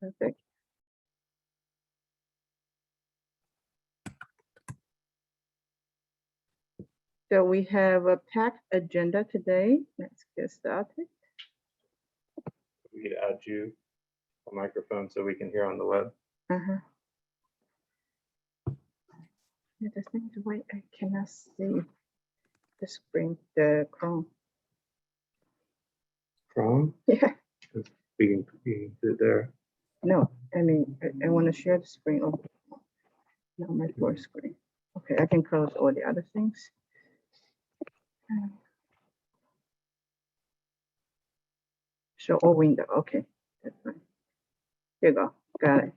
Perfect. So we have a packed agenda today. Let's get started. We could add you a microphone so we can hear on the web. Uh-huh. Yeah, the thing is, why I cannot see the screen, the Chrome. Chrome? Yeah, We can do it there. no, I mean, I want to share the screen. Oh, not my full screen. Okay, I can close all the other things. Show all window. Okay, that's fine. Here you go. Got it.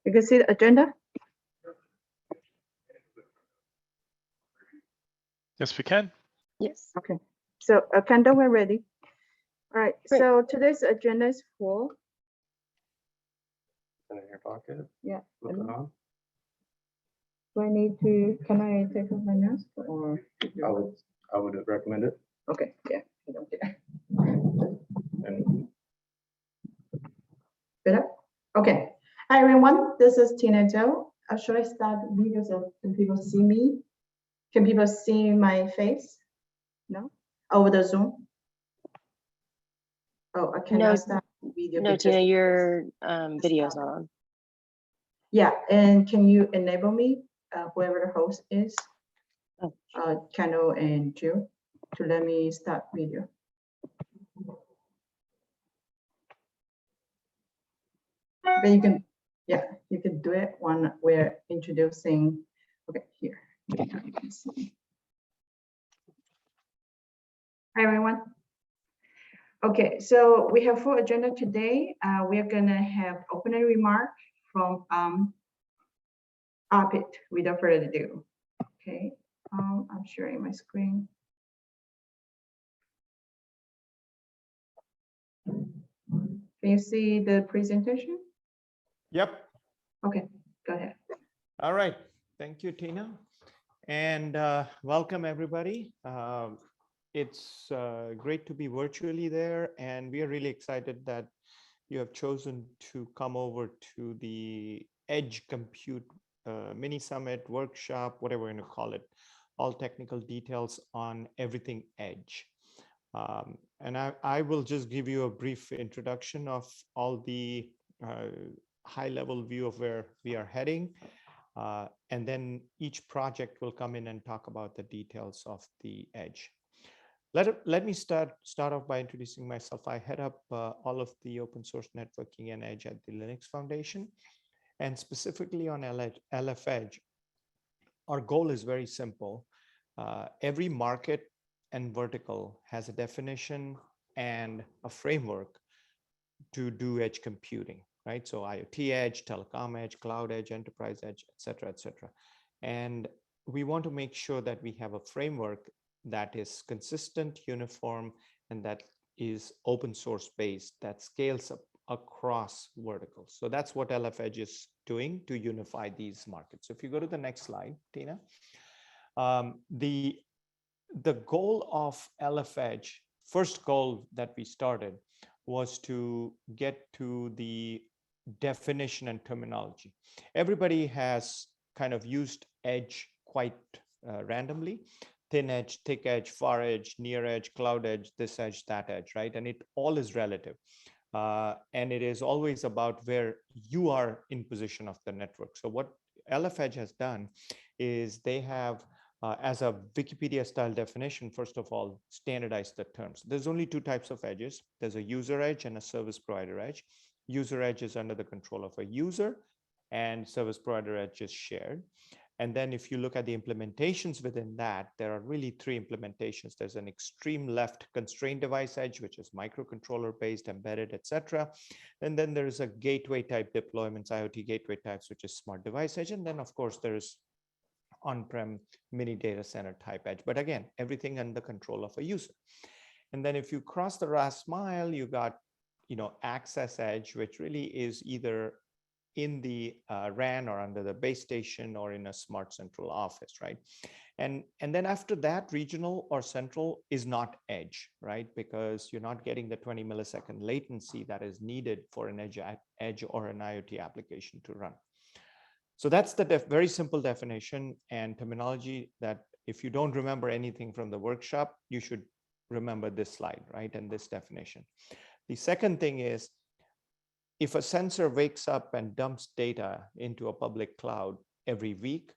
You can see the agenda? Yes, we can. Yes. Okay. So, Kanda, we're ready. All right. Great. So today's agenda is full. Put it in your pocket. Yeah. Flip it on. Do I need to? Can I take off my mask or? I would recommend it. Okay. Yeah. I don't care. And Better? Okay. Hi, everyone. This is Tina Zhou. Should I start video so can people see me? Can people see my face? No? Over the Zoom? Oh, I cannot No, start video. No, because- Tina, your video's not on. Yeah, and can you enable me, whoever the host is, Oh, Kano and Jill, to let me start video? Then you can, yeah, you can do it when we're introducing. Okay, here. Now you can see. Hi, everyone. Okay, so we have full agenda today. We are gonna have opening remark from Arpit without further ado. Okay, I'm sharing my screen. Can you see the presentation? Yep. Okay, go ahead. All right. Thank you, Tina. And welcome, everybody. It's great to be virtually there. And we are really excited that you have chosen to come over to the Edge Compute mini summit, workshop, whatever we're going to call it, all technical details on everything Edge. And I will just give you a brief introduction of all the high-level view of where we are heading. And then each project will come in and talk about the details of the Edge. Let me start off by introducing myself. I head up all of the open source networking and Edge at the Linux Foundation. And specifically on LF Edge, our goal is very simple. Every market and vertical has a definition and a framework to do edge computing, right? So IoT edge, telecom edge, cloud edge, enterprise edge, et cetera, et cetera. And we want to make sure that we have a framework that is consistent, uniform, and that is open source based, that scales up across verticals. So that's what LF Edge is doing to unify these markets. So if you go to the next slide, Tina, the goal of LF Edge, first goal that we started was to get to the definition and terminology. Everybody has kind of used edge quite randomly. Thin edge, thick edge, far edge, near edge, cloud edge, this edge, that edge, right? And it all is relative. And it is always about where you are in position of the network. So what LF Edge has done is they have, as a Wikipedia style definition, first of all, standardized the terms. There's only two types of edges. There's a user edge and a service provider edge. User edge is under the control of a user, and service provider edge is shared. And then if you look at the implementations within that, there are really three implementations. There's an extreme left constrained device edge, which is microcontroller based, embedded, etc. And then there's a gateway type deployments, IoT gateway types, which is smart device edge. And then of course there's on-prem mini data center type edge. But again, everything under control of a user. And then if you cross the last mile, you got, access edge, which really is either in the RAN or under the base station or in a smart central office, right? And then after that, regional or central is not edge, right? Because you're not getting the 20 millisecond latency that is needed for an edge or an IoT application to run. So that's the very simple definition and terminology that if you don't remember anything from the workshop, you should remember this slide, right? And this definition. The second thing is, if a sensor wakes up and dumps data into a public cloud every week,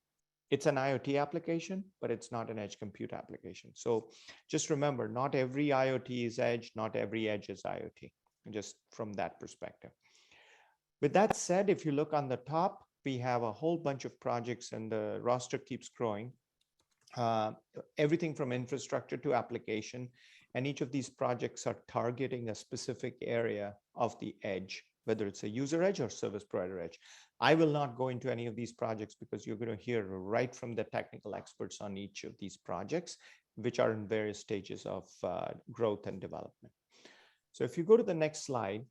it's an IoT application, but it's not an edge compute application. So just remember, not every IoT is edge, not every edge is IoT, just from that perspective. With that said, if you look on the top, we have a whole bunch of projects and the roster keeps growing. Everything from infrastructure to application. And each of these projects are targeting a specific area of the edge, whether it's a user edge or service provider edge. I will not go into any of these projects because you're going to hear right from the technical experts on each of these projects, which are in various stages of growth and development. So if you go to the next slide,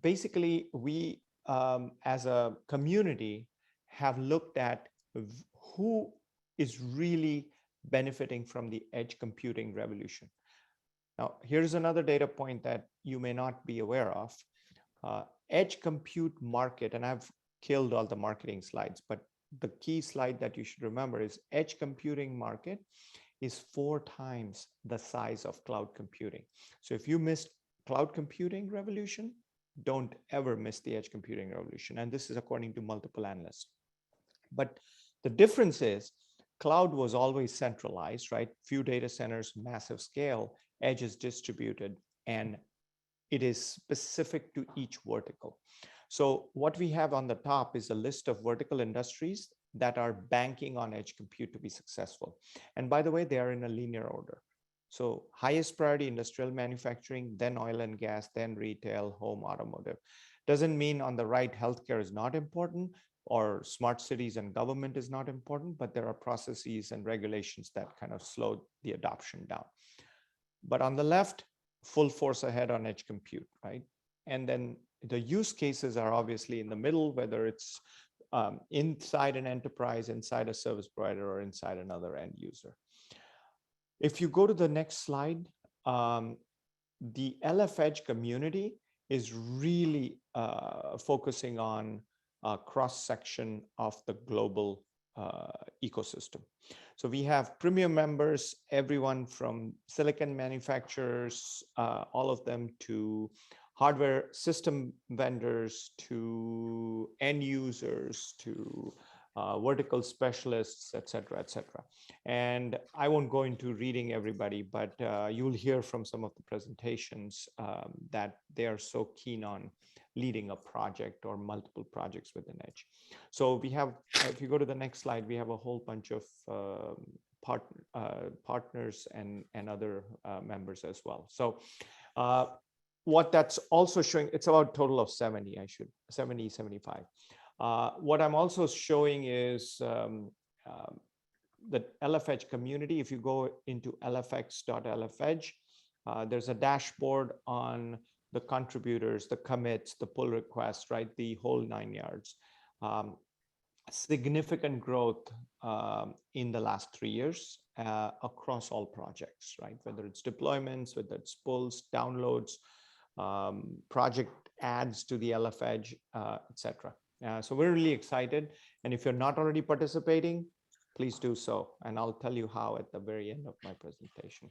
basically we as a community have looked at who is really benefiting from the edge computing revolution. Now, here's another data point that you may not be aware of. Edge compute market, and I've killed all the marketing slides, but the key slide that you should remember is edge computing market is 4 times the size of cloud computing. So if you missed cloud computing revolution, don't ever miss the edge computing revolution. And this is according to multiple analysts. But the difference is cloud was always centralized, right? Few data centers, massive scale, edge is distributed, and it is specific to each vertical. So what we have on the top is a list of vertical industries that are banking on edge compute to be successful. And by the way, they are in a linear order. So highest priority industrial manufacturing, then oil and gas, then retail, home, automotive. Doesn't mean on the right, healthcare is not important or smart cities and government is not important, but there are processes and regulations that kind of slow the adoption down. But on the left, full force ahead on edge compute, right? And then the use cases are obviously in the middle, whether it's inside an enterprise, inside a service provider, or inside another end user. If you go to the next slide, the LF Edge community is really focusing on a cross-section of the global ecosystem. So we have premium members, everyone from silicon manufacturers, all of them, to hardware system vendors, to end users, to vertical specialists, et cetera, et cetera. And I won't go into reading everybody, but you'll hear from some of the presentations that they are so keen on leading a project or multiple projects within Edge. So we have, if you go to the next slide, we have a whole bunch of partners and other members as well. So what that's also showing, it's about a total of 70, 75. What I'm also showing is the LF Edge community. If you go into lfx.lfedge, there's a dashboard on the contributors, the commits, the pull requests, right? The whole 9 yards. Significant growth in the last 3 years across all projects, right? Whether it's deployments, whether it's pulls, downloads, project adds to the LF Edge, et cetera. So we're really excited. And if you're not already participating, please do so. And I'll tell you how at the very end of my presentation.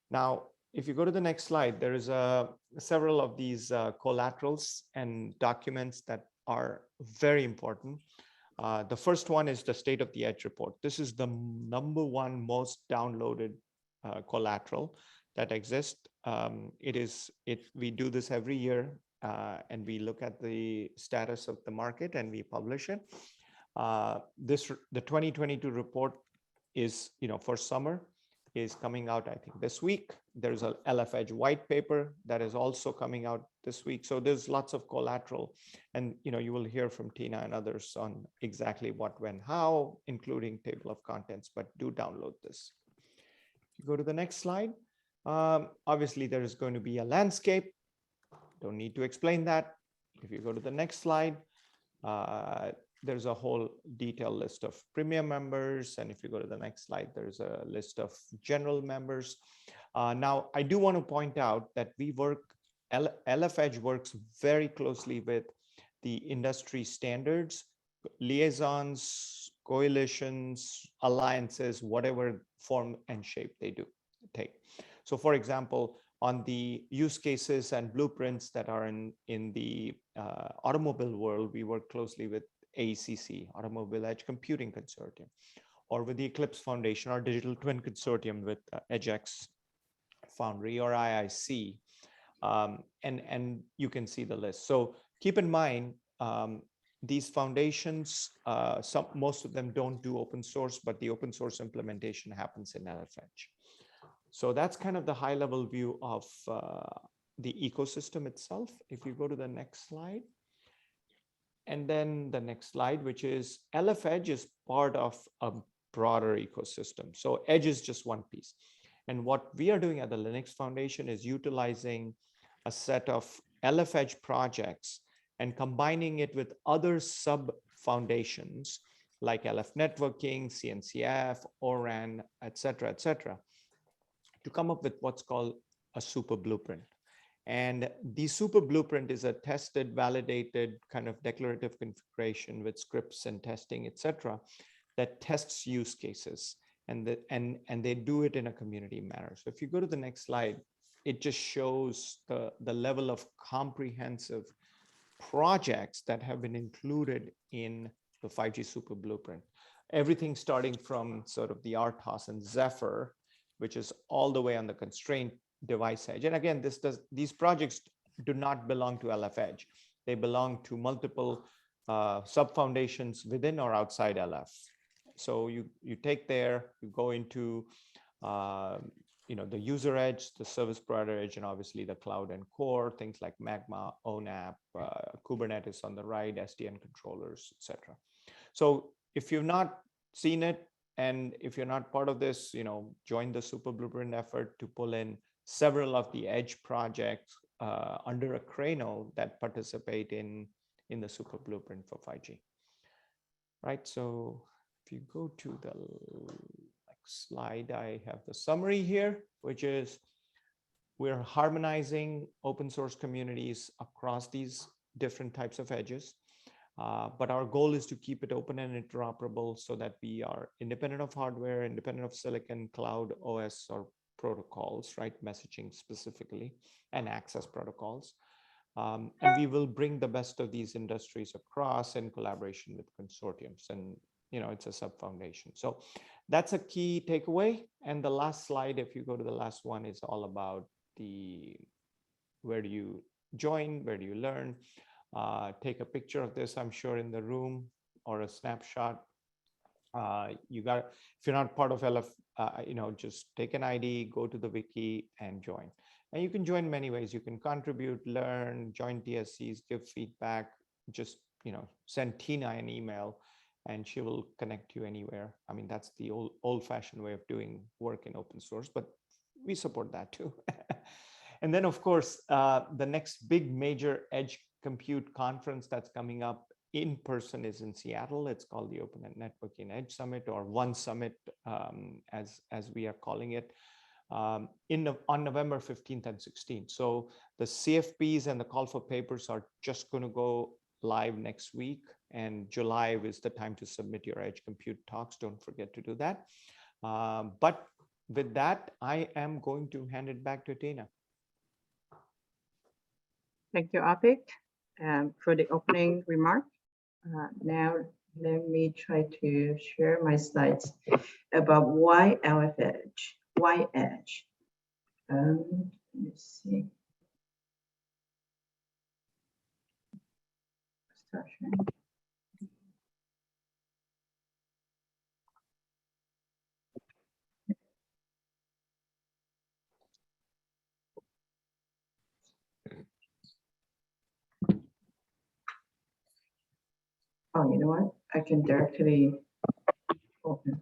Now, if you go to the next slide, there is several of these collaterals and documents that are very important. The first one is the State of the Edge report. This is the #1 most downloaded collateral that exists. We do this every year, and we look at the status of the market and we publish it. The 2022 report is, for summer, is coming out, I think, this week. There's a LF Edge white paper that is also coming out this week. So there's lots of collateral, and you will hear from Tina and others on exactly what, when, how, including table of contents, but do download this. If you go to the next slide, obviously there is going to be a landscape. Don't need to explain that. if you go to the next slide, there's a whole detailed list of premium members. And if you go to the next slide, there's a list of general members. Now, I do want to point out that LF Edge works very closely with the industry standards, liaisons, coalitions, alliances, whatever form and shape they do take. So for example, on the use cases and blueprints that are in the automobile world, we work closely with AECC, Automobile Edge Computing Consortium, or with the Eclipse Foundation, or Digital Twin Consortium with EdgeX Foundry or IIC. And you can see the list. So keep in mind, these foundations, most of them don't do open source, but the open source implementation happens in LF Edge. So that's kind of the high level view of the ecosystem itself. If you go to the next slide, and then the next slide, which is LF Edge is part of a broader ecosystem. So Edge is just one piece. And what we are doing at the Linux Foundation is utilizing a set of LF Edge projects and combining it with other sub foundations like LF networking, CNCF, ORAN, et cetera, to come up with what's called a super blueprint. And the super blueprint is a tested, validated kind of declarative configuration with scripts and testing, et cetera, that tests use cases. And they do it in a community manner. So if you go to the next slide, it just shows the level of comprehensive projects that have been included in the 5G Super Blueprint. Everything starting from sort of the RTOS and Zephyr, which is all the way on the constraint device edge. And again, these projects do not belong to LF Edge. They belong to multiple sub-foundations within or outside LF. So you take there, you go into the user edge, the service provider edge, and obviously the cloud and core, things like Magma, ONAP, Kubernetes on the right, SDN controllers, etc. So if you've not seen it, and if you're not part of this, join the Super Blueprint effort to pull in several of the edge projects under Akraino that participate in the Super Blueprint for 5G. Right, so if you go to the next slide, I have the summary here, which is we're harmonizing open source communities across these different types of edges. But our goal is to keep it open and interoperable so that we are independent of hardware, independent of silicon, cloud, OS, or protocols, right? Messaging specifically, and access protocols. And we will bring the best of these industries across in collaboration with consortiums. And it's a sub-foundation. So that's a key takeaway. And the last slide, if you go to the last one, is all about where do you join, where do you learn? Take a picture of this, I'm sure, in the room, or a snapshot. If you're not part of LF, just take an ID, go to the wiki and join. And you can join many ways. You can contribute, learn, join TSCs, give feedback, just, send Tina an email and she will connect you anywhere. I mean, that's the old-fashioned way of doing work in open source, but we support that too. And then, of course, the next big major edge compute conference that's coming up in person is in Seattle. It's called the Open Networking Edge Summit, or One Summit, as we are calling it, on November 15th and 16th. So the CFPs and the call for papers are just going to go live next week, and July is the time to submit your edge compute talks. Don't forget to do that. But with that, I am going to hand it back to Tina. Thank you, Apik, for the opening remark. Now, let me try to share my slides about why LF Edge. Why Edge? Let me see. Start sharing. Oh, you know what? I can directly open.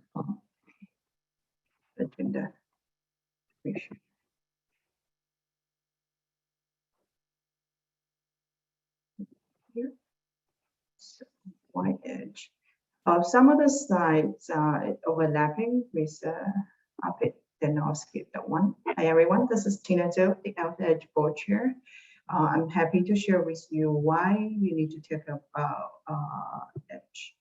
Let's do that. why edge? Some of the slides are overlapping with Apit, then I'll skip that one. Hi everyone, this is Tina Zhou, the Alpha Edge board chair. I'm happy to share with you why you need to take up edge.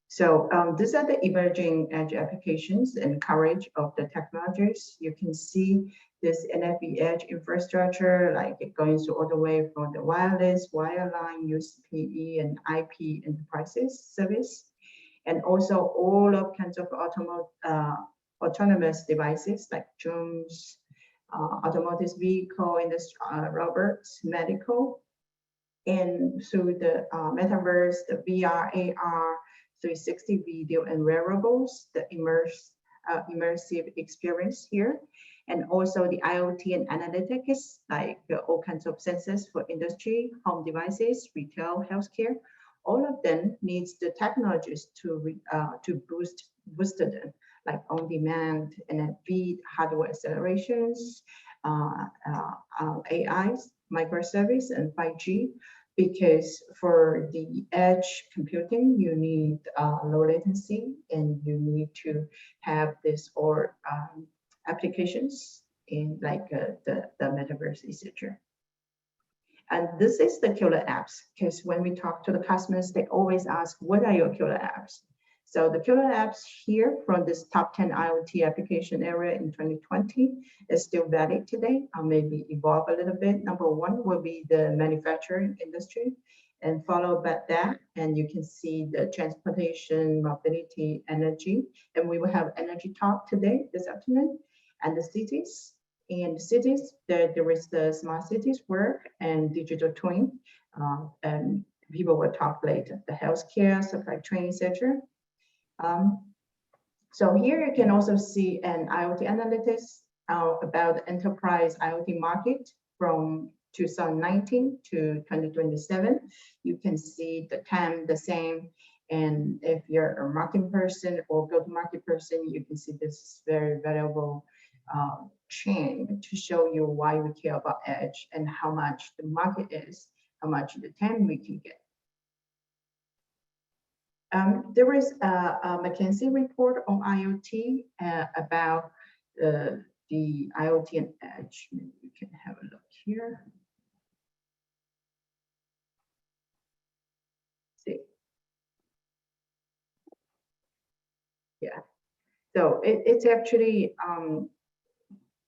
So these are the emerging edge applications and coverage of the technologies. You can see this NFV edge infrastructure, like it goes all the way from the wireless, wireline, UCPE, and IP enterprises service, and also all of kinds of autonomous devices like drones, automotive vehicle, robots, medical, and through the metaverse, the VR, AR, 360 video and wearables, the immersive experience here, and also the IoT and analytics, like all kinds of sensors for industry, home devices, retail, healthcare. All of them needs the technologies to boost them, like on-demand and feed hardware accelerations, AIs, microservice, and 5G. Because for the edge computing, you need low latency, and you need to have this or applications in like the metaverse, etc. And this is the killer apps, because when we talk to the customers, they always ask, what are your killer apps? So the killer apps here from this top 10 IoT application area in 2020 is still valid today, or maybe evolve a little bit. Number one will be the manufacturing industry, and followed by that, and you can see the transportation, mobility, energy, and we will have energy talk today, this afternoon, and the cities. In cities, there is the smart cities work and digital twin, and people will talk later, the healthcare, supply chain, etc. So here you can also see an IoT analytics about the enterprise IoT market from 2019 to 2027. You can see the TAM the same. And if you're a marketing person or go-to-market person, you can see this is very valuable chain to show you why we care about edge and how much the market is, how much the TAM we can get. There is a McKinsey report on IoT about the IoT and edge. Maybe we can have a look here. See. Yeah. So it's actually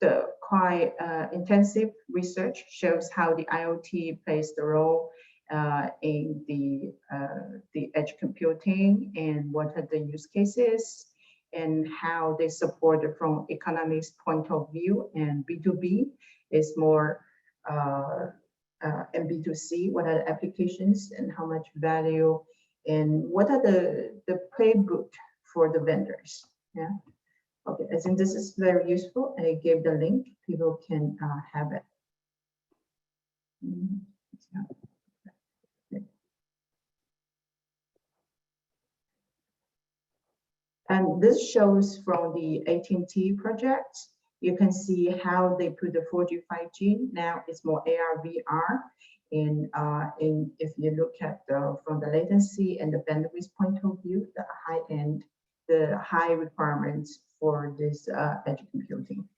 the quite intensive research shows how the IoT plays the role in the edge computing, and what are the use cases, and how they support it from economics point of view, and B2B is more and B2C, what are the applications and how much value, and what are the playbook for the vendors. Yeah. Okay, I think this is very useful. I gave the link, people can have it. And this shows from the AT&T project. You can see how they put the 4G, 5G. Now it's more AR, VR. And if you look at from the latency and the bandwidth point of view, the high end, the high requirements for this edge computing.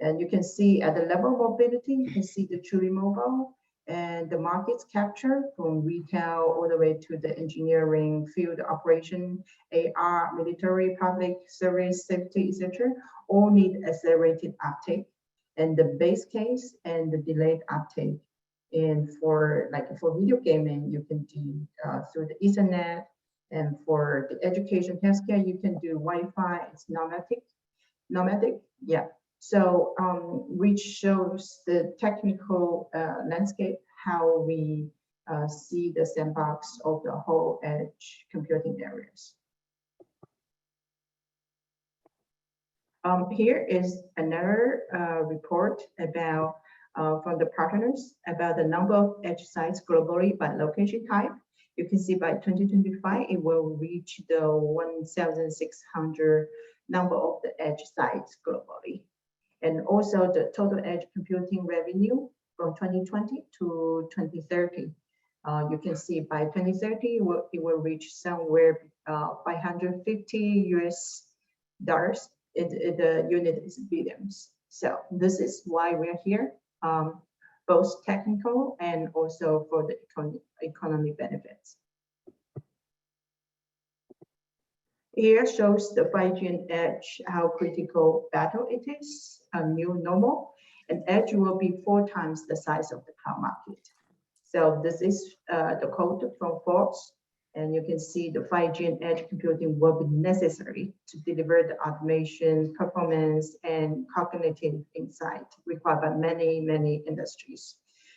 And you can see at the level of mobility, you can see the truly mobile and the markets capture from retail all the way to the engineering, field operation, AR, military, public service, safety, etc. All need accelerated uptake, and the base case and the delayed uptake. And for video gaming, you can do through the Ethernet, and for the education healthcare, you can do Wi-Fi. It's nomadic, yeah. So which shows the technical landscape, how we see the sandbox of the whole edge computing areas. Here is another report about from the partners about the number of edge sites globally by location type. You can see by 2025, it will reach the 1,600 number of the edge sites globally. And also the total edge computing revenue from 2020 to 2030. You can see by 2030, it will reach somewhere $550 US. The unit is billions. So this is why we're here, both technical and also for the economy benefits. Here shows the 5G and edge, how critical battle it is, a new normal, and edge will be 4 times the size of the cloud market. So this is the code from Forbes, and you can see the 5G and edge computing will be necessary to deliver the automation, performance, and cognitive insight required by many, many industries.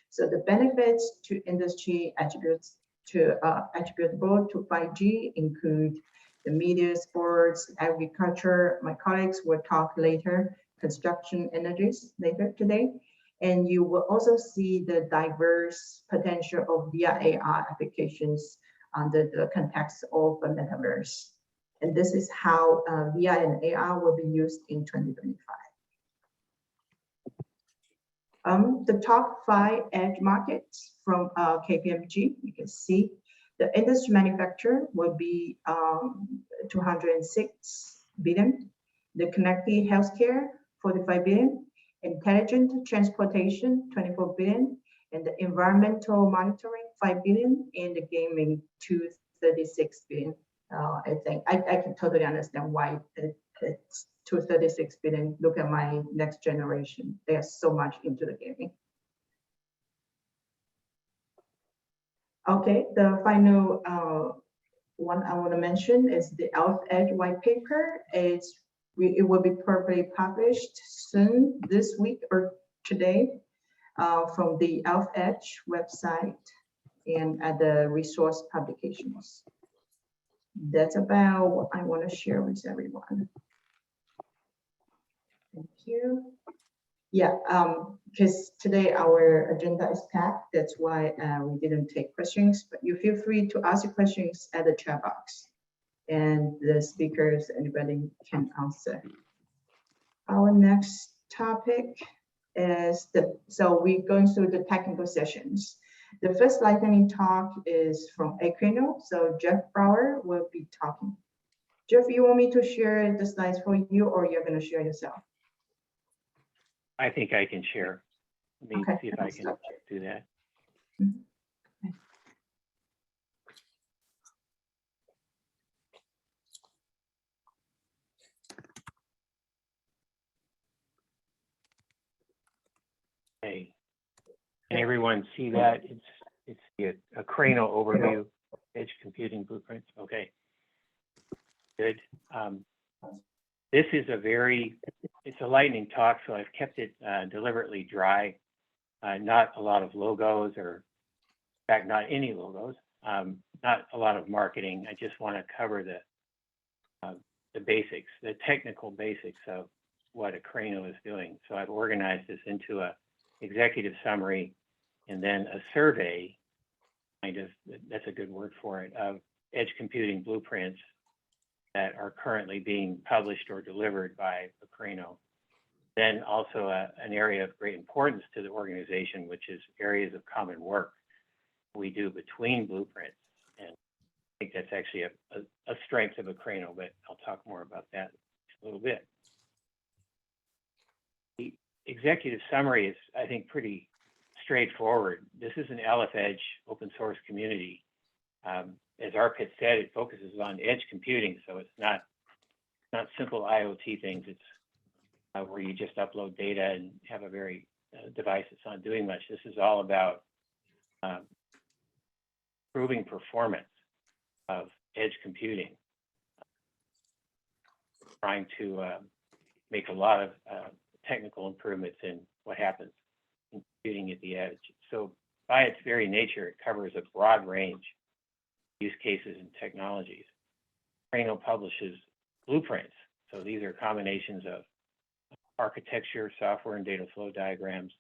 So the benefits to industry attributable to 5G include the media, sports, agriculture. My colleagues will talk later, construction energies later today. And you will also see the diverse potential of VR AR applications under the context of the metaverse. And this is how VR and AR will be used in 2025. The top 5 edge markets from KPMG, you can see the industry manufacturer will be 206 billion, the connected healthcare, 45 billion, intelligent transportation, 24 billion, and the environmental monitoring, 5 billion, and the gaming, 236 billion. I think I can totally understand why it's 236 billion. Look at my next generation. There's so much into the gaming. Okay, the final one I want to mention is the EdgeX white paper. It will be probably published soon, this week or today, from the EdgeX website and at the resource publications. That's about what I want to share with everyone. Thank you. Yeah, because today our agenda is packed. That's why we didn't take questions, but you feel free to ask your questions at the chat box. And the speakers, anybody can answer. Our next topic is so we're going through the technical sessions. The first lightning talk is from Akraino. So Jeff Brower will be talking. Jeff, you want me to share the slides for you or you're going to share yourself? I think I can share. Let me see if I can do that. Okay. Can everyone see that? It's the Akraino overview, edge computing blueprints. Okay. Good. This is it's a lightning talk, so I've kept it deliberately dry. Not a lot of logos, or in fact, not any logos. Not a lot of marketing. I just want to cover the basics, the technical basics of what Akraino is doing. So I've organized this into a executive summary and then a survey, that's a good word for it, of edge computing blueprints that are currently being published or delivered by Akraino. Then also an area of great importance to the organization, which is areas of common work we do between blueprints. And I think that's actually a strength of Akraino, but I'll talk more about that in a little bit. The executive summary is, I think, pretty straightforward. This is an LF-Edge open source community. As Arpit said, it focuses on edge computing, so it's not simple IoT things. It's where you just upload data and have a very device that's not doing much. This is all about improving performance of edge computing, trying to make a lot of technical improvements in what happens in computing at the edge. So by its very nature, it covers a broad range of use cases and technologies. Akraino publishes blueprints. So these are combinations of architecture, software, and data flow diagrams.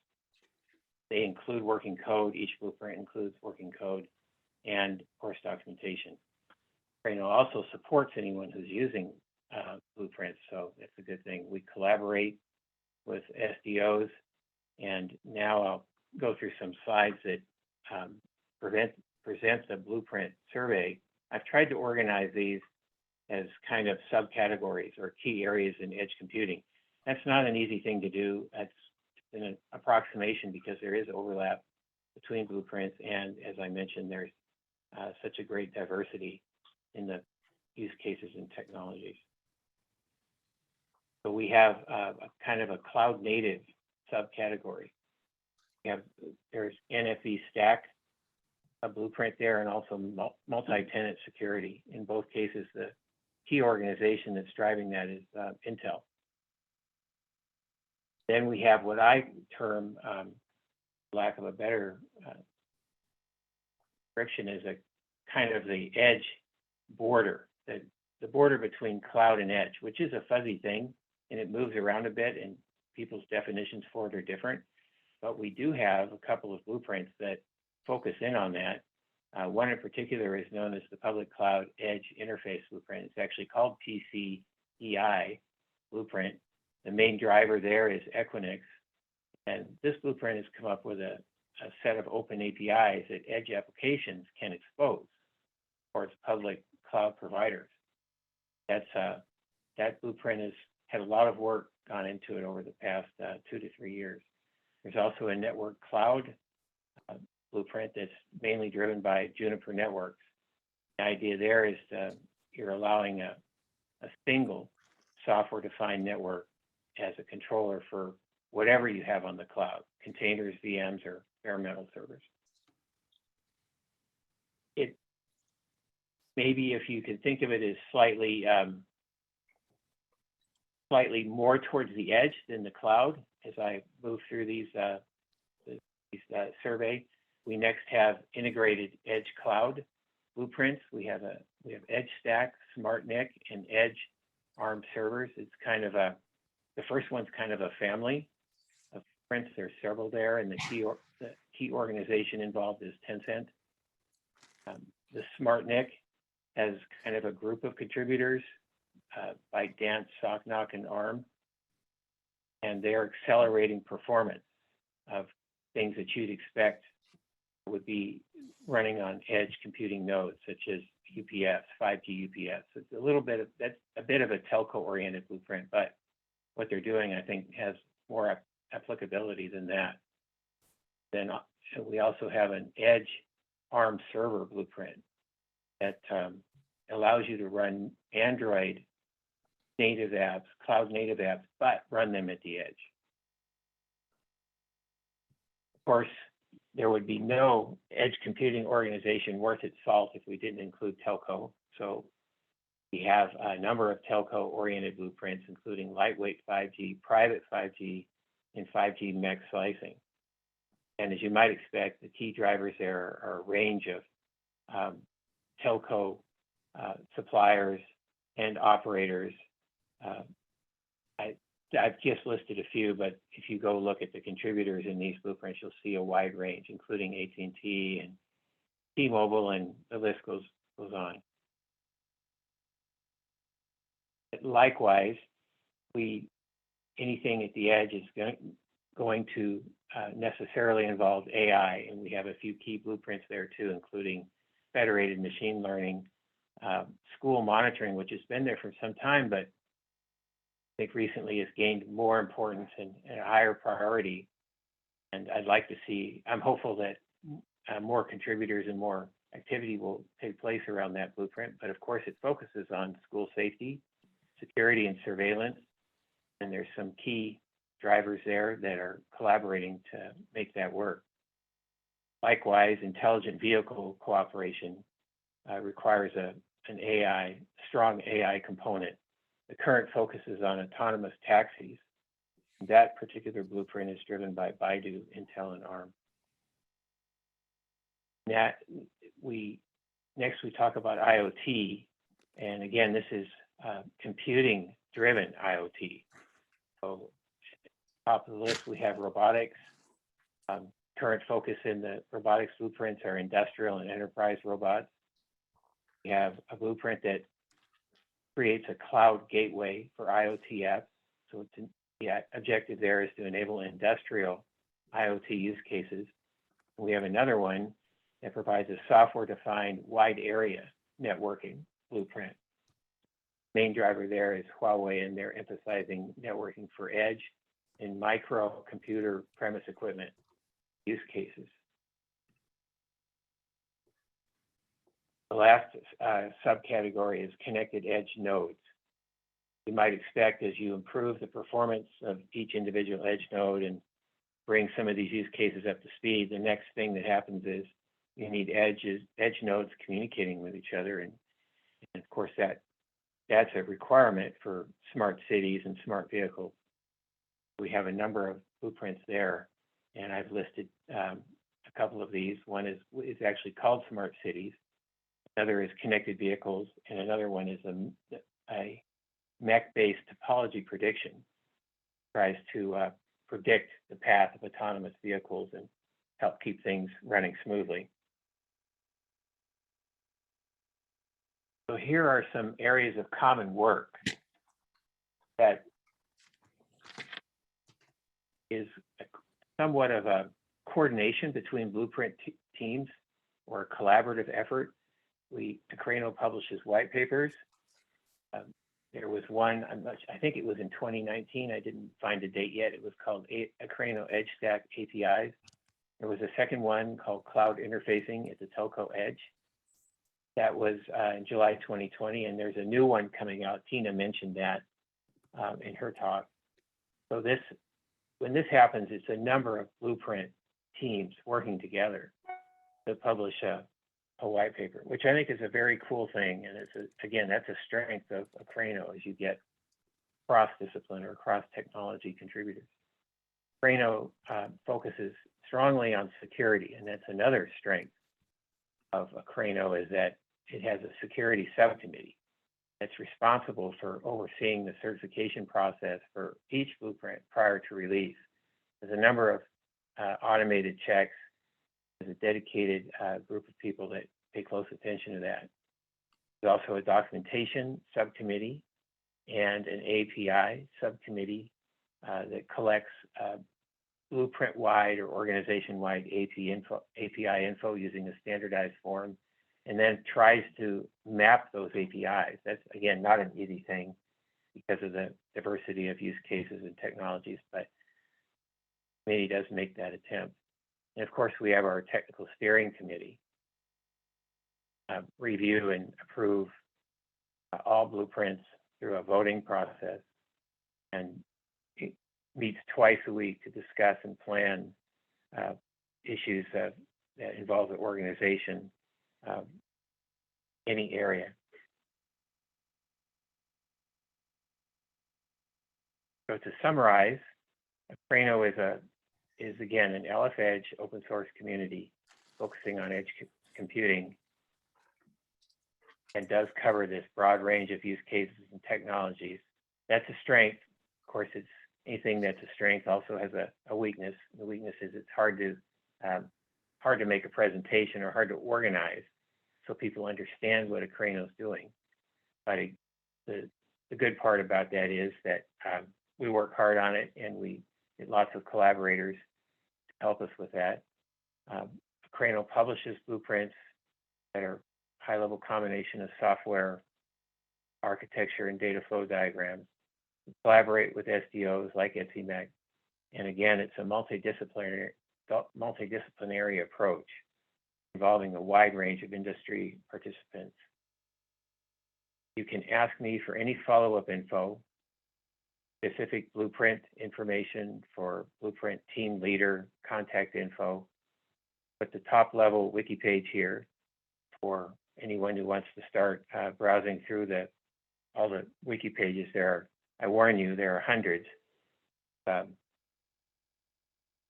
They include working code. Each blueprint includes working code and course documentation. Akraino also supports anyone who's using blueprints, so that's a good thing. We collaborate with SDOs, and now I'll go through some slides that present the blueprint survey, I've tried to organize these as kind of subcategories or key areas in edge computing. That's not an easy thing to do. That's an approximation because there is overlap between blueprints, and as I mentioned, there's such a great diversity in the use cases and technologies. So we have a kind of a cloud native subcategory. There's NFV stack, a blueprint there, and also multi-tenant security. In both cases, the key organization that's driving that is Intel. Then we have what I term, lack of a better description, is a kind of the edge border, the border between cloud and edge, which is a fuzzy thing, and it moves around a bit, and people's definitions for it are different. But we do have a couple of blueprints that focus in on that. One in particular is known as the Public Cloud Edge Interface Blueprint. It's actually called PCEI Blueprint. The main driver there is Equinix. And this blueprint has come up with a set of open APIs that edge applications can expose towards public cloud providers. That blueprint has had a lot of work gone into it over the past 2 to 3 years. There's also a network cloud blueprint that's mainly driven by Juniper Networks. The idea there is you're allowing a single software-defined network as a controller for whatever you have on the cloud, containers, VMs, or bare metal servers. It maybe, if you could think of it as slightly more towards the edge than the cloud, as I move through these survey. We next have integrated edge cloud blueprints. We have edge stack, SmartNIC, and edge ARM servers. It's kind of the first one's kind of a family of prints. There's several there, and the key organization involved is Tencent. The SmartNIC has kind of a group of contributors by Dance, Socknock, and ARM, and they're accelerating performance of things that you'd expect would be running on edge computing nodes, such as UPS, 5G UPS. It's that's a bit of a telco-oriented blueprint, but what they're doing, I think, has more applicability than that. Then we also have an edge ARM server blueprint that allows you to run Android native apps, cloud native apps, but run them at the edge. Of course, there would be no edge computing organization worth its salt if we didn't include telco. So we have a number of telco-oriented blueprints, including lightweight 5G, private 5G, and 5G MEC slicing. And as you might expect, the key drivers there are a range of telco suppliers and operators. I've just listed a few, but if you go look at the contributors in these blueprints, you'll see a wide range, including AT&T and T-Mobile, and the list goes on. Likewise, anything at the edge is going to necessarily involve AI, and we have a few key blueprints there too, including federated machine learning, school monitoring, which has been there for some time, but I think recently has gained more importance and a higher priority. And I'm hopeful that more contributors and more activity will take place around that blueprint. But of course, it focuses on school safety, security, and surveillance. And there's some key drivers there that are collaborating to make that work. Likewise, intelligent vehicle cooperation requires an strong AI component. The current focus is on autonomous taxis. That particular blueprint is driven by Baidu, Intel, and ARM. Next we talk about IoT, and again, this is computing-driven IoT. So, top of the list, we have robotics. Current focus in the robotics blueprints are industrial and enterprise robots. We have a blueprint that creates a cloud gateway for IoT apps. So the objective there is to enable industrial IoT use cases. We have another one that provides a software-defined wide area networking blueprint. Main driver there is Huawei, and they're emphasizing networking for edge and micro computer premise equipment use cases. The last subcategory is connected edge nodes. You might expect, as you improve the performance of each individual edge node and bring some of these use cases up to speed, the next thing that happens is you need edge nodes communicating with each other. And of course, that's a requirement for smart cities and smart vehicles. We have a number of blueprints there, and I've listed a couple of these. One is actually called Smart Cities. Another is connected vehicles, and another one is a mech-based topology prediction. Tries to predict the path of autonomous vehicles and help keep things running smoothly. So here are some areas of common work that is somewhat of a coordination between blueprint teams or a collaborative effort. Akraino publishes white papers. There was one, I think it was in 2019, I didn't find a date yet. It was called Akraino Edge Stack APIs. There was a second one called Cloud Interfacing at the Telco Edge. That was in July 2020, and there's a new one coming out. Tina mentioned that in her talk. So when this happens, it's a number of blueprint teams working together to publish a white paper, which I think is a very cool thing. And again, that's a strength of Akraino as you get cross-discipline or cross-technology contributors. Akraino focuses strongly on security, and that's another strength of Akraino, is that it has a security subcommittee that's responsible for overseeing the certification process for each blueprint prior to release. There's a number of automated checks. There's a dedicated group of people that pay close attention to that. There's also a documentation subcommittee and an API subcommittee that collects blueprint-wide or organization-wide API info using a standardized form, and then tries to map those APIs. That's, again, not an easy thing because of the diversity of use cases and technologies, but the committee does make that attempt. And of course, we have our technical steering committee, review and approve all blueprints through a voting process, and it meets twice a week to discuss and plan issues that involve the organization, any area. So to summarize, Akraino is again an LF Edge open source community focusing on edge computing, and does cover this broad range of use cases and technologies. That's a strength. Of course, it's anything that's a strength also has a weakness. The weakness is it's hard to make a presentation or hard to organize so people understand what Akraino is doing. But the good part about that is that we work hard on it, and we get lots of collaborators to help us with that. Akraino publishes blueprints that are high-level combination of software, architecture, and data flow diagrams. We collaborate with SDOs like EdgeX, and again, it's a multidisciplinary approach involving a wide range of industry participants. You can ask me for any follow-up info, specific blueprint information for blueprint team leader, contact info. Put the top level wiki page here for anyone who wants to start browsing through all the wiki pages. I warn you, there are hundreds.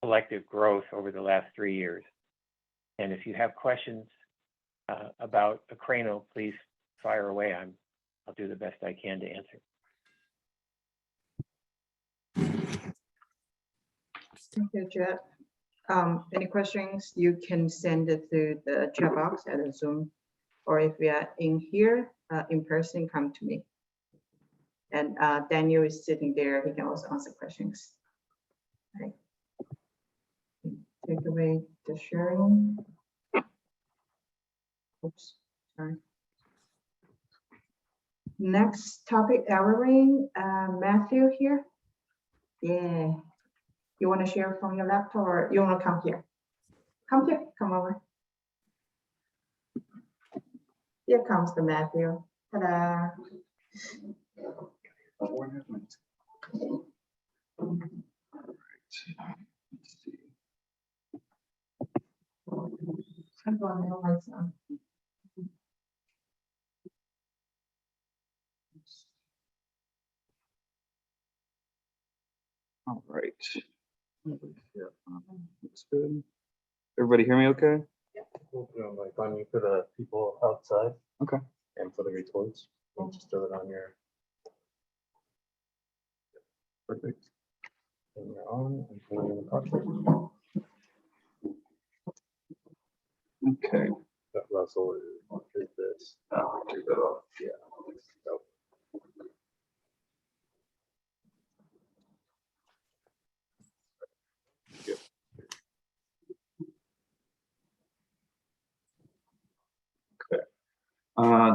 Collective growth over the last 3 years. And if you have questions about Akraino, please fire away. I'll do the best I can to answer. Thank you, Jeff. Any questions, you can send it through the chat box at the Zoom, or if we are in here in person, come to me. And Daniel is sitting there. He can also answer questions. Okay. Take away the sharing. Oops, sorry. Next topic, Alvarium. Matthew here. Yeah. You want to share from your laptop or you want to come here? Come here, come over. Here comes the Matthew. Ta-da. I'm going to lights on. All right. Looks good. Everybody hear me okay? We'll do a mic on you for the people outside. Okay. And for the retorts. We'll just do it on your. Perfect. And you're on. And you're in the cockpit. Okay. That Russell is this. I'll take that off. Yeah. So,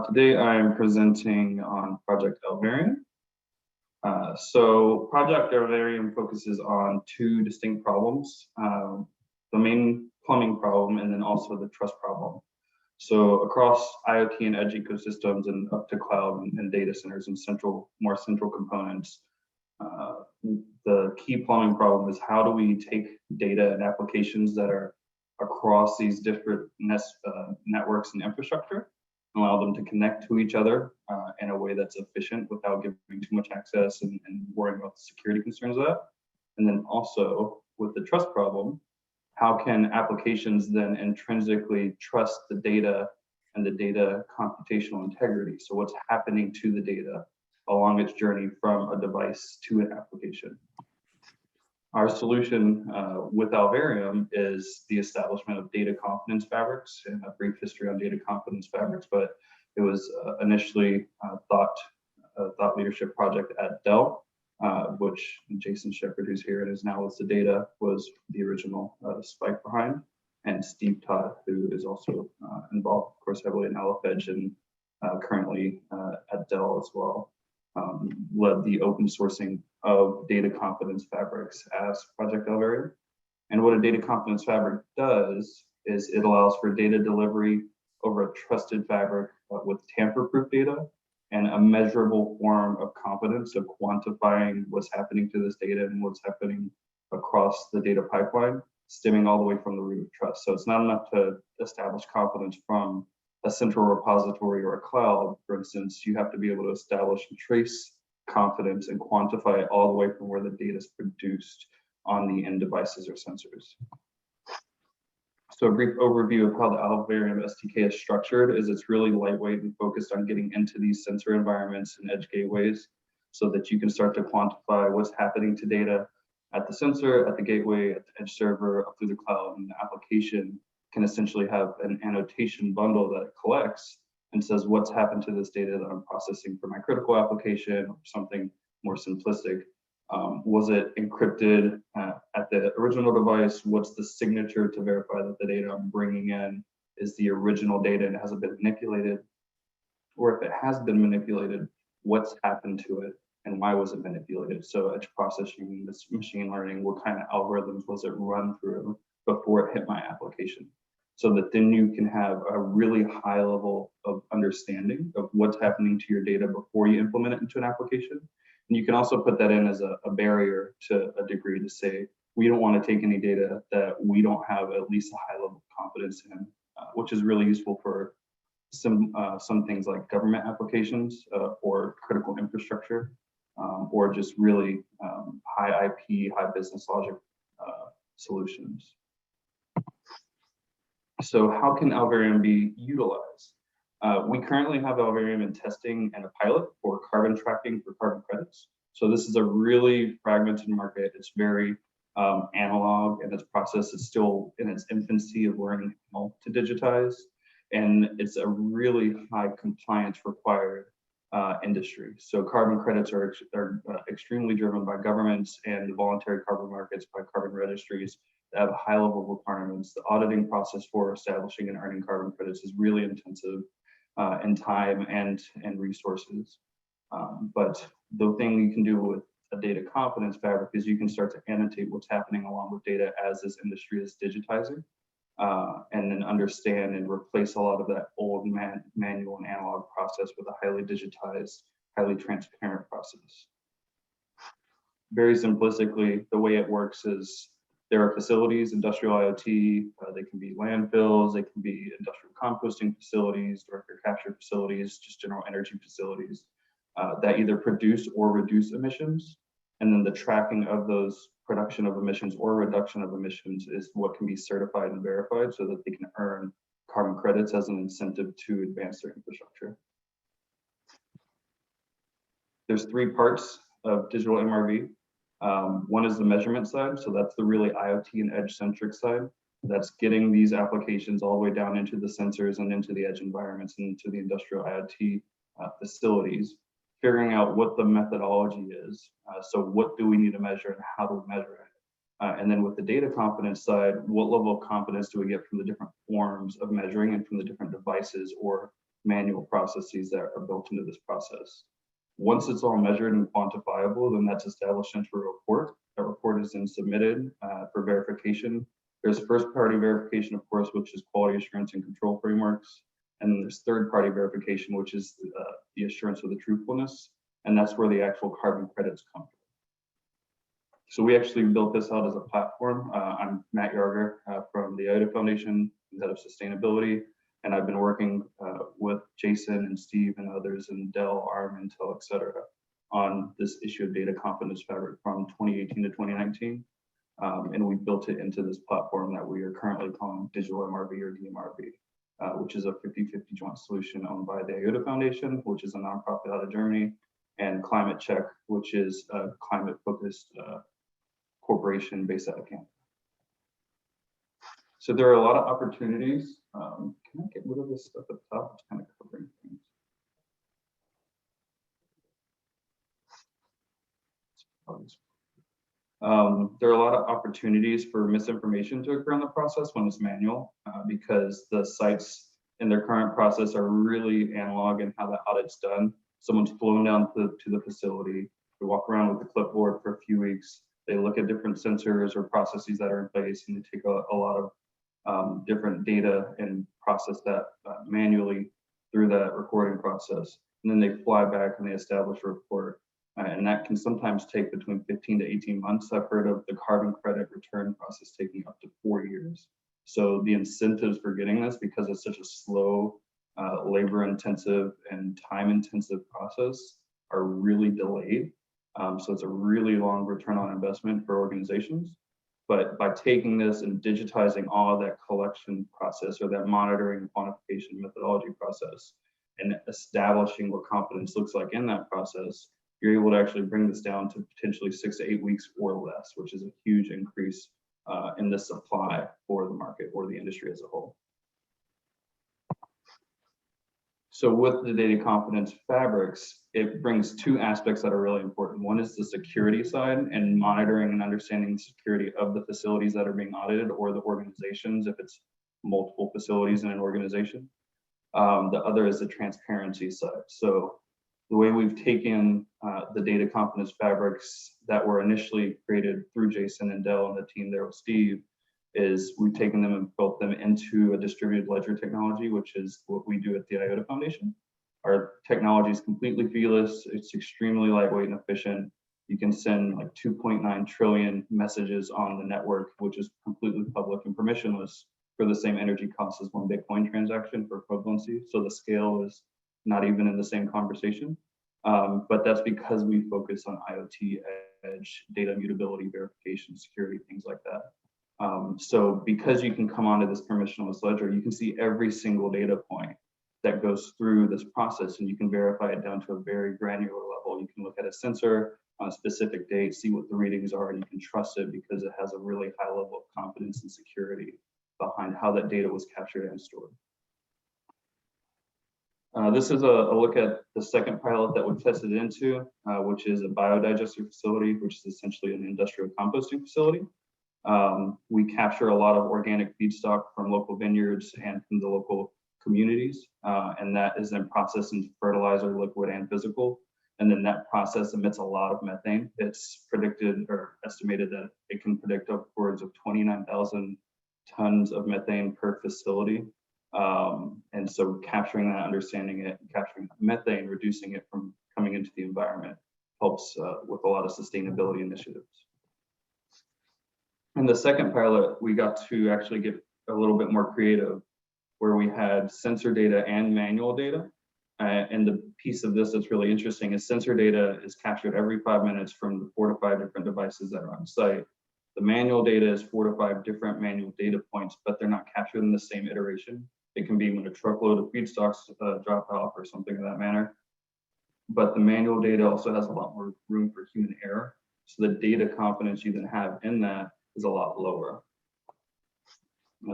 Today I'm presenting on Project Alvarium. So Project Alvarium focuses on two distinct problems, the main plumbing problem and then also the trust problem. So across IoT and edge ecosystems and up to cloud and data centers and more central components, the key plumbing problem is how do we take data and applications that are across these different networks and infrastructure, allow them to connect to each other in a way that's efficient without giving too much access and worrying about the security concerns of that. And then also with the trust problem, how can applications then intrinsically trust the data and the data computational integrity? So what's happening to the data along its journey from a device to an application? Our solution with Alvarium is the establishment of data confidence fabrics, and a brief history on data confidence fabrics, but it was initially a thought leadership project at Dell, which Jason Shepard, who's here and is now with the data, was the original spike behind, and Steve Todd, who is also involved, of course, heavily in Fledge and currently at Dell as well. Led the open sourcing of data confidence fabrics as Project Alvarium. And what a data confidence fabric does is it allows for data delivery over a trusted fabric with tamper-proof data and a measurable form of confidence of quantifying what's happening to this data and what's happening across the data pipeline, stemming all the way from the root of trust. So it's not enough to establish confidence from a central repository or a cloud. For instance, you have to be able to establish and trace confidence and quantify it all the way from where the data is produced on the end devices or sensors. So a brief overview of how the Alvarium SDK is structured is it's really lightweight and focused on getting into these sensor environments and edge gateways so that you can start to quantify what's happening to data at the sensor, at the gateway, at the edge server, up through the cloud, and the application can essentially have an annotation bundle that it collects and says what's happened to this data that I'm processing for my critical application or something more simplistic. Was it encrypted at the original device? What's the signature to verify that the data I'm bringing in is the original data and hasn't been manipulated? Or if it has been manipulated, what's happened to it and why was it manipulated? So edge processing, this machine learning, what kind of algorithms was it run through before it hit my application? So that then you can have a really high level of understanding of what's happening to your data before you implement it into an application. And you can also put that in as a barrier to a degree to say, we don't want to take any data that we don't have at least a high level of confidence in, which is really useful for some things like government applications or critical infrastructure, or just really high IP, high business logic solutions. So how can Alvarium be utilized? We currently have Alvarium in testing and a pilot for carbon tracking for carbon credits. So this is a really fragmented market. It's very analog, and its process is still in its infancy of learning how to digitize. And it's a really high compliance required industry. So carbon credits are extremely driven by governments and the voluntary carbon markets by carbon registries have a high level of requirements. The auditing process for establishing and earning carbon credits is really intensive in time and resources. But the thing you can do with a data confidence fabric is you can start to annotate what's happening along with data as this industry is digitizing, and then understand and replace a lot of that old manual and analog process with a highly digitized, highly transparent process. Very simplistically, the way it works is there are facilities, industrial IoT, they can be landfills, they can be industrial composting facilities, direct air capture facilities, just general energy facilities that either produce or reduce emissions. And then the tracking of those production of emissions or reduction of emissions is what can be certified and verified so that they can earn carbon credits as an incentive to advance their infrastructure. There's 3 parts of digital MRV. One is the measurement side. So that's the really IoT and edge centric side. That's getting these applications all the way down into the sensors and into the edge environments and into the industrial IoT facilities, figuring out what the methodology is. So what do we need to measure and how do we measure it? And then with the data confidence side, what level of confidence do we get from the different forms of measuring and from the different devices or manual processes that are built into this process? Once it's all measured and quantifiable, then that's established into a report. That report is then submitted for verification. There's first-party verification, of course, which is quality assurance and control frameworks. And then there's third-party verification, which is the assurance of the truthfulness. And that's where the actual carbon credits come from. So we actually built this out as a platform. I'm Matt Yarger from the EdgeX Foundation, head of sustainability. And I've been working with Jason and Steve and others in Dell, ARM, Intel, et cetera, on this issue of data confidence fabric from 2018 to 2019. And we built it into this platform that we are currently calling Digital MRV or DMRV, which is a 50-50 joint solution owned by the EdgeX Foundation, which is a nonprofit out of Germany, and Climate Check, which is a climate-focused corporation based out of Canada. So there are a lot of opportunities. Can I get rid of this stuff at the top? It's kind of covering things. There are a lot of opportunities for misinformation to occur in the process when it's manual, because the sites in their current process are really analog in how the audit's done. Someone's flown down to the facility, they walk around with the clipboard for a few weeks, they look at different sensors or processes that are in place, and they take a lot of different data and process that manually through that recording process. And then they fly back and they establish a report. And that can sometimes take between 15 to 18 months. I've heard of the carbon credit return process taking up to 4 years. So the incentives for getting this, because it's such a slow, labor intensive and time intensive process, are really delayed. So it's a really long return on investment for organizations. But by taking this and digitizing all of that collection process or that monitoring and quantification methodology process and establishing what confidence looks like in that process, you're able to actually bring this down to potentially 6 to 8 weeks or less, which is a huge increase in the supply for the market or the industry as a whole. So with the data confidence fabrics, it brings 2 aspects that are really important. One is the security side and monitoring and understanding the security of the facilities that are being audited or the organizations, if it's multiple facilities in an organization. The other is the transparency side. So the way we've taken the data confidence fabrics that were initially created through Jason and Dell and the team there with Steve is we've taken them and built them into a distributed ledger technology, which is what we do at the EdgeX Foundation. Our technology is completely feeless. It's extremely lightweight and efficient. You can send like 2.9 trillion messages on the network, which is completely public and permissionless for the same energy cost as 1 Bitcoin transaction for equivalency. So the scale is not even in the same conversation. But that's because we focus on IoT, edge, data mutability, verification, security, things like that. So because you can come onto this permissionless ledger, you can see every single data point that goes through this process, and you can verify it down to a very granular level. You can look at a sensor on a specific date, see what the readings are, and you can trust it because it has a really high level of confidence and security behind how that data was captured and stored. This is a look at the second pilot that we tested into, which is a biodigester facility, which is essentially an industrial composting facility. We capture a lot of organic feedstock from local vineyards and from the local communities, and that is then processed into fertilizer, liquid and physical. And then that process emits a lot of methane. It's predicted or estimated that it can predict upwards of 29,000 tons of methane per facility. And so capturing that, understanding it, capturing methane, reducing it from coming into the environment helps with a lot of sustainability initiatives. In the second pilot, we got to actually get a little bit more creative, where we had sensor data and manual data. And the piece of this that's really interesting is sensor data is captured every 5 minutes from the 4 to 5 different devices that are on site. The manual data is 4 to 5 different manual data points, but they're not captured in the same iteration. It can be when a truckload of feedstocks drop off or something of that manner. But the manual data also has a lot more room for human error. So the data confidence you then have in that is a lot lower.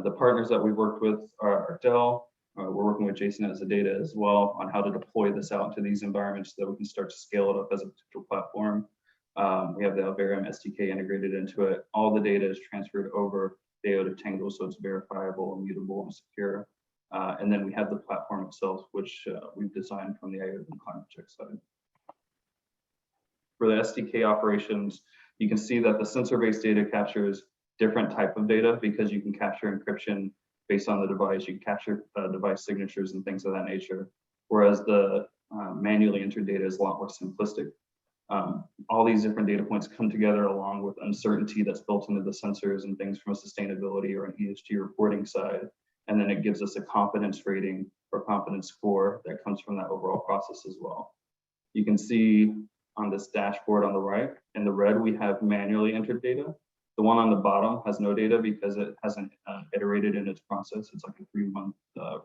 The partners that we've worked with are Dell. We're working with Jason as a data as well on how to deploy this out into these environments so that we can start to scale it up as a potential platform. We have the Alvarium SDK integrated into it. All the data is transferred over DAO to Tango, so it's verifiable, immutable, and secure. And then we have the platform itself, which we've designed from the IoT and climate check side. For the SDK operations, you can see that the sensor-based data captures different type of data because you can capture encryption based on the device. You can capture device signatures and things of that nature. Whereas the manually entered data is a lot more simplistic. All these different data points come together along with uncertainty that's built into the sensors and things from a sustainability or an ESG reporting side. And then it gives us a confidence rating or confidence score that comes from that overall process as well. You can see on this dashboard on the right, in the red, we have manually entered data. The one on the bottom has no data because it hasn't iterated in its process. It's like a 3-month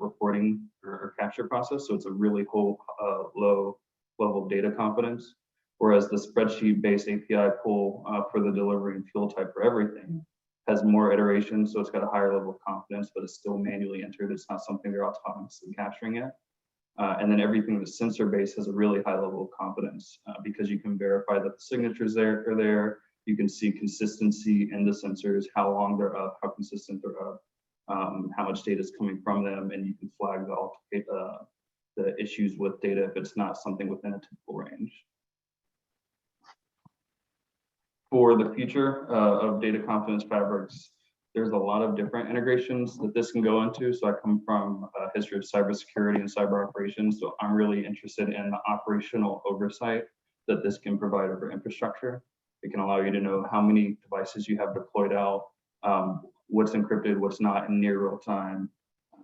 reporting or capture process. So it's a really low level of data confidence. Whereas the spreadsheet-based API pull for the delivery and fuel type for everything has more iterations. So it's got a higher level of confidence, but it's still manually entered. It's not something they're autonomously capturing yet. And then everything that's sensor-based has a really high level of confidence because you can verify that the signatures are there. You can see consistency in the sensors, how long they're up, how consistent they're up, how much data is coming from them, and you can flag the issues with data if it's not something within a typical range. For the future of data confidence fabrics, there's a lot of different integrations that this can go into. So I come from a history of cybersecurity and cyber operations, so I'm really interested in the operational oversight that this can provide over infrastructure. It can allow you to know how many devices you have deployed out, what's encrypted, what's not in near real time,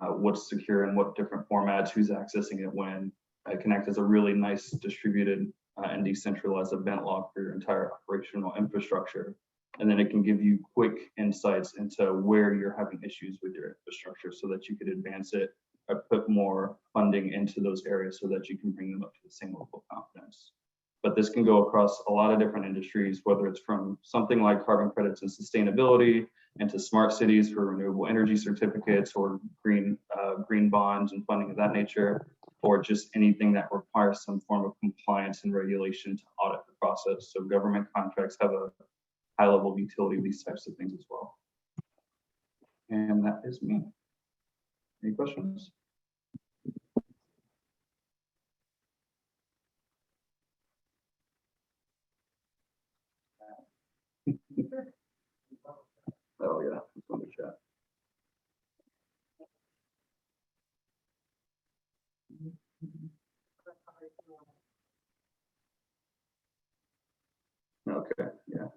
what's secure in what different formats, who's accessing it when. It can act as a really nice distributed and decentralized event log for your entire operational infrastructure. And then it can give you quick insights into where you're having issues with your infrastructure so that you could advance it or put more funding into those areas so that you can bring them up to the same level of confidence. But this can go across a lot of different industries, whether it's from something like carbon credits and sustainability into smart cities for renewable energy certificates or green bonds and funding of that nature, or just anything that requires some form of compliance and regulation to audit the process. So government contracts have a high level of utility of these types of things as well. And that is me. Any questions? Oh yeah, it's on the chat. Okay, yeah.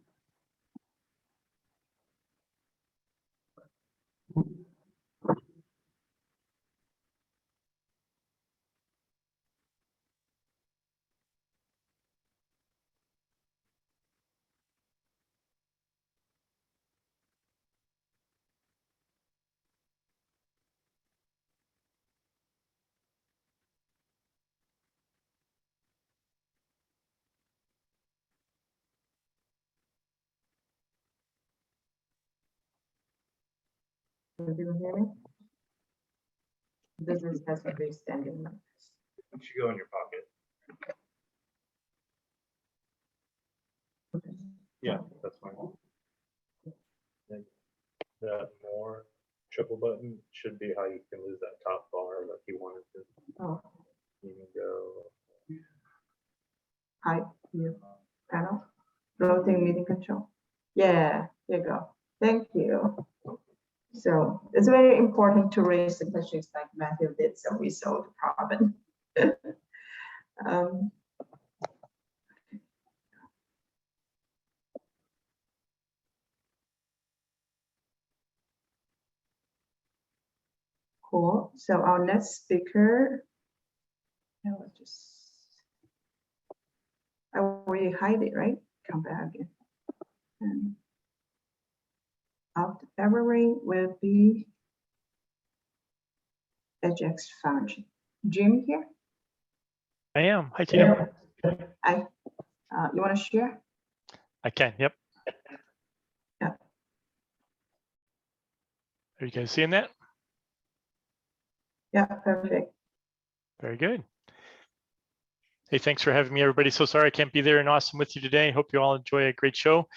Can you hear me? This is has a big standing. It should go in your pocket. Yeah, that's fine. Yeah, double button should be how you can lose that top bar like you wanted to. Oh, You can go. hide view panel, floating meeting control. Yeah, there you go. Thank you. So it's very important to raise the questions like Matthew did, so we solved the problem. um, Cool. So our next speaker, I already hide it, right? Come back again. And Alvarium will be EdgeX Foundry. Jim here? I am. Hi, Tina. You want to share? I can. Yep. Yeah. Are you guys seeing that? Yeah, perfect. Very good. Hey, thanks for having me, everybody. So sorry I can't be there in Austin with you today. Hope you all enjoy a great show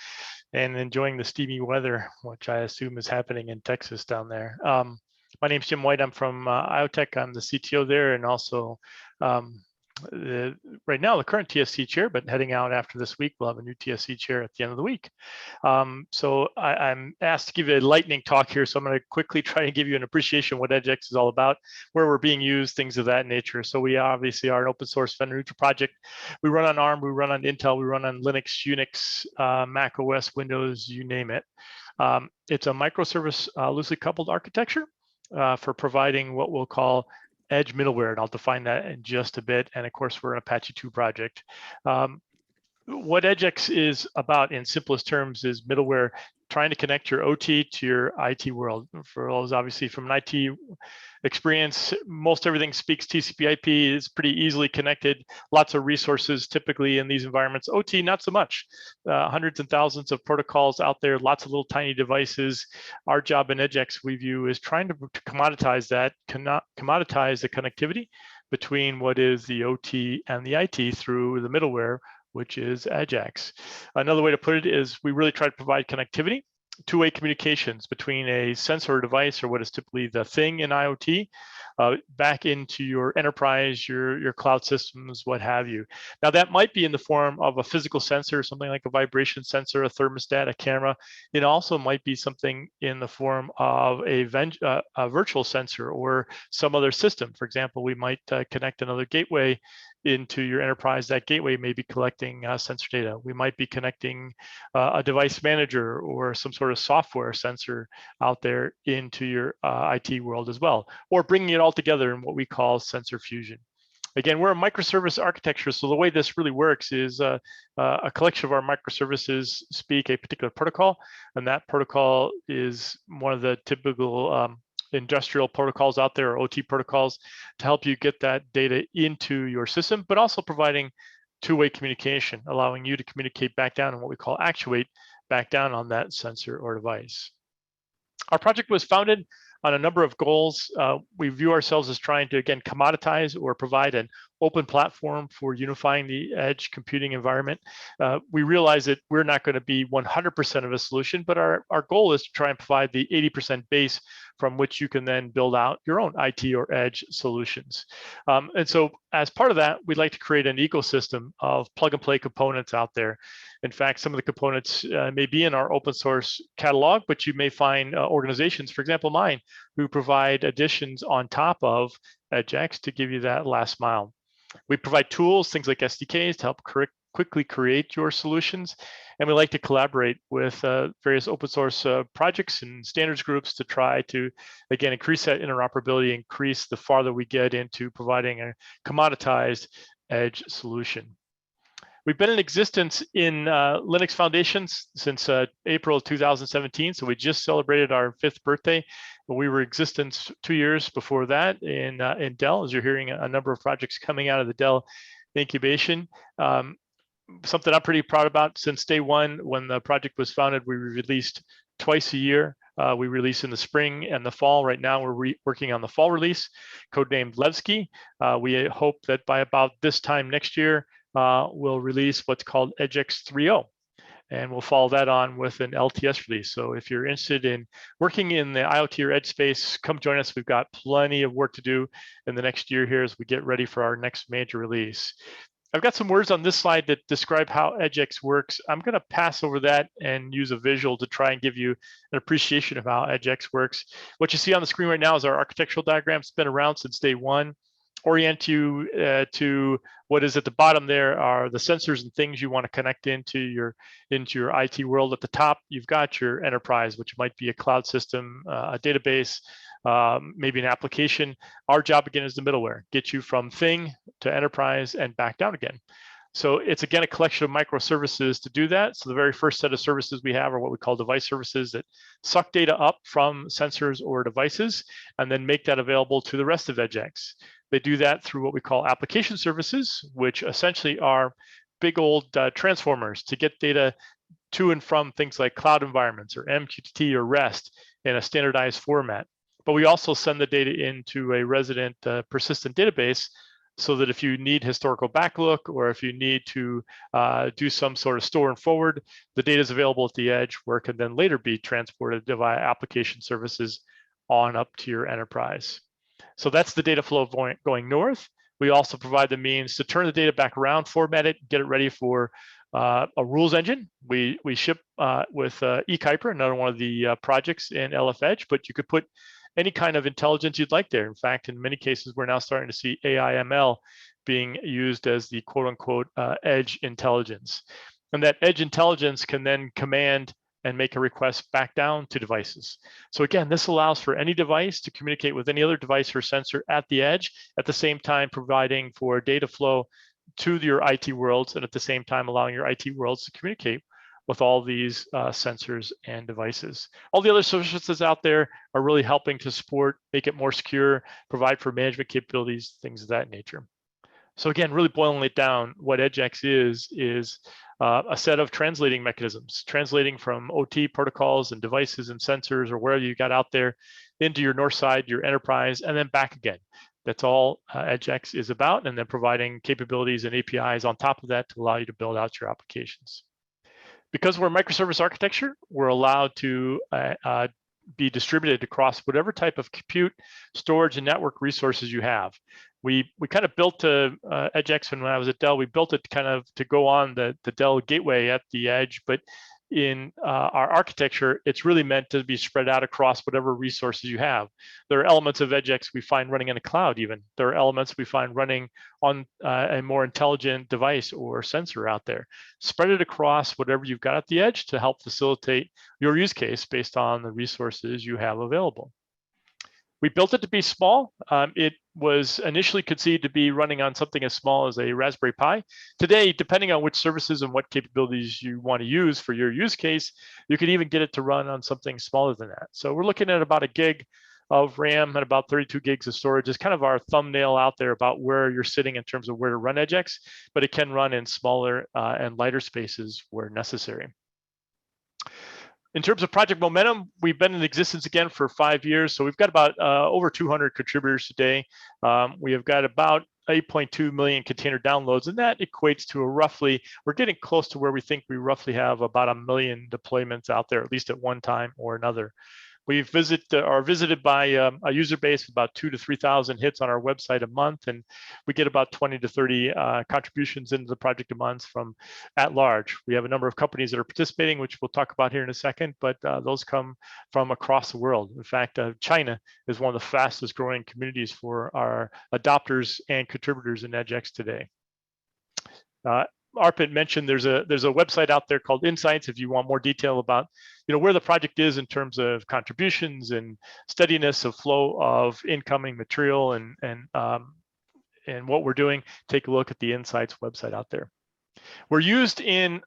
and enjoying the steamy weather, which I assume is happening in Texas down there. My name's Jim White. I'm from IoTech. I'm the CTO there, and also right now the current TSC chair, but heading out after this week, we'll have a new TSC chair at the end of the week. So I'm asked to give a lightning talk here, so I'm going to quickly try to give you an appreciation of what EdgeX is all about, where we're being used, things of that nature. So we obviously are an open source vendor neutral project. We run on ARM, we run on Intel, we run on Linux, Unix, Mac OS, Windows, you name it. It's a microservice loosely coupled architecture for providing what we'll call edge middleware, and I'll define that in just a bit. And of course, we're an Apache 2 project. What EdgeX is about in simplest terms is middleware trying to connect your OT to your IT world. For those obviously from an IT experience, most everything speaks TCP/IP, is pretty easily connected, lots of resources typically in these environments. OT, not so much. Hundreds and thousands of protocols out there, lots of little tiny devices. Our job in EdgeX, we view, is trying to commoditize that, commoditize the connectivity between what is the OT and the IT through the middleware, which is EdgeX. Another way to put it is we really try to provide connectivity, two-way communications between a sensor or device, or what is typically the thing in IoT, back into your enterprise, your cloud systems, what have you. Now that might be in the form of a physical sensor, something like a vibration sensor, a thermostat, a camera. It also might be something in the form of a virtual sensor or some other system. For example, we might connect another gateway into your enterprise. That gateway may be collecting sensor data. We might be connecting a device manager or some sort of software sensor out there into your IT world as well, or bringing it all together in what we call sensor fusion. Again, we're a microservice architecture, so the way this really works is a collection of our microservices speak a particular protocol, and that protocol is one of the typical industrial protocols out there, or OT protocols, to help you get that data into your system, but also providing two-way communication, allowing you to communicate back down and what we call actuate back down on that sensor or device. Our project was founded on a number of goals. We view ourselves as trying to, again, commoditize or provide an open platform for unifying the edge computing environment. We realize that we're not going to be 100% of a solution, but our goal is to try and provide the 80% base from which you can then build out your own IT or edge solutions. And so as part of that, we'd like to create an ecosystem of plug and play components out there. In fact, some of the components may be in our open source catalog, but you may find organizations, for example, mine, who provide additions on top of EdgeX to give you that last mile. We provide tools, things like SDKs, to help quickly create your solutions. And we like to collaborate with various open source projects and standards groups to try to, again, increase that interoperability, increase the farther we get into providing a commoditized edge solution. We've been in existence in Linux Foundations since April of 2017, so we just celebrated our 5th birthday. But we were in existence 2 years before that in Dell, as you're hearing a number of projects coming out of the Dell incubation. Something I'm pretty proud about since day one. When the project was founded, we released twice a year. We release in the spring and the fall. Right now, we're working on the fall release, codenamed Levski. We hope that by about this time next year, we'll release what's called EdgeX 3.0. and we'll follow that on with an LTS release. So if you're interested in working in the IoT or edge space, come join us. We've got plenty of work to do in the next year here as we get ready for our next major release. I've got some words on this slide that describe how EdgeX works. I'm going to pass over that and use a visual to try and give you an appreciation of how EdgeX works. What you see on the screen right now is our architectural diagram. It's been around since day one. Orient you to what is at the bottom there are the sensors and things you want to connect into your IT world. At the top, you've got your enterprise, which might be a cloud system, a database, maybe an application. Our job again is the middleware, get you from thing to enterprise and back down again. So it's again a collection of microservices to do that. So the very first set of services we have are what we call device services that suck data up from sensors or devices and then make that available to the rest of EdgeX. They do that through what we call application services, which essentially are big old transformers to get data to and from things like cloud environments or MQTT or REST in a standardized format. But we also send the data into a resident persistent database so that if you need historical backlook or if you need to do some sort of store and forward, the data is available at the edge where it can then later be transported via application services on up to your enterprise. So that's the data flow going north. We also provide the means to turn the data back around, format it, get it ready for a rules engine. We ship with E-Cipher, another one of the projects in LF Edge, but you could put any kind of intelligence you'd like there. In fact, in many cases, we're now starting to see AI ML being used as the quote unquote edge intelligence. And that edge intelligence can then command and make a request back down to devices. So again, this allows for any device to communicate with any other device or sensor at the edge, at the same time providing for data flow to your IT worlds, and at the same time allowing your IT worlds to communicate with all these sensors and devices. All the other services out there are really helping to support, make it more secure, provide for management capabilities, things of that nature. So again, really boiling it down, what EdgeX is a set of translating mechanisms, translating from OT protocols and devices and sensors or wherever you got out there into your north side, your enterprise, and then back again. That's all EdgeX is about, and then providing capabilities and APIs on top of that to allow you to build out your applications. Because we're a microservice architecture, we're allowed to be distributed across whatever type of compute, storage, and network resources you have. We kind of built EdgeX, and when I was at Dell, we built it kind of to go on the Dell gateway at the edge, but in our architecture, it's really meant to be spread out across whatever resources you have. There are elements of EdgeX we find running in a cloud even. There are elements we find running on a more intelligent device or sensor out there. Spread it across whatever you've got at the edge to help facilitate your use case based on the resources you have available. We built it to be small. It was initially conceived to be running on something as small as a Raspberry Pi. Today, depending on which services and what capabilities you want to use for your use case, you could even get it to run on something smaller than that. So we're looking at about a gig of RAM and about 32 gigs of storage is kind of our thumbnail out there about where you're sitting in terms of where to run EdgeX, but it can run in smaller and lighter spaces where necessary. In terms of project momentum, we've been in existence again for 5 years. So we've got about over 200 contributors today. We have got about 8.2 million container downloads, and that equates to a roughly, we're getting close to where we think we roughly have about 1 million deployments out there, at least at one time or another. We are visited by a user base of about 2,000 to 3,000 hits on our website a month, and we get about 20 to 30 contributions into the project a month from at large. We have a number of companies that are participating, which we'll talk about here in a second, but those come from across the world. In fact, China is one of the fastest growing communities for our adopters and contributors in EdgeX today. Arpit mentioned there's a website out there called Insights if you want more detail about where the project is in terms of contributions and steadiness of flow of incoming material and what we're doing. Take a look at the Insights website out there. We're used in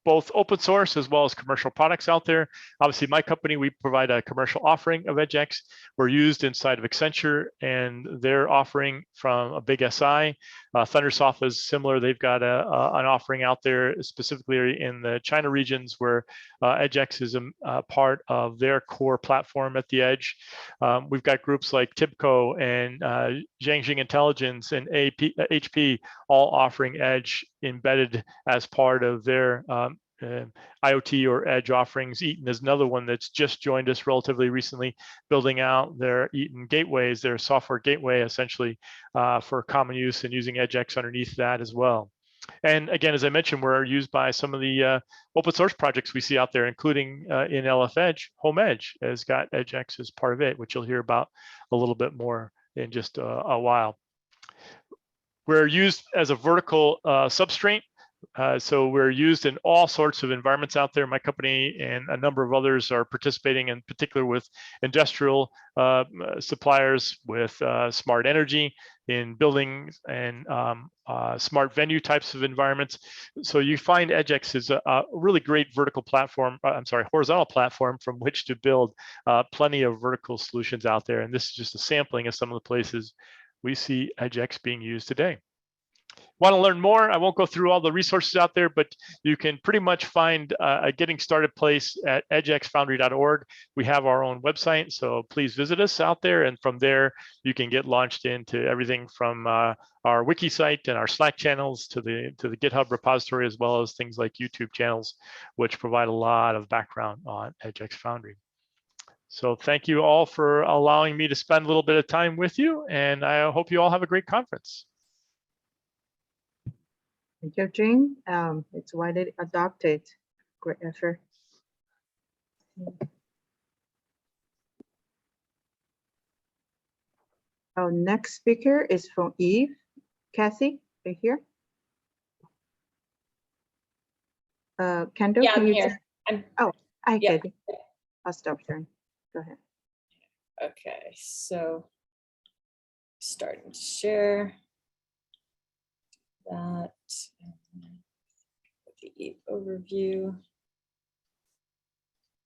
both open source as well as commercial products out there. Obviously, my company, we provide a commercial offering of EdgeX. We're used inside of Accenture and their offering from a big SI. Thundersoft is similar. They've got an offering out there specifically in the China regions where EdgeX is a part of their core platform at the edge. We've got groups like TIBCO and Jiangxing Intelligence and HP all offering Edge embedded as part of their IoT or edge offerings. Eaton is another one that's just joined us relatively recently, building out their Eaton gateways, their software gateway essentially for common use, and using EdgeX underneath that as well. And again, as I mentioned, we're used by some of the open source projects we see out there, including in LF Edge, Homage has got EdgeX as part of it, which you'll hear about a little bit more in just a while. We're used as a vertical substrate. So we're used in all sorts of environments out there. My company and a number of others are participating, in particular with industrial suppliers, with smart energy in buildings and smart venue types of environments. So you find EdgeX is a really great vertical platform, horizontal platform from which to build plenty of vertical solutions out there. And this is just a sampling of some of the places we see EdgeX being used today. Want to learn more? I won't go through all the resources out there, but you can pretty much find a getting started place at edgexfoundry.org. We have our own website, so please visit us out there. And from there, you can get launched into everything from our wiki site and our Slack channels to the GitHub repository, as well as things like YouTube channels, which provide a lot of background on EdgeX Foundry. So thank you all for allowing me to spend a little bit of time with you, and I hope you all have a great conference. Thank you, Gene. It's widely adopted. Great effort. Our next speaker is from Eve. Kathy, right here. Kendall, Yeah, can I'm you here. Hi, Yeah. Kathy. I'll stop sharing. Go ahead. Okay, so starting to share that. The overview.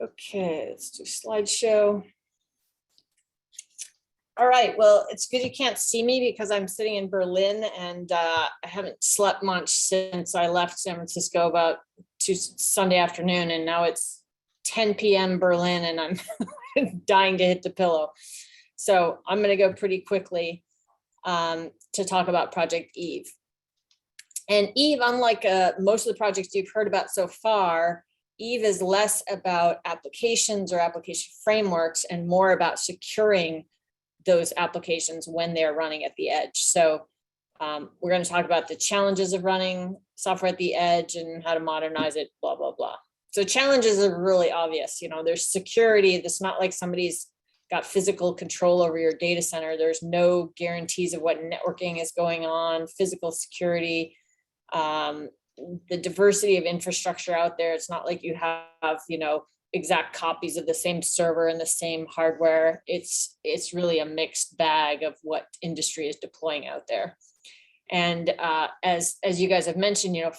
Okay, let's do slideshow. All right, well, it's good you can't see me because I'm sitting in Berlin and I haven't slept much since I left San Francisco about Sunday afternoon, and now it's 10 p.m. Berlin and I'm dying to hit the pillow. So I'm going to go pretty quickly to talk about Project Eve. And Eve, unlike most of the projects you've heard about so far, Eve is less about applications or application frameworks and more about securing those applications when they're running at the edge. So we're going to talk about the challenges of running software at the edge and how to modernize it, blah, blah, blah. So challenges are really obvious. You know, there's security. It's not like somebody's got physical control over your data center. There's no guarantees of what networking is going on, physical security, the diversity of infrastructure out there. It's not like you have, you know, exact copies of the same server and the same hardware. It's really a mixed bag of what industry is deploying out there. And as you guys have mentioned, you know,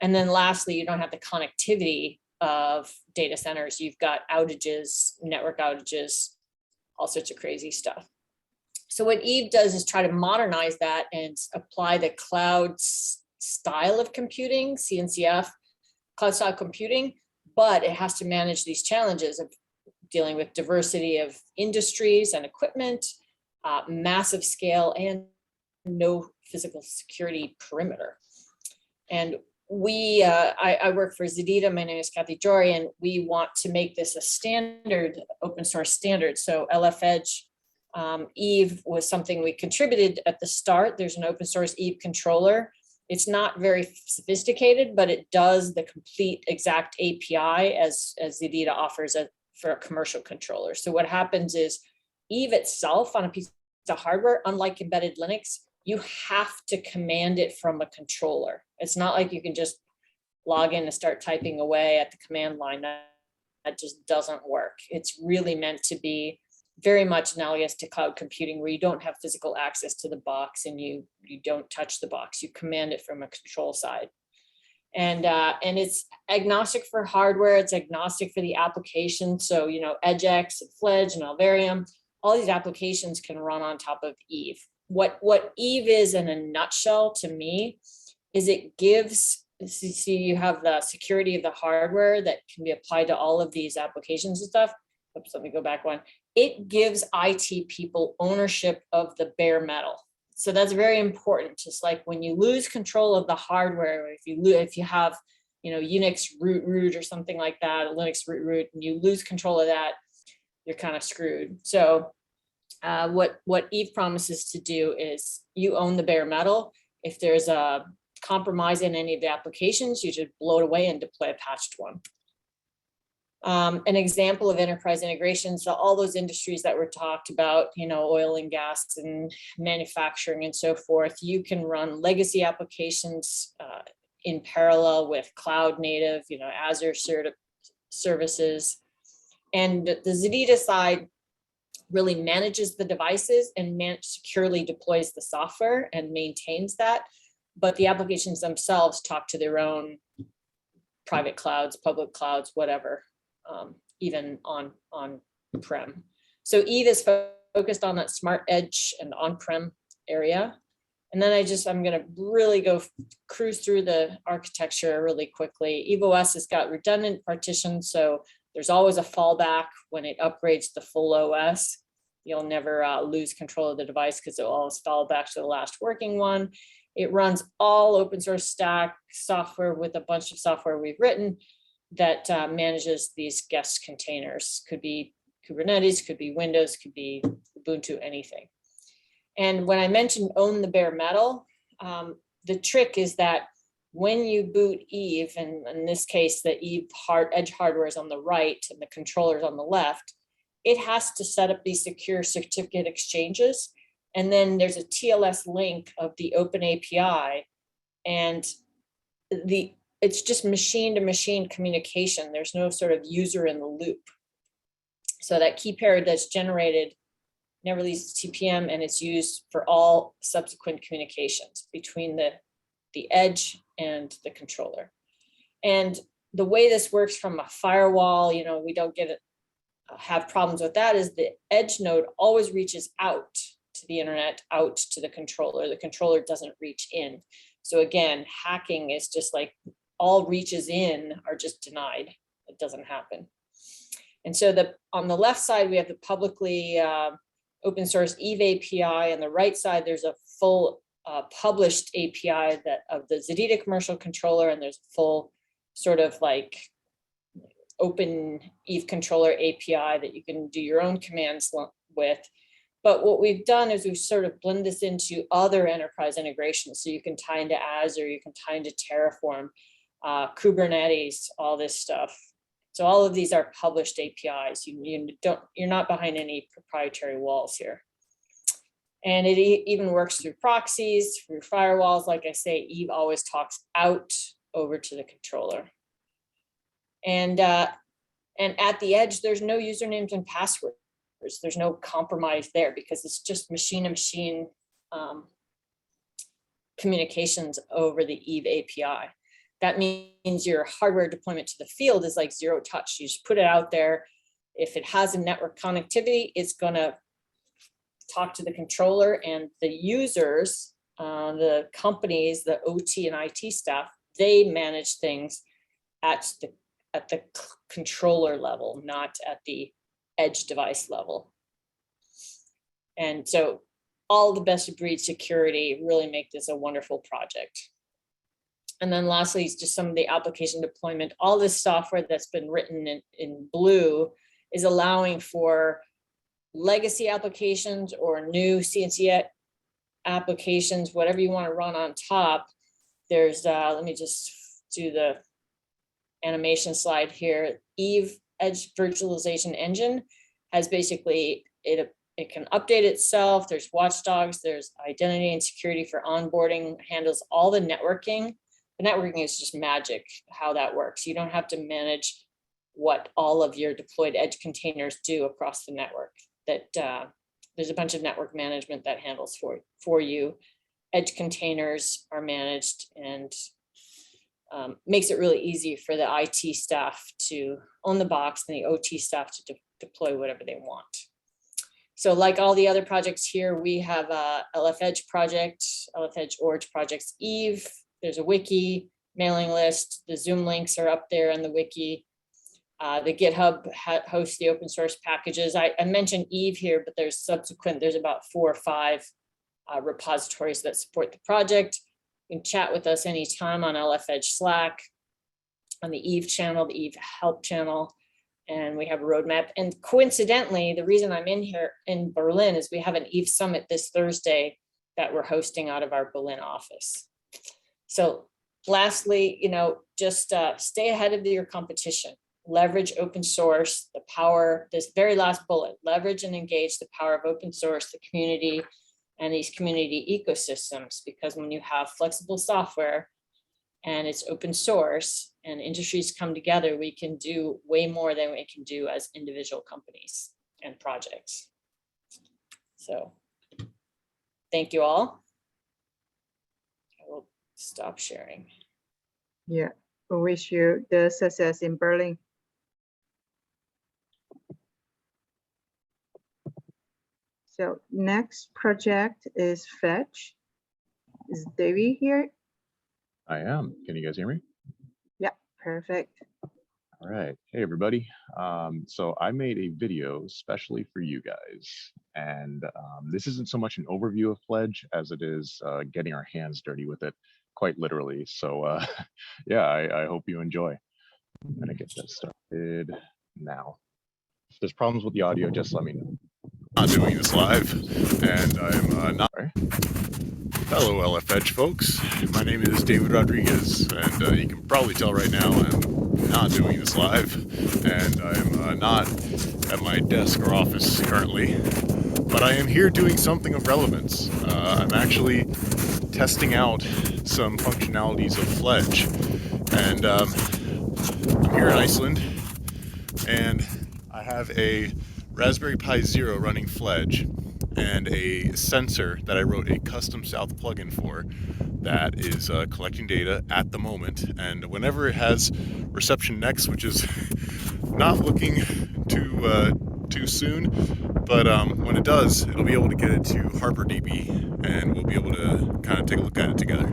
and then lastly, you don't have the connectivity of data centers. You've got outages, network outages, all sorts of crazy stuff. So what Eve does is try to modernize that and apply the cloud style of computing, CNCF, cloud style computing, but it has to manage these challenges of dealing with diversity of industries and equipment, massive scale, and no physical security perimeter. And I work for Zadida. My name is Kathy Jory, and we want to make this a standard, open source standard. So LF Edge, Eve was something we contributed at the start. There's an open source Eve controller. It's not very sophisticated, but it does the complete exact API as Zadida offers for a commercial controller. So what happens is Eve itself on a piece of hardware, unlike embedded Linux, you have to command it from a controller. It's not like you can just log in and start typing away at the command line. That just doesn't work. It's really meant to be very much analogous to cloud computing, where you don't have physical access to the box and you don't touch the box. You command it from a control side. And it's agnostic for hardware. It's agnostic for the application. So, you know, EdgeX and Fledge and Alvarium, all these applications can run on top of Eve. What Eve is in a nutshell to me is it gives, so you have the security of the hardware that can be applied to all of these applications and stuff. Oops, let me go back one. it gives IT people ownership of the bare metal. So that's very important. Just like when you lose control of the hardware, if you have, Unix root or something like that, a Linux root, and you lose control of that, you're kind of screwed. So what Eve promises to do is you own the bare metal. If there's a compromise in any of the applications, you just blow it away and deploy a patched one. An example of enterprise integration, so all those industries that were talked about, oil and gas and manufacturing and so forth, you can run legacy applications in parallel with cloud native, Azure services. And the Zadita side really manages the devices and securely deploys the software and maintains that. But the applications themselves talk to their own private clouds, public clouds, whatever. Even on-prem. So Eve is focused on that smart edge and on-prem area. And then I'm going to really cruise through the architecture really quickly. EveOS has got redundant partitions, so there's always a fallback when it upgrades the full OS. You'll never lose control of the device because it will always fall back to the last working one. It runs all open source stack software with a bunch of software we've written that manages these guest containers. Could be Kubernetes, could be Windows, could be Ubuntu, anything. And when I mentioned own the bare metal, the trick is that when you boot Eve, and in this case, the Eve edge hardware is on the right and the controller is on the left, it has to set up these secure certificate exchanges. And then there's a TLS link of the open API, and it's just machine to machine communication. There's no sort of user in the loop. So that key pair that's generated never leaves TPM, and it's used for all subsequent communications between the edge and the controller. And the way this works from a firewall, we don't have problems with that, is the edge node always reaches out to the internet, out to the controller. The controller doesn't reach in. So again, hacking is just like all reaches in are just denied. It doesn't happen. And so on the left side, we have the publicly open source Eve API. On the right side, there's a full published API of the Zadita commercial controller, and there's a full sort of like open Eve controller API that you can do your own commands with. But what we've done is we've sort of blend this into other enterprise integrations. So you can tie into Azure, you can tie into Terraform, Kubernetes, all this stuff. So all of these are published APIs. You're not behind any proprietary walls here. And it even works through proxies, through firewalls. Like I say, Eve always talks out over to the controller. And at the edge, there's no usernames and passwords. There's no compromise there because it's just machine to machine communications over the Eve API. That means your hardware deployment to the field is like zero touch. You just put it out there. If it has a network connectivity, it's going to talk to the controller, and the users, the companies, the OT and IT staff, they manage things at the controller level, not at the edge device level. And so all the best of breed security really make this a wonderful project. And then lastly, is just some of the application deployment. All this software that's been written in blue is allowing for legacy applications or new CNC applications, whatever you want to run on top. There's, let me just do the animation slide here. Eve Edge Virtualization Engine has basically, it can update itself. There's watchdogs, there's identity and security for onboarding, handles all the networking. The networking is just magic how that works. You don't have to manage what all of your deployed edge containers do across the network. There's a bunch of network management that handles for you. Edge containers are managed, and makes it really easy for the IT staff to own the box and the OT staff to deploy whatever they want. So like all the other projects here, we have a LF Edge project, LF Edge Org projects, Eve. There's a wiki, mailing list. The Zoom links are up there in the wiki. The GitHub hosts the open source packages. I mentioned Eve here, but there's about 4 or 5 repositories that support the project. You can chat with us anytime on LF Edge Slack, on the Eve channel, the Eve help channel, and we have a roadmap. And coincidentally, the reason I'm in here in Berlin is we have an Eve Summit this Thursday that we're hosting out of our Berlin office. So lastly, just stay ahead of your competition. Leverage open source, the power, this very last bullet, leverage and engage the power of open source, the community, and these community ecosystems, because when you have flexible software and it's open source and industries come together, we can do way more than we can do as individual companies and projects. So thank you all. I will stop sharing. Yeah, we wish you the success in Berlin. So next project is Fledge. Is Davey here? I am. Can you guys hear me? Yeah, perfect. All right. Hey, everybody. So I made a video especially for you guys. And this isn't so much an overview of Fledge as it is getting our hands dirty with it, quite literally. So yeah, I hope you enjoy. I'm going to get this started now. If there's problems with the audio, just let me know. I'm doing this live, and I'm not. Hello, LF Edge folks. My name is David Rodriguez, and you can probably tell right now I'm not doing this live, and I'm not at my desk or office currently, but I am here doing something of relevance. I'm actually testing out some functionalities of Fledge, and I'm here in Iceland, and I have a Raspberry Pi Zero running Fledge and a sensor that I wrote a custom South plugin for that is collecting data at the moment, and whenever it has reception next, which is not looking too soon, but when it does, it'll be able to get it to HarperDB, and we'll be able to kind of take a look at it together.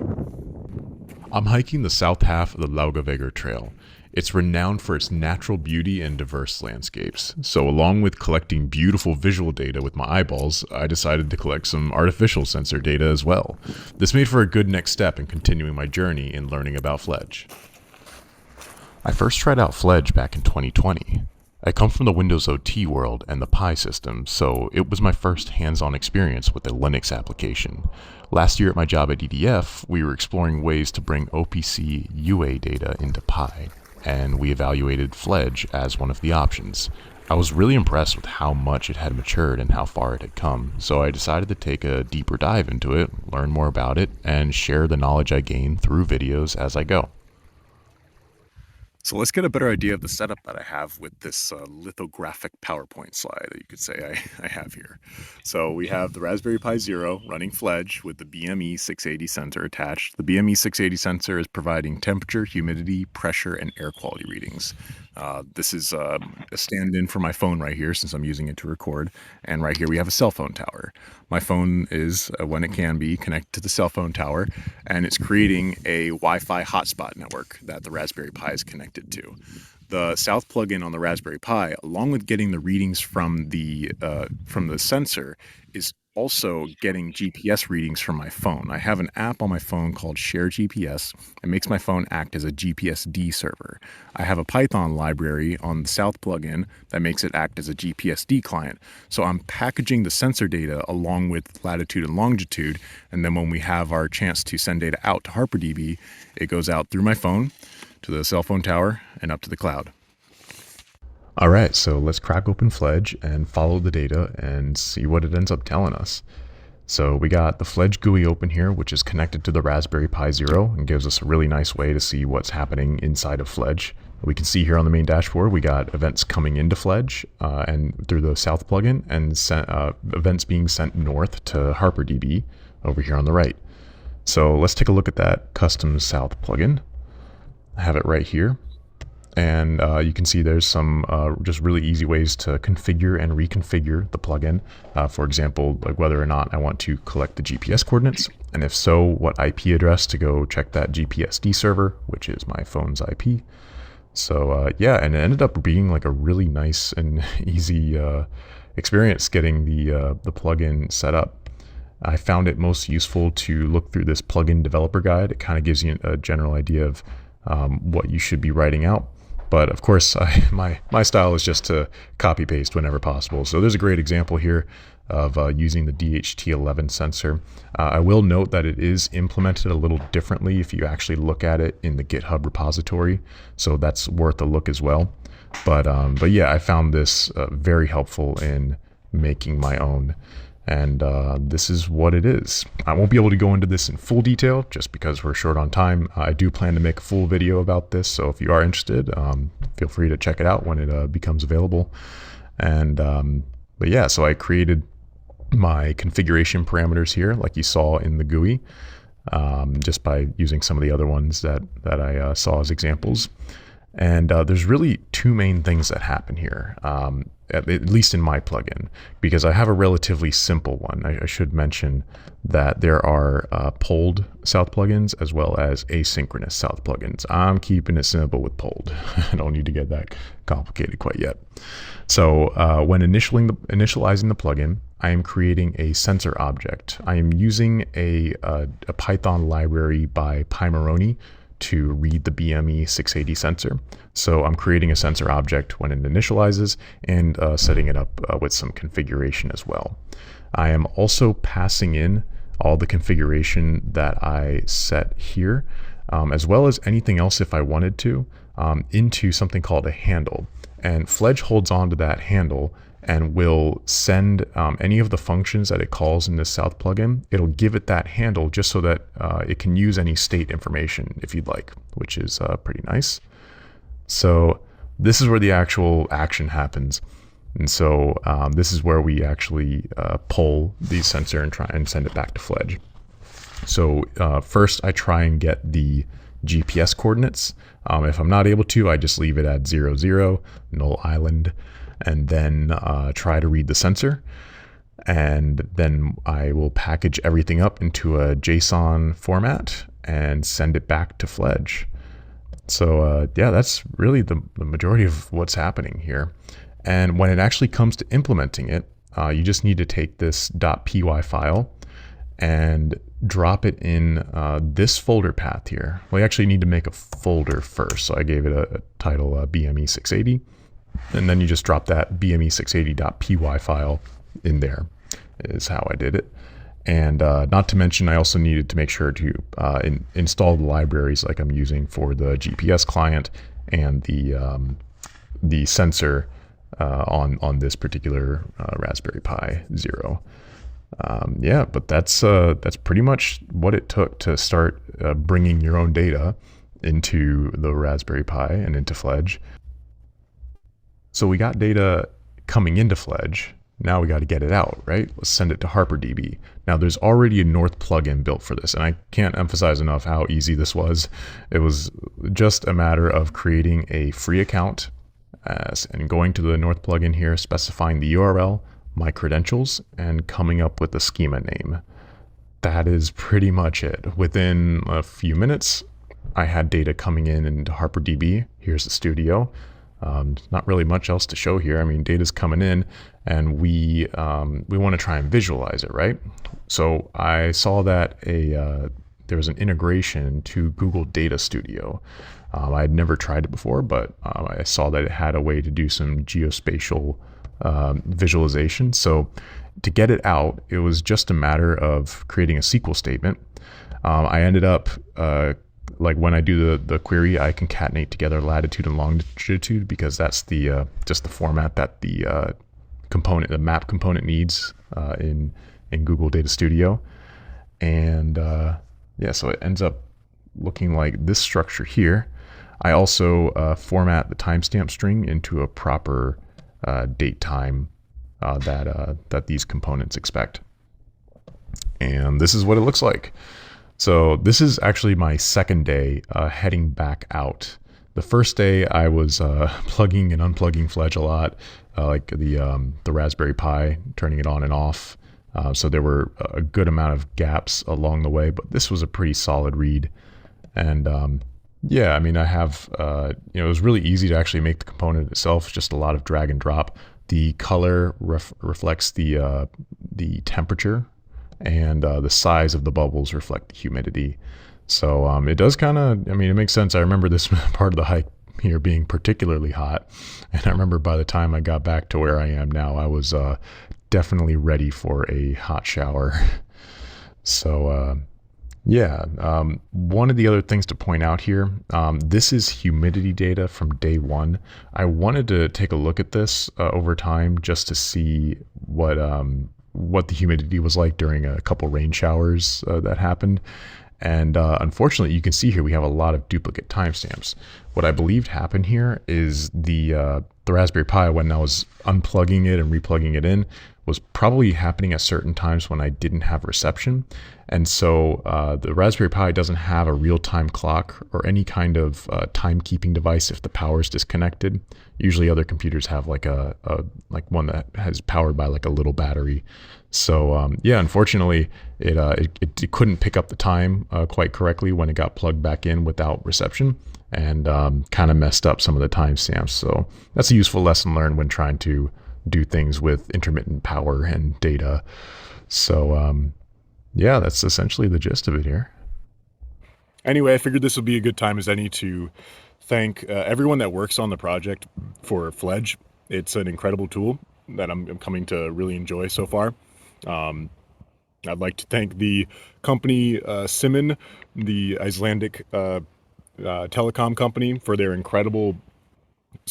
I'm hiking the south half of the Laugaveger Trail. It's renowned for its natural beauty and diverse landscapes. So along with collecting beautiful visual data with my eyeballs, I decided to collect some artificial sensor data as well. This made for a good next step in continuing my journey in learning about Fledge. I first tried out Fledge back in 2020. I come from the Windows OT world and the Pi system, so it was my first hands-on experience with a Linux application. Last year at my job at EDF, we were exploring ways to bring OPC UA data into Pi, and we evaluated Fledge as one of the options. I was really impressed with how much it had matured and how far it had come, so I decided to take a deeper dive into it, learn more about it, and share the knowledge I gained through videos as I go. So let's get a better idea of the setup that I have with this lithographic PowerPoint slide that you could say I have here. So we have the Raspberry Pi Zero running Fledge with the BME 680 sensor attached. The BME 680 sensor is providing temperature, humidity, pressure, and air quality readings. This is a stand-in for my phone right here since I'm using it to record. And right here we have a cell phone tower. My phone is, when it can be, connected to the cell phone tower, and it's creating a Wi-Fi hotspot network that the Raspberry Pi is connected to. The South plugin on the Raspberry Pi, along with getting the readings from the sensor, is also getting GPS readings from my phone. I have an app on my phone called Share GPS. It makes my phone act as a GPSD server. I have a Python library on the South plugin that makes it act as a GPSD client. So I'm packaging the sensor data along with latitude and longitude, and then when we have our chance to send data out to HarperDB, it goes out through my phone to the cell phone tower and up to the cloud. All right, so let's crack open Fledge and follow the data and see what it ends up telling us. So we got the Fledge GUI open here, which is connected to the Raspberry Pi Zero and gives us a really nice way to see what's happening inside of Fledge. We can see here on the main dashboard, we got events coming into Fledge and through the South plugin, and events being sent north to HarperDB over here on the right. So let's take a look at that custom South plugin. I have it right here. And you can see there's some just really easy ways to configure and reconfigure the plugin. For example, like whether or not I want to collect the GPS coordinates, and if so, what IP address to go check that GPSD server, which is my phone's IP. So yeah, and it ended up being like a really nice and easy experience getting the plugin set up. I found it most useful to look through this plugin developer guide. It kind of gives you a general idea of what you should be writing out. But of course, my style is just to copy paste whenever possible. So there's a great example here of using the DHT11 sensor. I will note that it is implemented a little differently if you actually look at it in the GitHub repository. So that's worth a look as well. But yeah, I found this very helpful in making my own. And this is what it is. I won't be able to go into this in full detail just because we're short on time. I do plan to make a full video about this, so if you are interested, feel free to check it out when it becomes available. And but yeah, so I created my configuration parameters here, like you saw in the GUI, just by using some of the other ones that I saw as examples. And there's really two main things that happen here. At least in my plugin, because I have a relatively simple one. I should mention that there are polled south plugins as well as asynchronous south plugins. I'm keeping it simple with polled. I don't need to get that complicated quite yet. So when initializing the plugin, I am creating a sensor object. I am using a Python library by Pymaroni to read the BME 680 sensor. So I'm creating a sensor object when it initializes and setting it up with some configuration as well. I am also passing in all the configuration that I set here, as well as anything else if I wanted to, into something called a handle. And Fledge holds on to that handle and will send any of the functions that it calls in this south plugin. It'll give it that handle just so that it can use any state information if you'd like, which is pretty nice. So this is where the actual action happens. And so this is where we actually pull the sensor and try and send it back to Fledge. So first I try and get the GPS coordinates. If I'm not able to, I just leave it at 0, 0, null island, and then try to read the sensor. And then I will package everything up into a JSON format and send it back to Fledge. So yeah, that's really the majority of what's happening here. And when it actually comes to implementing it, you just need to take this .py file and drop it in this folder path here. Well, you actually need to make a folder first. So I gave it a title BME 680. And then you just drop that BME680.py file in there, is how I did it. And not to mention, I also needed to make sure to install the libraries like I'm using for the GPS client and the sensor on this particular Raspberry Pi Zero. Yeah, but that's pretty much what it took to start bringing your own data into the Raspberry Pi and into Fledge. So we got data coming into Fledge. Now we got to get it out, right? Let's send it to HarperDB. Now there's already a North plugin built for this, and I can't emphasize enough how easy this was. It was just a matter of creating a free account and going to the North plugin here, specifying the URL, my credentials, and coming up with the schema name. That is pretty much it. Within a few minutes, I had data coming in into HarperDB. Here's the studio. Not really much else to show here. I mean, data's coming in, and we want to try and visualize it, right? So I saw that there was an integration to Google Data Studio. I had never tried it before, but I saw that it had a way to do some geospatial visualization. So to get it out, it was just a matter of creating a SQL statement. I ended up like when I do the query, I concatenate together latitude and longitude because that's the just the format that the map component needs in Google Data Studio. And yeah, so it ends up looking like this structure here. I also format the timestamp string into a proper date time that these components expect. And this is what it looks like. So this is actually my second day heading back out. The first day I was plugging and unplugging Fledge a lot, like the Raspberry Pi, turning it on and off. So there were a good amount of gaps along the way, but this was a pretty solid read. And Yeah, I mean, I have, it was really easy to actually make the component itself, just a lot of drag and drop. The color reflects the temperature, and the size of the bubbles reflect the humidity. So it does kind of, I mean, it makes sense. I remember this part of the hike here being particularly hot. And I remember by the time I got back to where I am now, I was definitely ready for a hot shower. So, yeah, one of the other things to point out here, this is humidity data from day one. I wanted to take a look at this over time just to see what the humidity was like during a couple rain showers that happened. And unfortunately, you can see here we have a lot of duplicate timestamps. What I believed happened here is the Raspberry Pi, when I was unplugging it and replugging it in, was probably happening at certain times when I didn't have reception. And so the Raspberry Pi doesn't have a real-time clock or any kind of timekeeping device if the power is disconnected. Usually other computers have like like one that has powered by like a little battery. So yeah, unfortunately, it couldn't pick up the time quite correctly when it got plugged back in without reception, and kind of messed up some of the timestamps. So that's a useful lesson learned when trying to do things with intermittent power and data. So yeah, that's essentially the gist of it here. Anyway, I figured this would be a good time as any to thank everyone that works on the project for Fledge. It's an incredible tool that I'm coming to really enjoy so far. I'd like to thank the company Simon, the Icelandic telecom company, for their incredible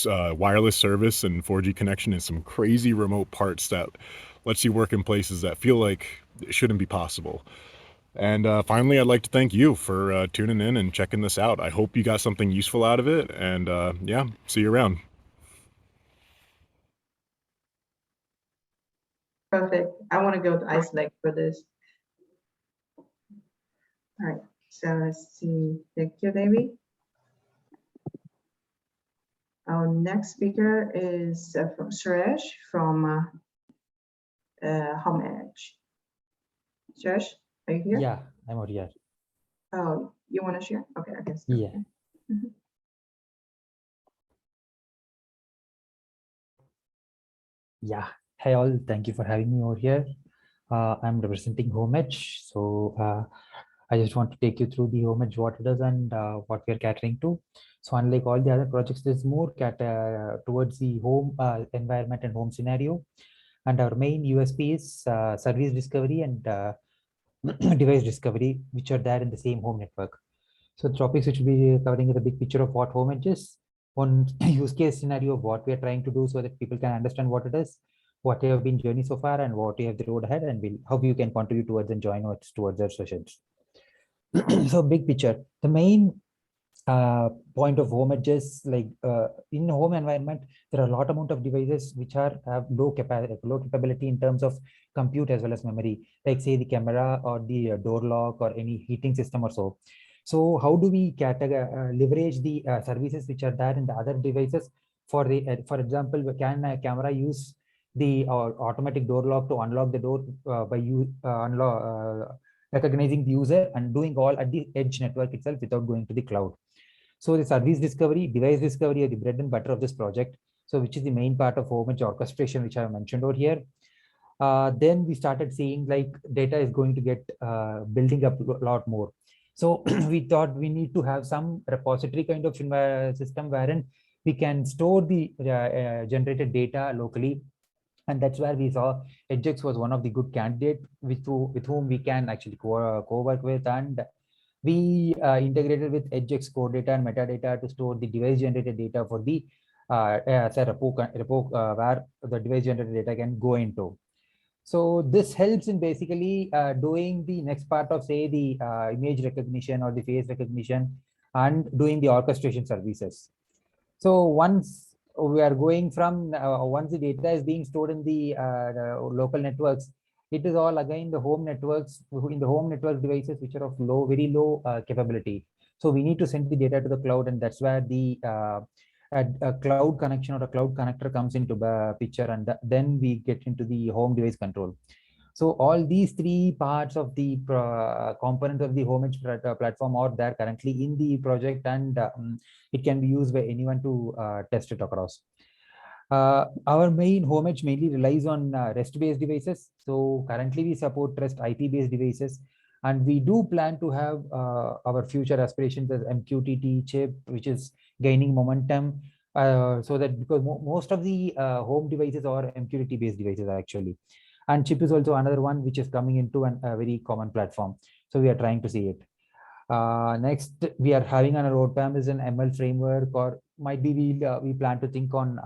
wireless service and 4G connection and some crazy remote parts that lets you work in places that feel like it shouldn't be possible. And finally, I'd like to thank you for tuning in and checking this out. I hope you got something useful out of it, and yeah, see you around. Perfect. I want to go to Iceland for this. All right, so let's see. Thank you, David. Our next speaker is from Suresh from Homage. Suresh, are you here? Yeah, I'm out here. Oh, you want to share? Okay, I guess. Yeah. Mhm. Yeah. Hey all, thank you for having me over here. I'm representing Homage. So I just want to take you through the Homage, what it does and what we're catering to. So unlike all the other projects, there's more towards the home environment and home scenario. And our main USP is service discovery and device discovery, which are there in the same home network. So the topics which will be covering is a big picture of what Homage is, one use case scenario of what we are trying to do so that people can understand what it is, what have been journey so far, and what we have the road ahead, and how you can contribute towards and join us towards our sessions. So big picture, the main point of Homage is like in home environment, there are a lot amount of devices which have low capability in terms of compute as well as memory, like say the camera or the door lock or any heating system or so. So how do we leverage the services which are there in the other devices? For example, can a camera use the automatic door lock to unlock the door by recognizing the user and doing all at the edge network itself without going to the cloud? So the service discovery, device discovery are the bread and butter of this project. So which is the main part of Homage orchestration, which I have mentioned over here. Then we started seeing like data is going to get building up a lot more. So we thought we need to have some repository kind of system wherein we can store the generated data locally. And that's where we saw EdgeX was one of the good candidates with whom we can actually co-work with. And we integrated with EdgeX core data and metadata to store the device generated data for the repo where the device generated data can go into. So this helps in basically doing the next part of say the image recognition or the face recognition and doing the orchestration services. So once we are going from once the data is being stored in the local networks, it is all again the home networks in the home network devices which are of very low capability. So we need to send the data to the cloud, and that's where the a cloud connection or a cloud connector comes into the picture, and then we get into the home device control. So all these three parts of the component of the Homage platform are there currently in the project, and it can be used by anyone to test it across. Our main Homage mainly relies on REST-based devices. So currently we support REST IP-based devices, and we do plan to have our future aspirations as MQTT chip, which is gaining momentum. So that because most of the home devices are MQTT-based devices actually. And chip is also another one which is coming into a very common platform. So we are trying to see it. Next, we are having on a roadmap is an ML framework, or might be we plan to think on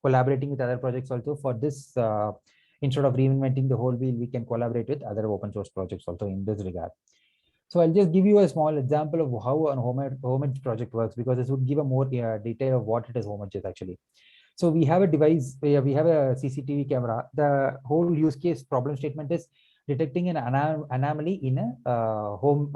collaborating with other projects also for this. Instead of reinventing the whole wheel, we can collaborate with other open source projects also in this regard. So I'll just give you a small example of how a Homage project works, because this would give a more detail of what it is Homage is actually. So we have a device, we have a CCTV camera. The whole use case problem statement is detecting an anomaly in a home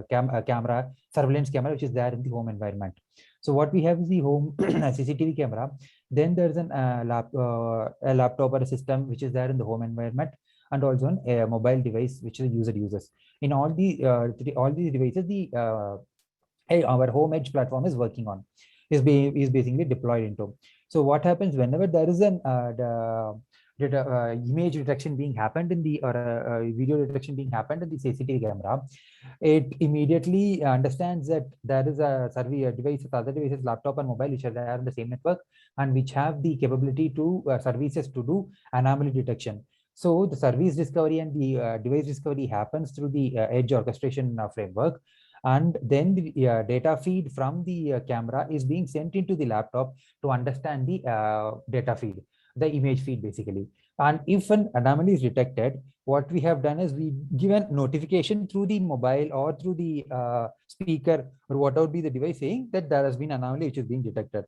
camera, surveillance camera, which is there in the home environment. So what we have is the home CCTV camera. Then there's a laptop or a system which is there in the home environment, and also a mobile device which the user uses. In all these devices, our Homage platform is working on, is basically deployed into. So what happens whenever there is an image detection being happened in the, or video detection being happened in the CCTV camera, it immediately understands that there is a device, other devices, laptop and mobile, which are there in the same network and which have the capability to services to do anomaly detection. So the service discovery and the device discovery happens through the edge orchestration framework. And then the data feed from the camera is being sent into the laptop to understand the data feed, the image feed basically. And if an anomaly is detected, what we have done is we give a notification through the mobile or through the speaker or whatever be the device saying that there has been an anomaly which is being detected.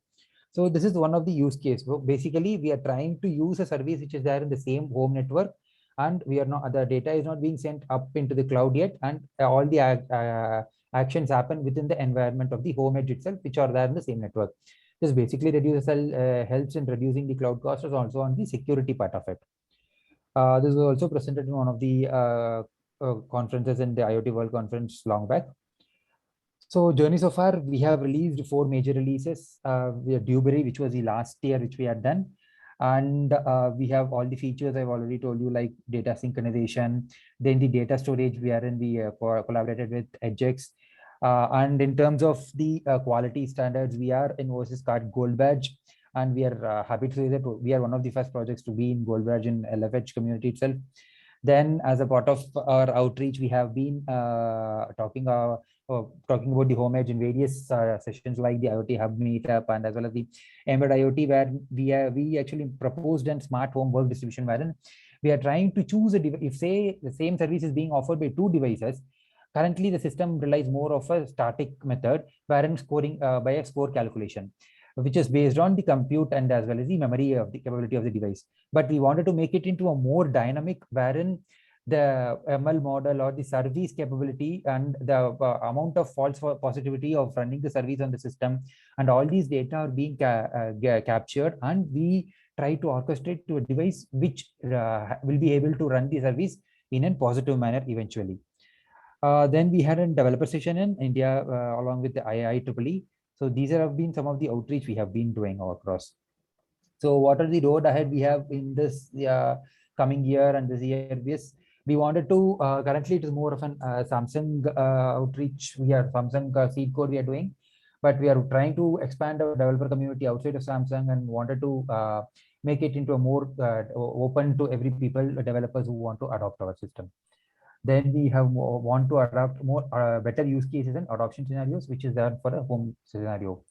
So this is one of the use case. So basically, we are trying to use a service which is there in the same home network, and we are not, the data is not being sent up into the cloud yet, and all the actions happen within the environment of the Homage itself, which are there in the same network. This basically reduces helps in reducing the cloud costs, also on the security part of it. This was also presented in one of the conferences in the IoT World Conference long back. So journey so far, we have released 4 major releases. We have Dewberry, which was the last year, which we had done. And we have all the features I've already told you, like data synchronization. Then the data storage, we are in the collaborated with EdgeX. And in terms of the quality standards, we are in OSS Card Gold Badge. And we are happy to say that we are one of the first projects to be in Gold Badge in LFH community itself. Then as a part of our outreach, we have been talking about the Homage in various sessions like the IoT Hub meetup and as well as the Embed IoT, where we actually proposed a smart home work distribution wherein we are trying to choose if say the same service is being offered by 2 devices. Currently, the system relies more of a static method wherein scoring by a score calculation, which is based on the compute and as well as the memory of the capability of the device. But we wanted to make it into a more dynamic wherein the ML model or the service capability and the amount of false positivity of running the service on the system and all these data are being captured, and we try to orchestrate to a device which will be able to run the service in a positive manner eventually. Then we had a developer session in India along with the IIEEE. So these have been some of the outreach we have been doing all across. So what are the road ahead we have in this coming year and this year? Yes, we wanted to, currently it is more of an Samsung outreach. We have Samsung seed code we are doing, but we are trying to expand our developer community outside of Samsung and wanted to make it into a more open to every people, developers who want to adopt our system. Then we have want to adopt more better use cases and adoption scenarios, which is there for a home scenario.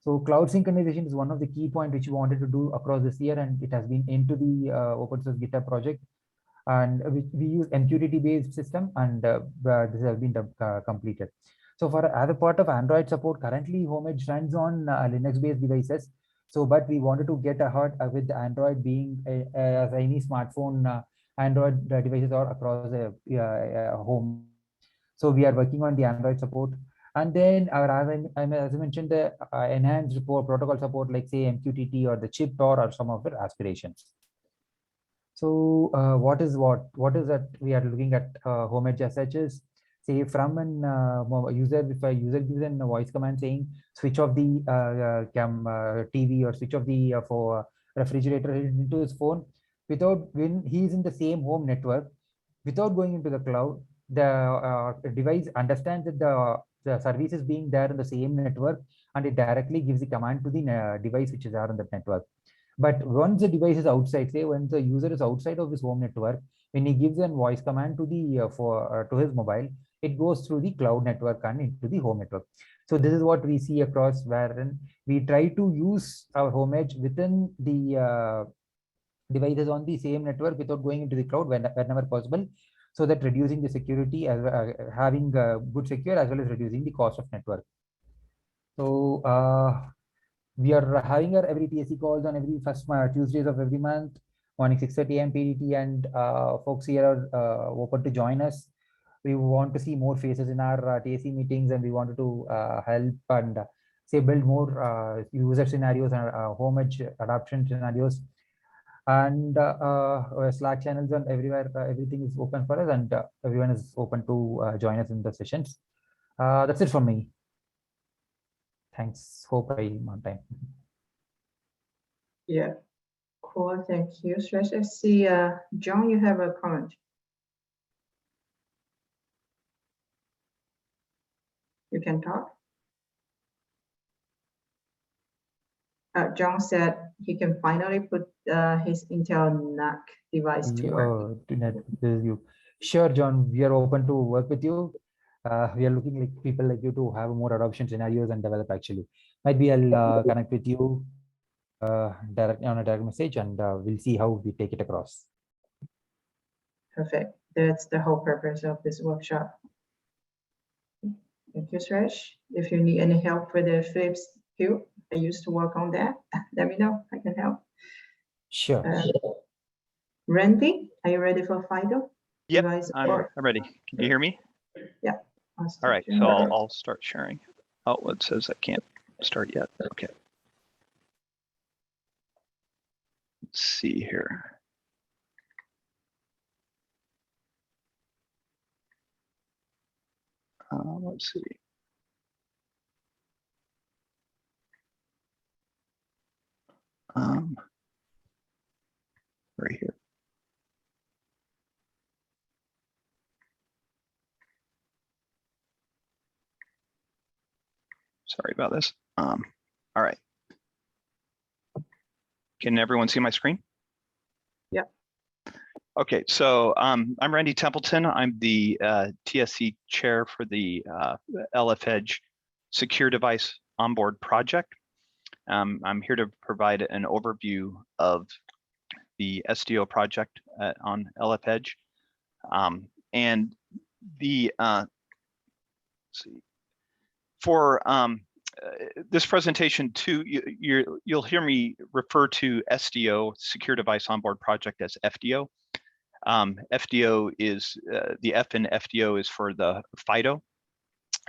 So cloud synchronization is one of the key points which we wanted to do across this year, and it has been into the open source GitHub project. And we use MQTT based system, and this has been completed. So for other part of Android support, currently Homage runs on Linux based devices. So, but we wanted to get ahead with the Android being as any smartphone Android devices or across a home. So we are working on the Android support. And then as I mentioned, the enhanced protocol support like say MQTT or the chip or some of the aspirations. So what is that we are looking at Homage as such is, say from an user, if a user gives a voice command saying switch off the TV or switch off the refrigerator into his phone, when he is in the same home network, without going into the cloud, the device understands that the service is being there in the same network, and it directly gives the command to the device which is there on that network. But once the device is outside, say when the user is outside of his home network, when he gives a voice command to the to his mobile, it goes through the cloud network and into the home network. So this is what we see across, wherein we try to use our Homage within the devices on the same network without going into the cloud whenever possible, so that reducing the security as having good secure as well as reducing the cost of network. So we are having our every TSC calls on every first Tuesdays of every month, morning 6:30 a.m. PDT, and folks here are open to join us. We want to see more faces in our TSC meetings, and we wanted to help and say build more user scenarios and Homage adoption scenarios. And Slack channels and everywhere, everything is open for us, and everyone is open to join us in the sessions. That's it from me. Thanks. Hope I'm on time. Yeah, cool. Thank you, Suresh. I see, John, you have a comment. You can talk. John said he can finally put his Intel NUC device to work. Sure, John, we are open to work with you. We are looking like people like you to have more adoption scenarios and develop actually. Might be I'll connect with you direct on a direct message, and we'll see how we take it across. Perfect. That's the whole purpose of this workshop. Thank you, Suresh. If you need any help with the Philips Hue, I used to work on that. Let me know. I can help. Sure. Randy, are you ready for FIDO? Yep, I'm ready. Can you hear me? Yeah. All right, so I'll start sharing. Oh, it says I can't start yet. Okay. Let's see here. Let's see. Right here. Sorry about this. All right. Can everyone see my screen? Yeah. Okay, so I'm Randy Templeton. I'm the TSC chair for the LF-Edge Secure Device Onboard project. I'm here to provide an overview of the SDO project on LF-Edge. And the, let's see, for this presentation too, you'll hear me refer to SDO, Secure Device Onboard Project, as FDO. FDO is, the F in FDO is for the FIDO.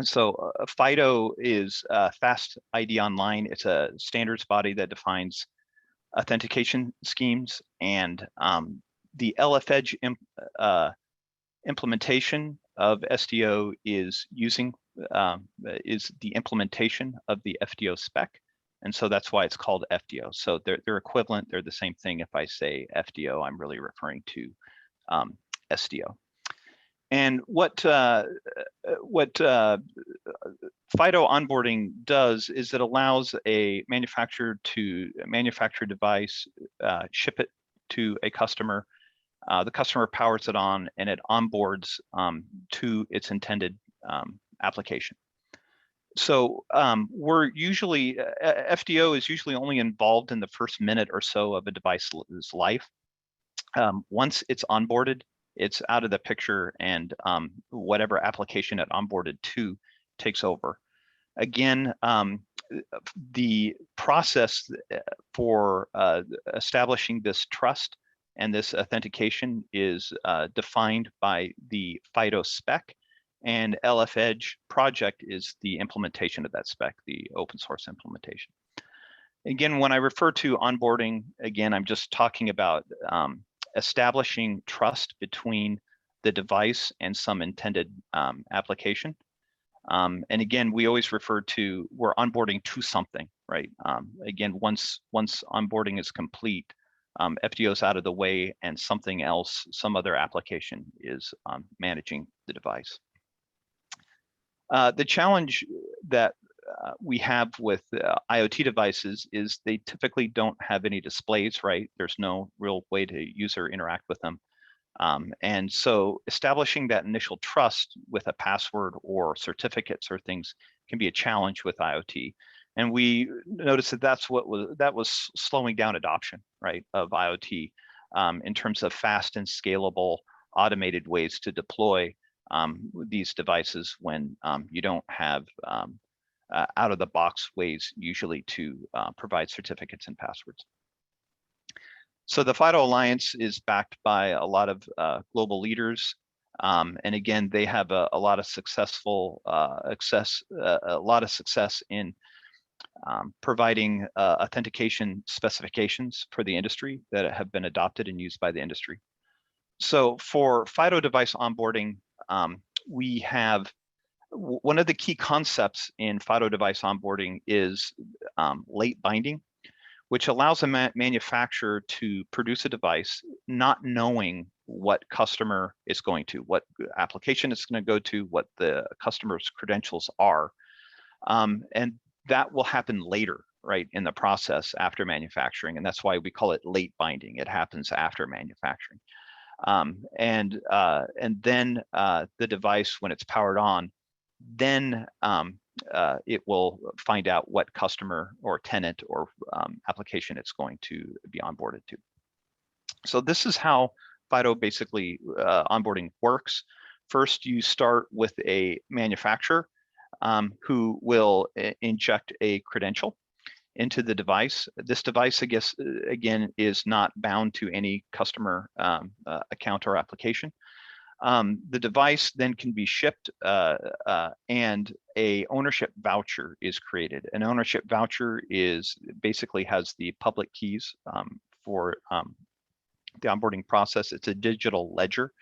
So FIDO is Fast ID Online. It's a standards body that defines authentication schemes, and the LF-Edge implementation of SDO is using is the implementation of the FDO spec, and so that's why it's called FDO. So they're equivalent. They're the same thing. If I say FDO, I'm really referring to SDO. And what FIDO onboarding does is it allows a manufacturer to manufacture a device, ship it to a customer. The customer powers it on, and it onboards to its intended application. So we're usually, FDO is usually only involved in the first minute or so of a device's life. Once it's onboarded, it's out of the picture, and whatever application it onboarded to takes over. Again, the process for establishing this trust and this authentication is defined by the FIDO spec, and LF-Edge project is the implementation of that spec, the open source implementation. Again, when I refer to onboarding, again, I'm just talking about establishing trust between the device and some intended application. And again, we always refer to, we're onboarding to something, right? Again, once onboarding is complete, FDO is out of the way and something else, some other application is managing the device. The challenge that we have with IoT devices is they typically don't have any displays, right? There's no real way to user interact with them. And so establishing that initial trust with a password or certificates or things can be a challenge with IoT. And we noticed that that was slowing down adoption, right, of IoT in terms of fast and scalable automated ways to deploy these devices when you don't have out of the box ways usually to provide certificates and passwords. So the FIDO Alliance is backed by a lot of global leaders. And again, they have a lot of success in providing authentication specifications for the industry that have been adopted and used by the industry. So for FIDO device onboarding, we have one of the key concepts in FIDO device onboarding is late binding, which allows a manufacturer to produce a device not knowing what customer is going to, what application it's going to go to, what the customer's credentials are. And that will happen later, right, in the process after manufacturing. And that's why we call it late binding. It happens after manufacturing. And then the device, when it's powered on, then it will find out what customer or tenant or application it's going to be onboarded to. So this is how FIDO basically onboarding works. First, you start with a manufacturer who will inject a credential into the device. This device, I guess, again, is not bound to any customer account or application. The device then can be shipped and a ownership voucher is created. An ownership voucher is basically has the public keys for the onboarding process. It's a digital ledger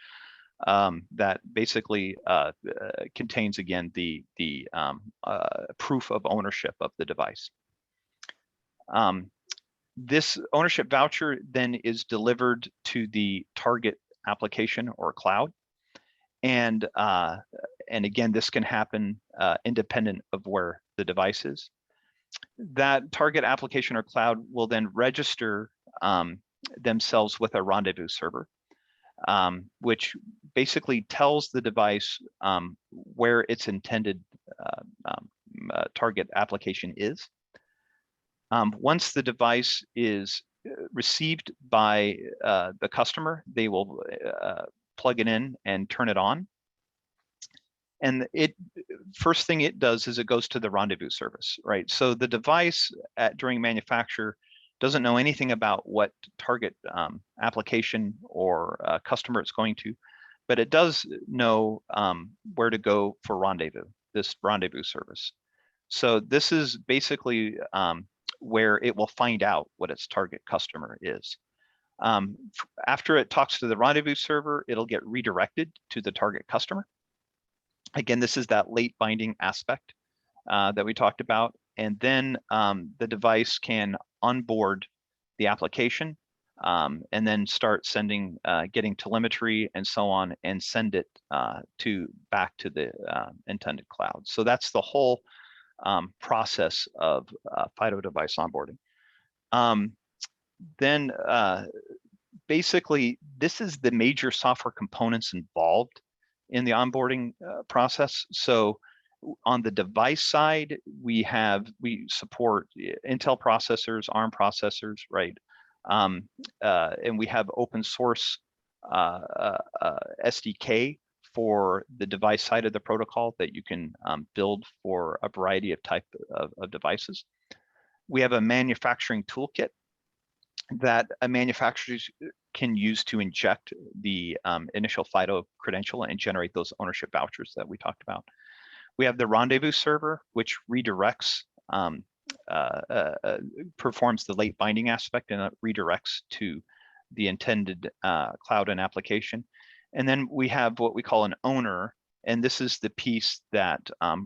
that basically contains, again, the proof of ownership of the device. This ownership voucher then is delivered to the target application or cloud. And again, this can happen independent of where the device is. That target application or cloud will then register themselves with a rendezvous server, which basically tells the device where its intended target application is. Once the device is received by the customer, they will plug it in and turn it on. And first thing it does is it goes to the rendezvous service, right? So the device during manufacture doesn't know anything about what target application or customer it's going to, but it does know where to go for rendezvous, this rendezvous service. So this is basically where it will find out what its target customer is. After it talks to the rendezvous server, it'll get redirected to the target customer. Again, this is that late binding aspect that we talked about. And then the device can onboard the application and then start sending, getting telemetry and so on, and send it back to the intended cloud. So that's the whole process of FIDO device onboarding. Then basically, this is the major software components involved in the onboarding process. So on the device side, we support Intel processors, ARM processors, right? And we have open source SDK for the device side of the protocol that you can build for a variety of type of devices. We have a manufacturing toolkit that a manufacturer can use to inject the initial FIDO credential and generate those ownership vouchers that we talked about. We have the rendezvous server, which redirects, performs the late binding aspect, and it redirects to the intended cloud and application. And then we have what we call an owner. And this is the piece that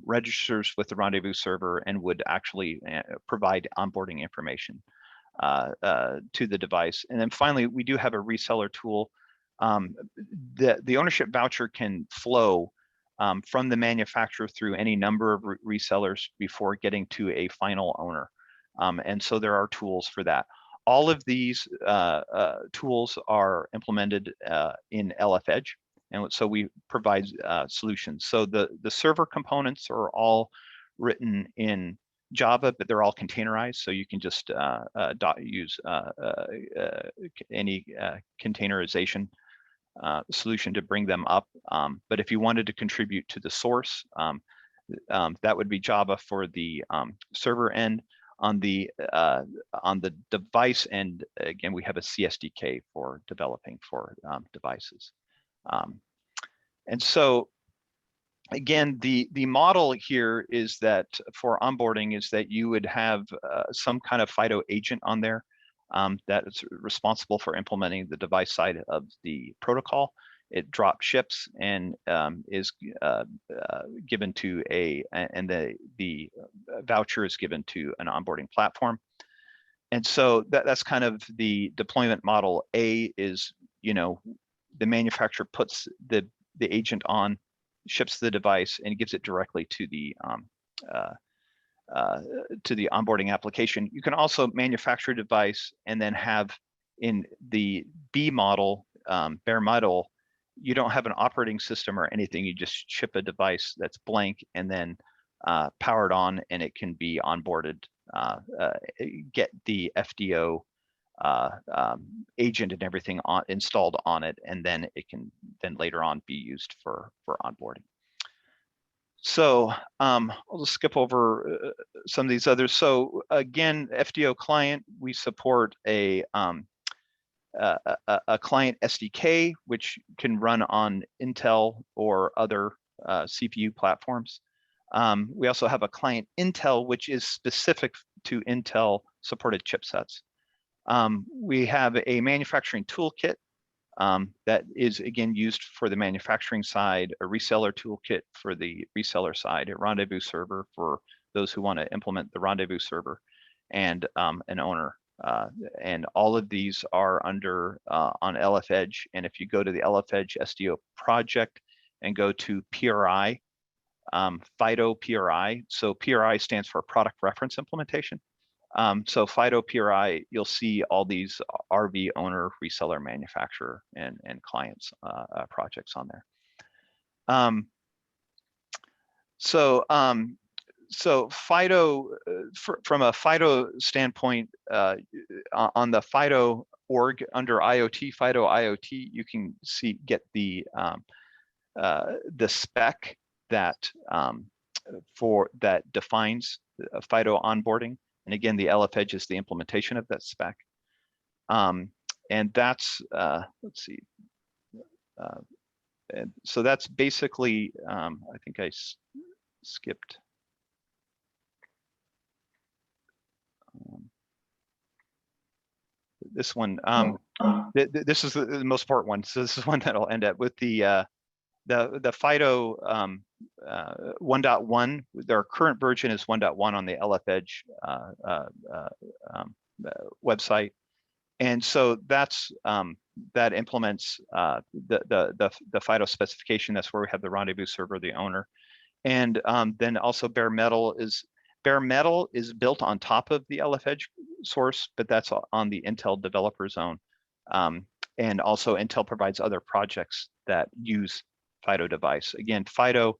registers with the rendezvous server and would actually provide onboarding information to the device. And then finally, we do have a reseller tool. The ownership voucher can flow from the manufacturer through any number of resellers before getting to a final owner. And so there are tools for that. All of these tools are implemented in LF-Edge. And so we provide solutions. So the server components are all written in Java, but they're all containerized. So you can just use any containerization solution to bring them up. But if you wanted to contribute to the source, that would be Java for the server end. On the device end, again, we have a CSDK for developing for devices. And so, again, the model here is that for onboarding is that you would have some kind of FIDO agent on there that is responsible for implementing the device side of the protocol. It drop ships and is given to and the voucher is given to an onboarding platform. And so that's kind of the deployment model. A is, the manufacturer puts the agent on, ships the device, and gives it directly to the onboarding application. You can also manufacture a device and then have in the B model, bare metal, you don't have an operating system or anything. You just ship a device that's blank and then powered on, and it can be onboarded, get the FDO agent and everything installed on it, and then it can then later on be used for onboarding. So I'll just skip over some of these others. So again, FDO client, we support a client SDK, which can run on Intel or other CPU platforms. We also have a client Intel, which is specific to Intel supported chipsets. We have a manufacturing toolkit that is, again, used for the manufacturing side, a reseller toolkit for the reseller side, a rendezvous server for those who want to implement the rendezvous server, and an owner. And all of these are under on LF-Edge. And if you go to the LF-Edge SDO project and go to PRI, FIDO PRI, so PRI stands for Product Reference Implementation. So FIDO PRI, you'll see all these RV owner, reseller, manufacturer, and clients projects on there. So FIDO, from a FIDO standpoint, on the FIDO org under IoT, FIDO IoT, you can get the spec that that defines FIDO onboarding. And again, the LF-Edge is the implementation of that spec. And that's, let's see. And so that's basically, I think I skipped. This one, this is the most important one. So this is one that I'll end up with the FIDO 1.1. Their current version is 1.1 on the LF-Edge website, and so that's that implements the FIDO specification. That's where we have the rendezvous server, the owner, and then also bare metal is built on top of the LF-Edge source, but that's on the Intel developer zone, and also Intel provides other projects that use FIDO device. Again, FIDO,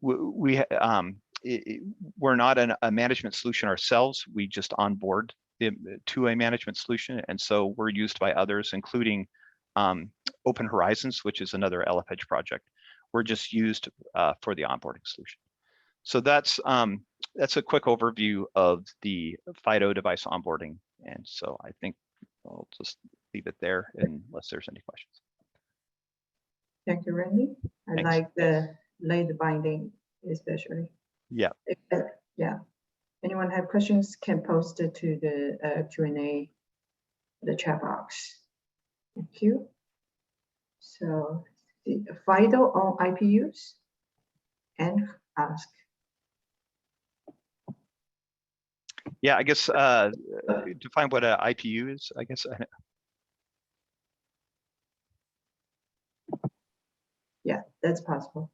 we're not a management solution ourselves. We just onboard to a management solution, and so we're used by others, including Open Horizons, which is another LF-Edge project. We're just used for the onboarding solution. So that's a quick overview of the FIDO device onboarding, and so I think I'll just leave it there unless there's any questions. Thank you, Randy. I Thanks. like the late binding, especially. Yeah. Yeah. Anyone have questions can post it to the Q&A, the chat box. Thank you. So the FIDO on IPUs and ask. Yeah, I guess define what a IPU is, I guess. Yeah, that's possible.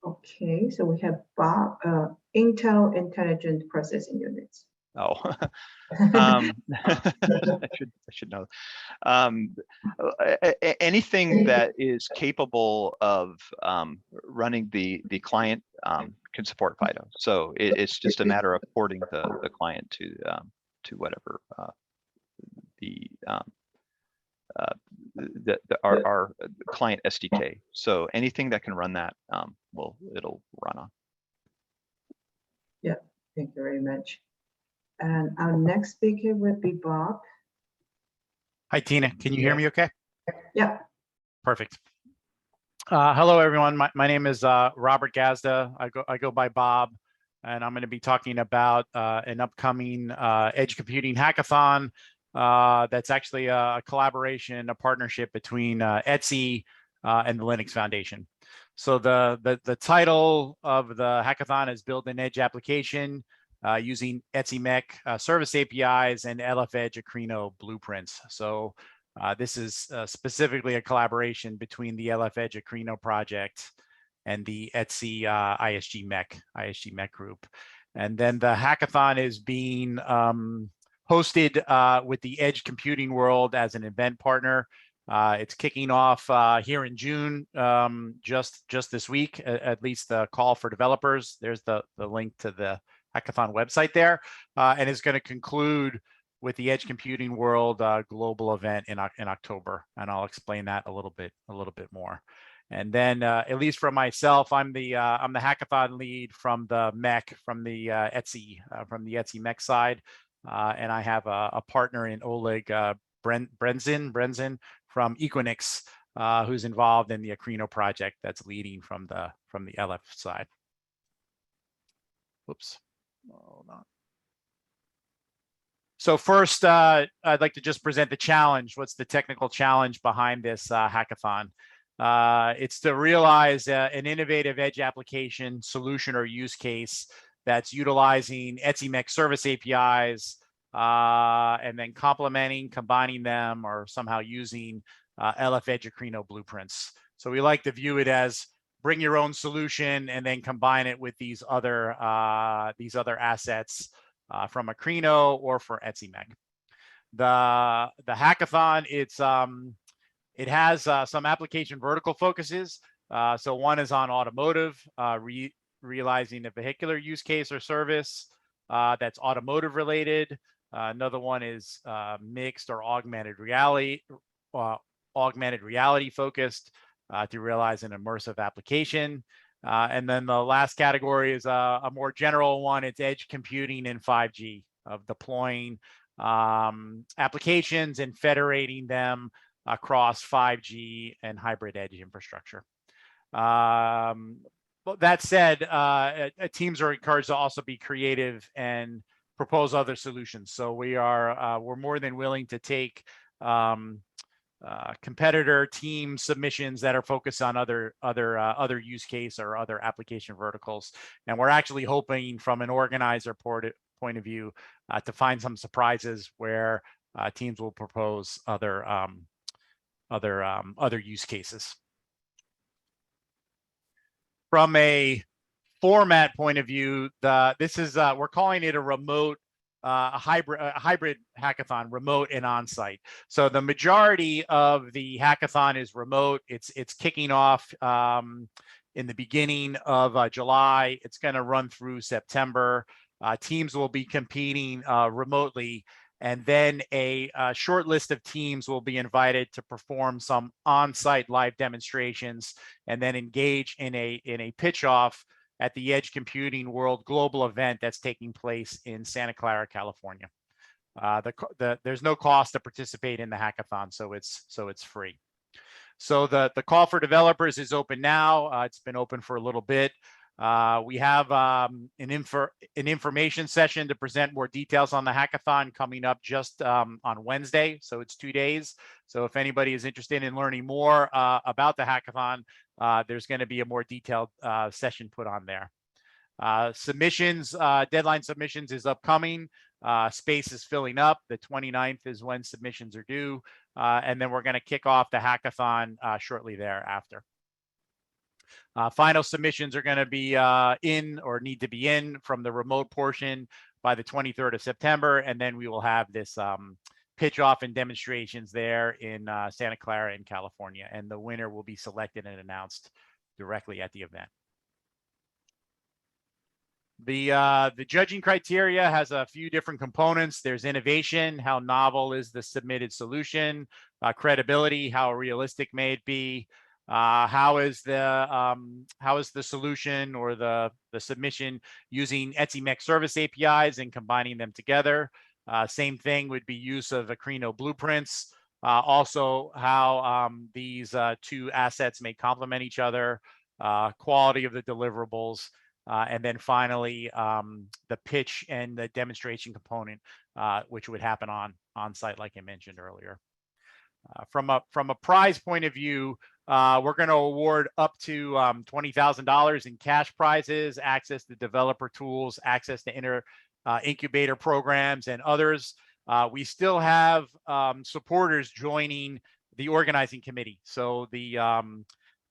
Okay, so we have Bob, Intel Intelligent Processing Units. Oh, I should know. Anything that is capable of running the client can support FIDO. So it's just a matter of porting the client to whatever our client SDK. So anything that can run that it'll run on. Yeah, thank you very much. And our next speaker would be Bob. Hi, Tina. Can you hear me okay? Yeah. Perfect. Hello, everyone. My name is Robert Gazda. I go by Bob, and I'm going to be talking about an upcoming edge computing hackathon. That's actually a collaboration, a partnership between ETSI and the Linux Foundation. So the title of the hackathon is Build an Edge Application using ETSI MEC service APIs and LF-Edge Akraino blueprints. So this is specifically a collaboration between the LF-Edge Akraino project and the ETSI ISG MEC group. And then the hackathon is being hosted with the Edge Computing World as an event partner. It's kicking off here in June, just this week, at least the call for developers. There's the link to the hackathon website there, and it's going to conclude with the Edge Computing World global event in October, and I'll explain that a little bit more. And then, at least for myself, I'm the hackathon lead from the MEC, from the ETSI MEC side, and I have a partner in Oleg Brenzin from Equinix, who's involved in the Akraino project that's leading from the LF side. Whoops. Hold on. So first, I'd like to just present the challenge. What's the technical challenge behind this hackathon? It's to realize an innovative edge application solution or use case that's utilizing ETSI MEC service APIs and then combining them, or somehow using LF-Edge Akraino blueprints. So we like to view it as bring your own solution and then combine it with these other assets from Akraino or for ETSI MEC. The hackathon, it has some application vertical focuses. So one is on automotive, realizing a vehicular use case or service that's automotive related. Another one is mixed or augmented reality focused to realize an immersive application. And then the last category is a more general one. It's edge computing in 5G, of deploying applications and federating them across 5G and hybrid edge infrastructure. But that said, teams are encouraged to also be creative and propose other solutions. So we're more than willing to take competitor team submissions that are focused on other use case or other application verticals. And we're actually hoping, from an organizer point of view, to find some surprises where teams will propose other use cases. From a format point of view, we're calling it a remote, a hybrid hackathon, remote and on-site. So the majority of the hackathon is remote. It's kicking off in the beginning of July. It's going to run through September. Teams will be competing remotely, and then a short list of teams will be invited to perform some on-site live demonstrations, and then engage in a pitch-off at the Edge Computing World global event that's taking place in Santa Clara, California. There's no cost to participate in the hackathon, so it's free. So the call for developers is open now. It's been open for a little bit. We have an information session to present more details on the hackathon coming up just on Wednesday. So it's 2 days. So if anybody is interested in learning more about the hackathon, there's going to be a more detailed session put on there. Submissions, deadline submissions is upcoming. Space is filling up. The 29th is when submissions are due. And then we're going to kick off the hackathon shortly thereafter. Final submissions are going to be in or need to be in from the remote portion by the 23rd of September. And then we will have this pitch off and demonstrations there in Santa Clara in California. And the winner will be selected and announced directly at the event. The judging criteria has a few different components. There's innovation, how novel is the submitted solution, credibility, how realistic may it be, how is the solution or the submission using EdgeX service APIs and combining them together. Same thing would be use of Akraino blueprints. Also, how these two assets may complement each other, quality of the deliverables. And then finally, the pitch and the demonstration component, which would happen on site, like I mentioned earlier. From a prize point of view, we're going to award up to $20,000 in cash prizes, access to developer tools, access to incubator programs, and others. We still have supporters joining the organizing committee. So the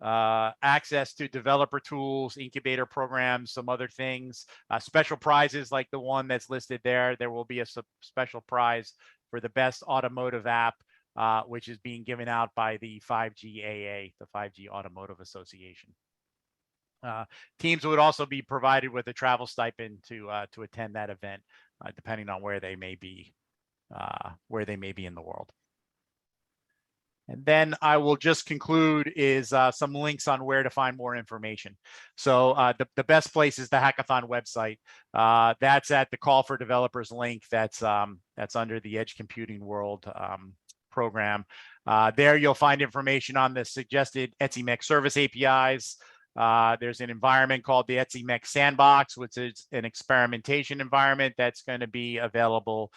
access to developer tools, incubator programs, some other things, special prizes like the one that's listed there. There will be a special prize for the best automotive app, which is being given out by the 5G AA, the 5G Automotive Association. Teams would also be provided with a travel stipend to attend that event, depending on where they may be in the world. And then I will just conclude is some links on where to find more information. So the best place is the hackathon website. That's at the Call for Developers link. That's under the Edge Computing World program. There you'll find information on the suggested EdgeX service APIs. There's an environment called the EdgeX Sandbox, which is an experimentation environment that's going to be available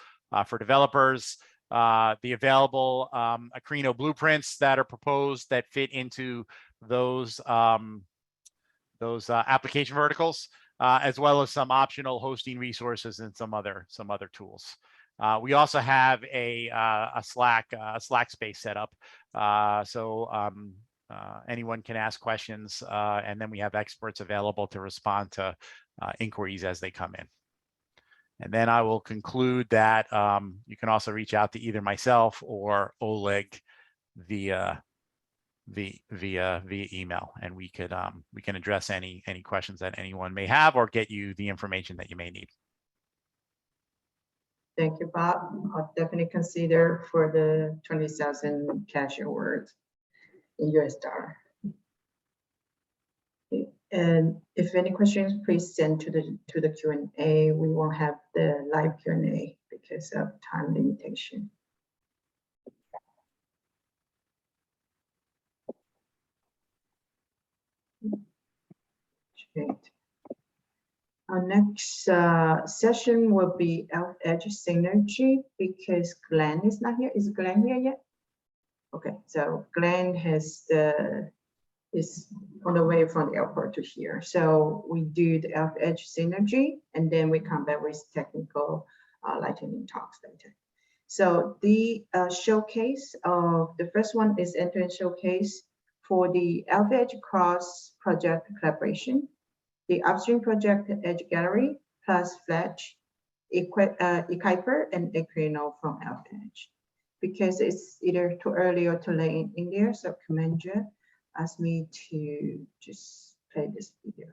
for developers. The available Akraino blueprints that are proposed that fit into those application verticals, as well as some optional hosting resources and some other tools. We also have a Slack space set up, so anyone can ask questions, and then we have experts available to respond to inquiries as they come in. And then I will conclude that you can also reach out to either myself or Oleg via email, and we can address any questions that anyone may have or get you the information that you may need. Thank you, Bob. I'll definitely consider for the 20,000 cash award in US dollar. And if any questions, please send to the Q&A. We won't have the live Q&A because of time limitation. Great. Our next session will be Edge Synergy because Glenn is not here. Is Glenn here yet? Okay, so Glenn is on the way from the airport to here. So we do the Edge Synergy, and then we come back with technical lightning talks later. So the showcase of the first one is end-to-end showcase for the Edge cross project collaboration, the upstream project Edge Gallery plus Fledge, E-Cipher, and Akraino from Edge. Because it's either too early or too late in there, so Commander asked me to just play this video.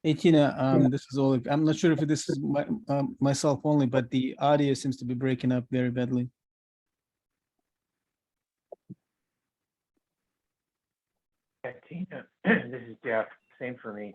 Hey, Tina, this is Oleg. I'm not sure if this is myself only, but the audio seems to be breaking up very badly. Yeah, Tina, this is Jeff. Same for me.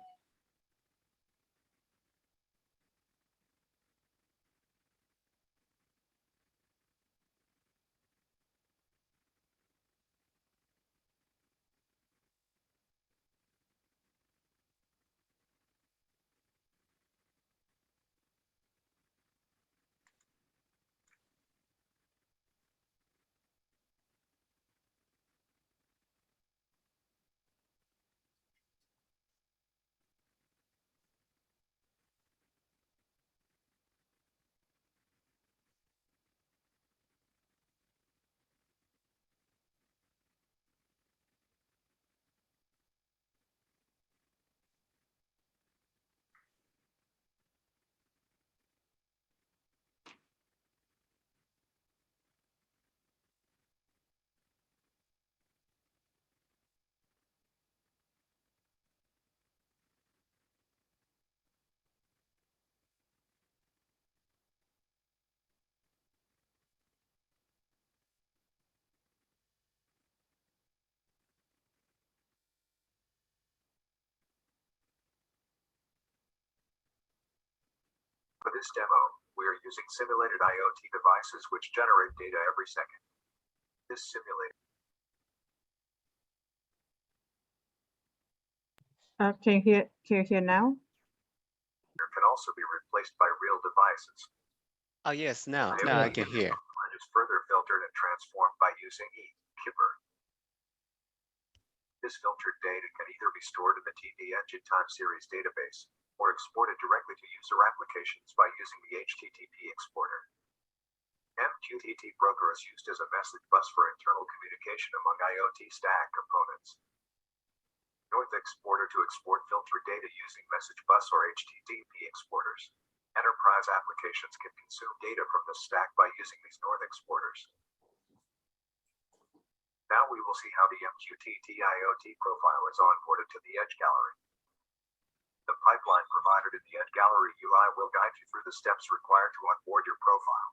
For this demo, we are using simulated IoT devices which generate data every second. This simulator Can you hear now? can also be replaced by real devices. Oh yes, now I can hear. It is further filtered and transformed by using E-Cipher. This filtered data can either be stored in the TD Engine time series database or exported directly to user applications by using the HTTP exporter. MQTT broker is used as a message bus for internal communication among IoT stack components. North exporter to export filtered data using message bus or HTTP exporters. Enterprise applications can consume data from the stack by using these North exporters. Now we will see how the MQTT IoT profile is onboarded to the Edge Gallery. The pipeline provided in the Edge Gallery UI will guide you through the steps required to onboard your profile.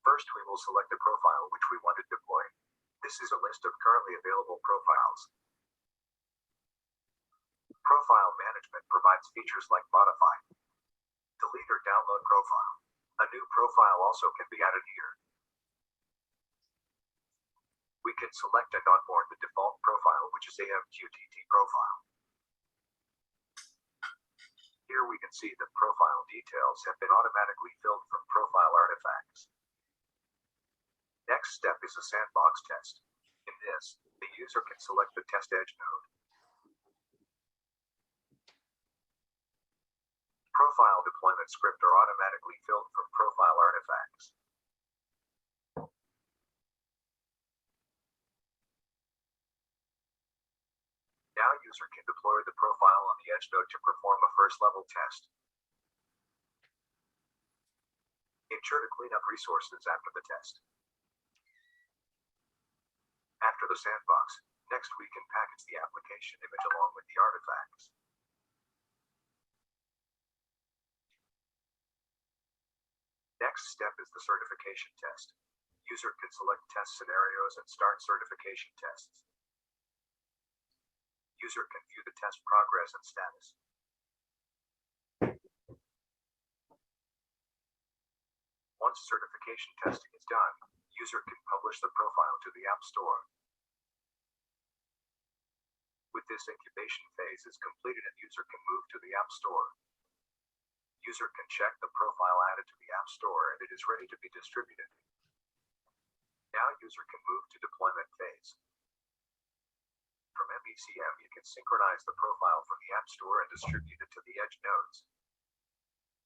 First, we will select the profile which we want to deploy. This is a list of currently available profiles. Profile management provides features like modify, delete or download profile. A new profile also can be added here. We can select and onboard the default profile, which is a MQTT profile. Here we can see the profile details have been automatically filled from profile artifacts. Next step is a sandbox test. In this, the user can select the test edge node. Profile deployment script are automatically filled from profile artifacts. Now user can deploy the profile on the edge node to perform a first level test. Ensure to clean up resources after the test. After the sandbox, next we can package the application image along with the artifacts. Next step is the certification test. User can select test scenarios and start certification tests. User can view the test progress and status. Once certification testing is done, user can publish the profile to the App Store. With this incubation phase is completed and user can move to the App Store. User can check the profile added to the App Store and it is ready to be distributed. Now user can move to deployment phase. From MECM, you can synchronize the profile from the App Store and distribute it to the edge nodes.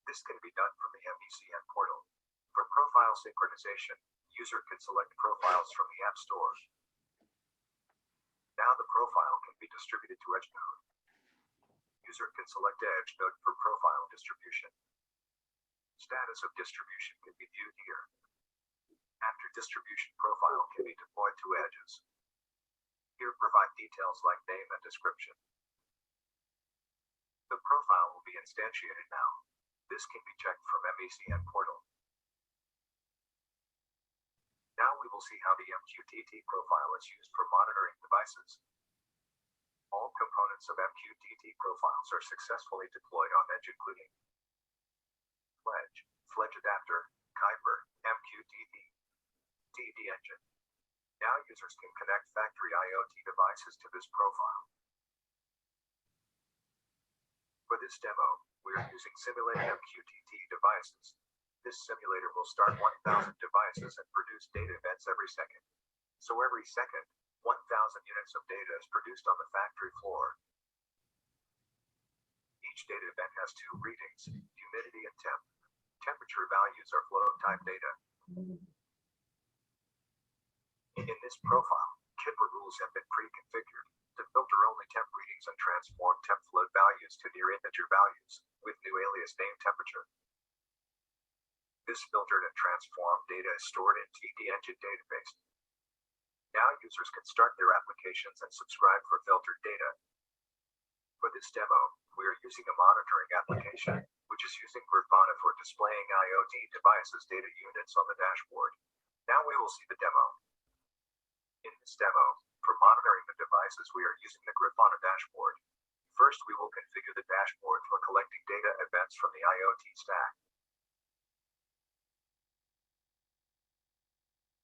This can be done from the MECM portal. For profile synchronization, user can select profiles from the App Store. Now the profile can be distributed to edge node. User can select edge node for profile distribution. Status of distribution can be viewed here. After distribution, profile can be deployed to edges. Here provide details like name and description. The profile will be instantiated now. This can be checked from MECM portal. Now we will see how the MQTT profile is used for monitoring devices. All components of MQTT profiles are successfully deployed on edge, including Fledge, Fledge adapter, E-Cipher, MQTT, DD engine. Now users can connect factory IoT devices to this profile. For this demo, we are using simulated MQTT devices. This simulator will start 1,000 devices and produce data events every second. So every second, 1,000 units of data is produced on the factory floor. Each data event has two readings, humidity and temp. Temperature values are flow time data. In this profile, Kipper rules have been pre-configured to filter only temp readings and transform temp float values to near integer values, with new alias name temperature. This filtered and transformed data is stored in TD Engine database. Now users can start their applications and subscribe for filtered data. For this demo, we are using a monitoring application, which is using Grafana for displaying IoT devices data units on the dashboard. Now we will see the demo. In this demo, for monitoring the devices, we are using the Grafana dashboard. First, we will configure the dashboard for collecting data events from the IoT stack.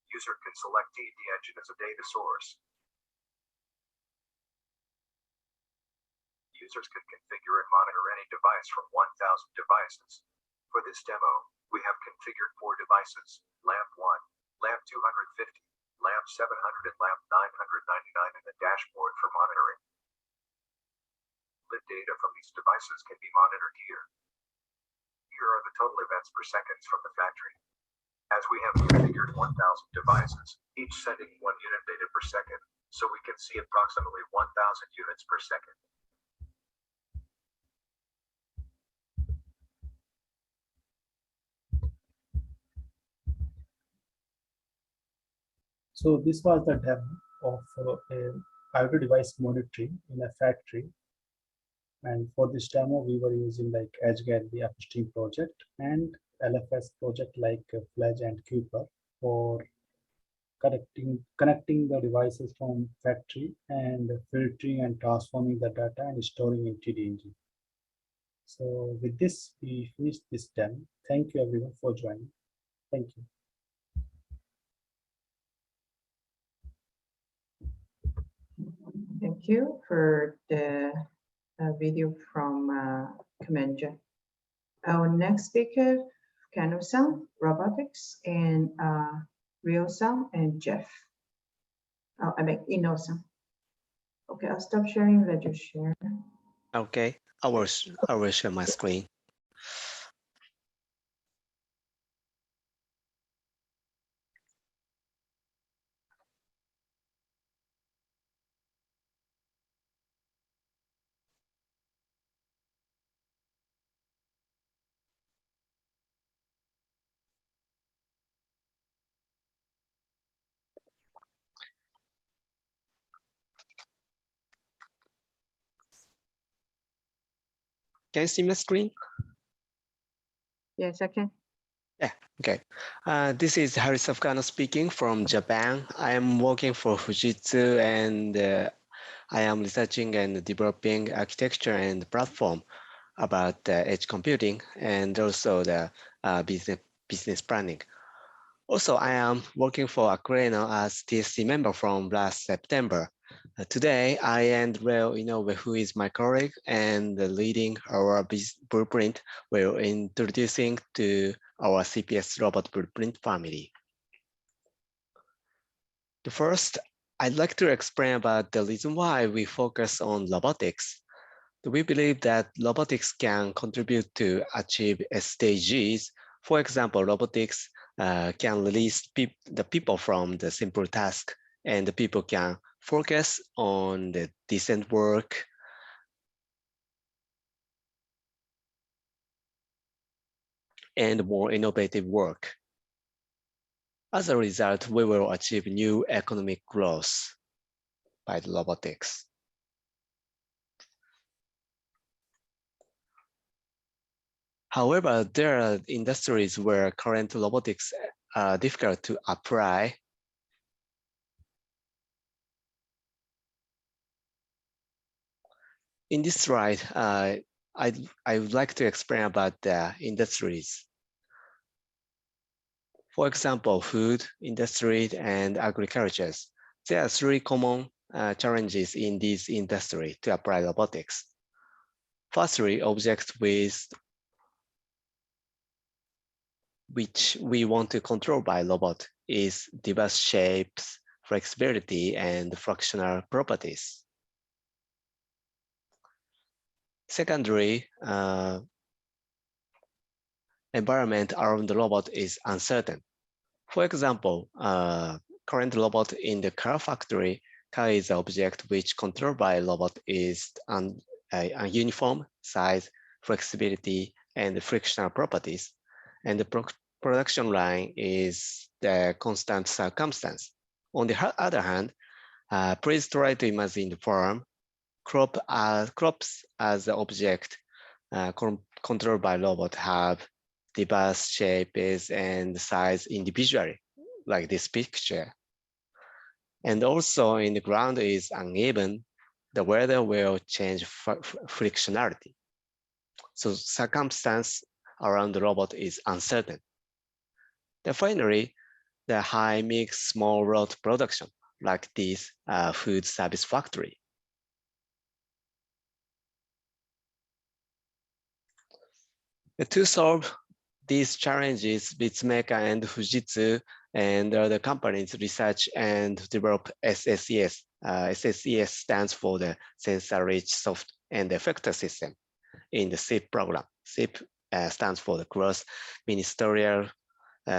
User can select DD Engine as a data source. Users can configure and monitor any device from 1,000 devices. For this demo, we have configured 4 devices, LAMP 1, LAMP 250, LAMP 700 and LAMP 999 in the dashboard for monitoring. The data from these devices can be monitored here. Here are the total events per second from the factory. As we have configured 1,000 devices, each sending 1 unit data per second, so we can see approximately 1,000 units per second. So this was the demo of a IoT device monitoring in a factory. And for this demo, we were using like Edge Gallery upstream project and LFS project like Fledge and Cooper for connecting the devices from factory and filtering and transforming the data and storing in TD engine. So with this, we finish this demo. Thank you everyone for joining. Thank you. Thank you for the video from Kamenja. Our next speaker, Kano-san, robotics, and Ryo-san and Jeff. Oh, I mean, Ino-san. Okay, I'll stop sharing, let you share. Okay, I will share my screen. Can you see my screen? Yes, I can. Yeah, okay. This is Haris Afghano speaking from Japan. I am working for Fujitsu and I am researching and developing architecture and platform about edge computing and also the business planning. Also, I am working for Akraino as TSC member from last September. Today, I and Ryo Inoue, who is my colleague and leading our blueprint, will introducing to our CPS robot blueprint family. The first, I'd like to explain about the reason why we focus on robotics. We believe that robotics can contribute to achieve SDGs. For example, robotics can release the people from the simple task, and the people can focus on the decent work. And more innovative work. As a result, we will achieve new economic growth by the robotics. However, there are industries where current robotics are difficult to apply. In this slide, I would like to explain about the industries. For example, food industry and agriculture. There are three common challenges in this industry to apply robotics. Firstly, objects which we want to control by robot is diverse shapes, flexibility, and fractional properties. Secondly, environment around the robot is uncertain. For example, current robot in the car factory carries an object which controlled by a robot is a uniform size, flexibility, and frictional properties. And the production line is the constant circumstance. On the other hand, please try to imagine the farm. Crops as the object controlled by robot have diverse shapes and size individually, like this picture. And also in the ground is uneven, the weather will change frictionality. So circumstance around the robot is uncertain. Then finally, the high mix small lot production, like this food service factory. To solve these challenges, Bitsmaker and Fujitsu and other companies research and develop SSES. SSES stands for the Sensor Rich Soft and Effector System in the SIP program. SIP stands for the Cross Ministerial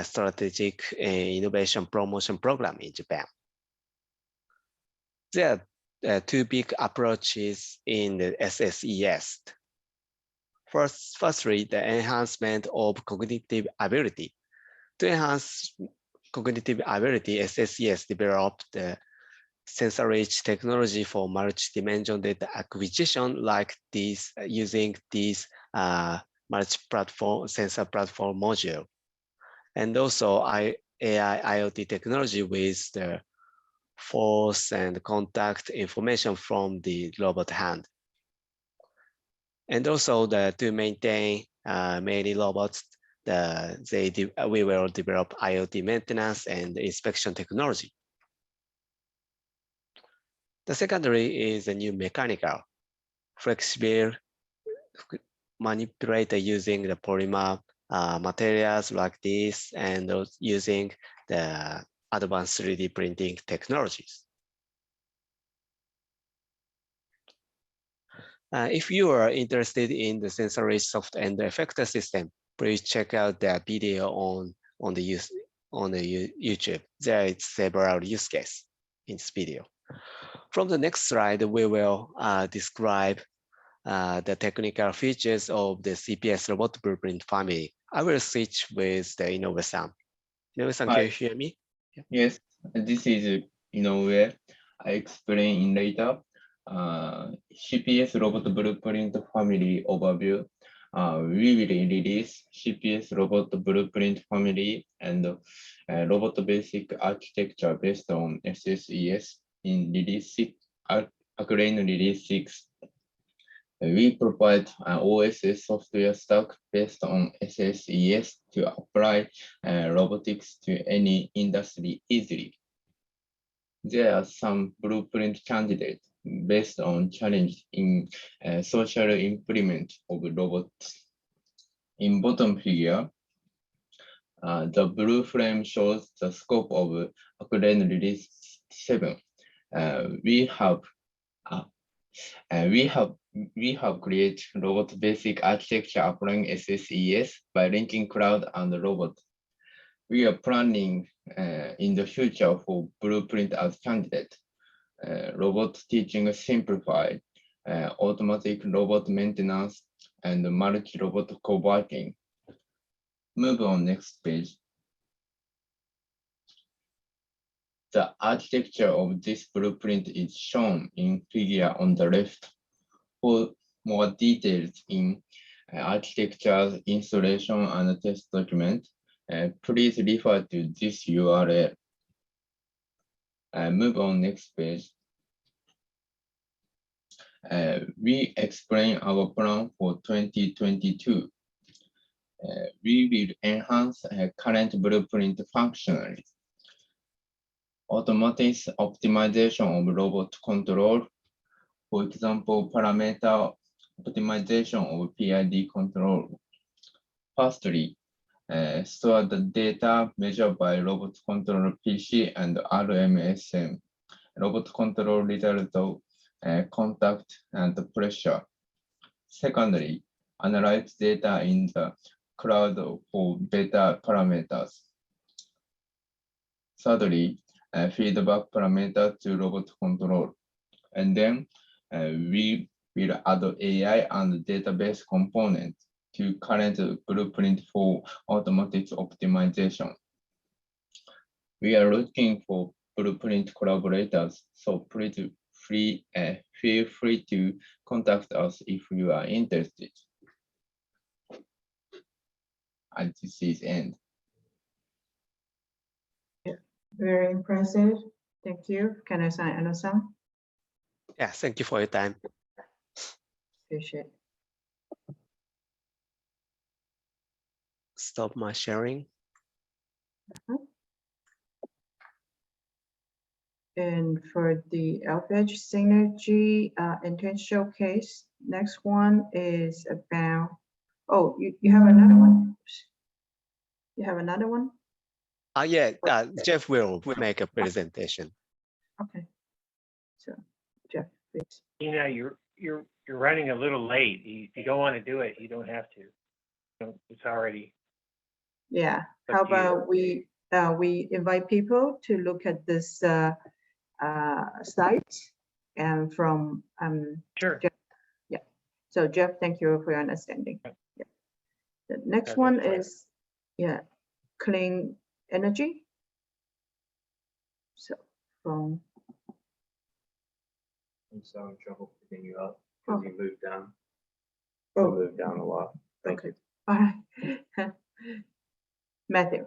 Strategic Innovation Promotion Program in Japan. There are two big approaches in the SSES. Firstly, the enhancement of cognitive ability. To enhance cognitive ability, SSES developed the sensor-rich technology for multi-dimensional data acquisition like this, using this multi-platform sensor platform module. And also, AI IoT technology with the force and contact information from the robot hand. And also to maintain many robots, we will develop IoT maintenance and inspection technology. The secondary is a new mechanical, flexible manipulator using the polymer materials like this and using the advanced 3D printing technologies. If you are interested in the sensory soft and effector system, please check out the video on the YouTube. There is several use cases in this video. From the next slide, we will describe the technical features of the CPS robot blueprint family. I will switch with the Inoue-san. Inoue-san, can you hear me? Yes, this is Inoue. I explain in later. CPS robot blueprint family overview. We will release CPS robot blueprint family and robot basic architecture based on SSES in release 6, Akraino release 6. We provide an OSS software stack based on SSES to apply robotics to any industry easily. There are some blueprint candidates based on challenge in social implement of robots. In bottom figure, the blue frame shows the scope of Akraino release 7. We have created robot basic architecture applying SSES by linking cloud and robot. We are planning in the future for blueprint as candidate. Robot teaching simplified, automatic robot maintenance, and multi-robot co-working. Move on next page. The architecture of this blueprint is shown in figure on the left. For more details in architecture, installation, and test document, please refer to this URL. Move on next page. We explain our plan for 2022. We will enhance current blueprint functionality. Automatic optimization of robot control. For example, parameter optimization of PID control. Firstly, store the data measured by robot control PC and RMSM. Robot control result of contact and pressure. Secondly, analyze data in the cloud for better parameters. Thirdly, feedback parameters to robot control. And then we will add AI and database components to current blueprint for automatic optimization. We are looking for blueprint collaborators, so please feel free to contact us if you are interested. And this is end. Very impressive. Thank you. Can I sign Ano-san? Yeah, thank you for your time. Appreciate it. Stop my sharing. And for the Alvarium synergy intent showcase, next one is about, oh, you have another one? You have another one? Yeah, Jeff will make a presentation. Okay. So, Jeff, please. You're running a little late. If you don't want to do it, you don't have to. It's already. Yeah. How about we invite people to look at this site and from Sure. Jeff. Yeah. So Jeff, thank you for your understanding. Yeah. The next one is clean energy. So from. I'm so in trouble picking you up because you moved down. Oh. You moved down a lot. Thank you. All right. Matthew.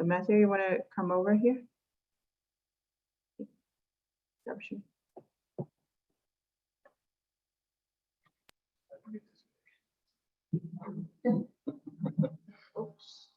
So Matthew, you want to come over here? Option. Oops.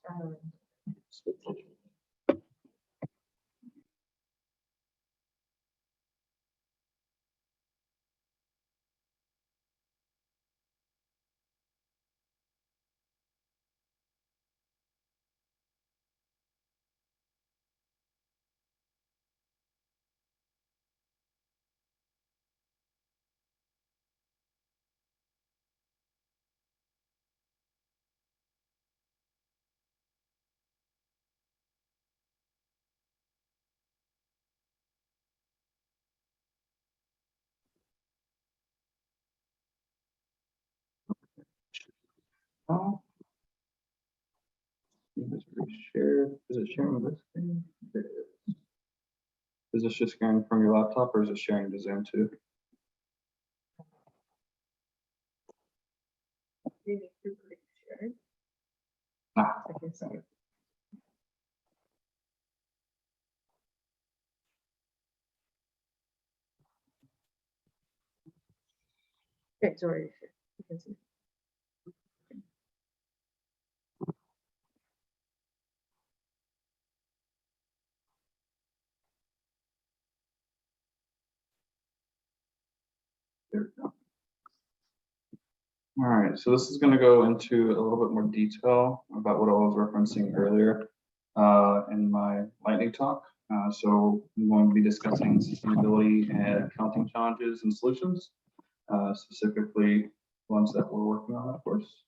Oh. Is this shared? Is it sharing this screen? It is. Is this just sharing from your laptop or is it sharing to Zoom too? Ah, Okay, sorry. Okay, sorry. You can see. there we go. All right, so this is going to go into a little bit more detail about what I was referencing earlier in my lightning talk. So I'm going to be discussing sustainability and accounting challenges and solutions, specifically ones that we're working on, of course.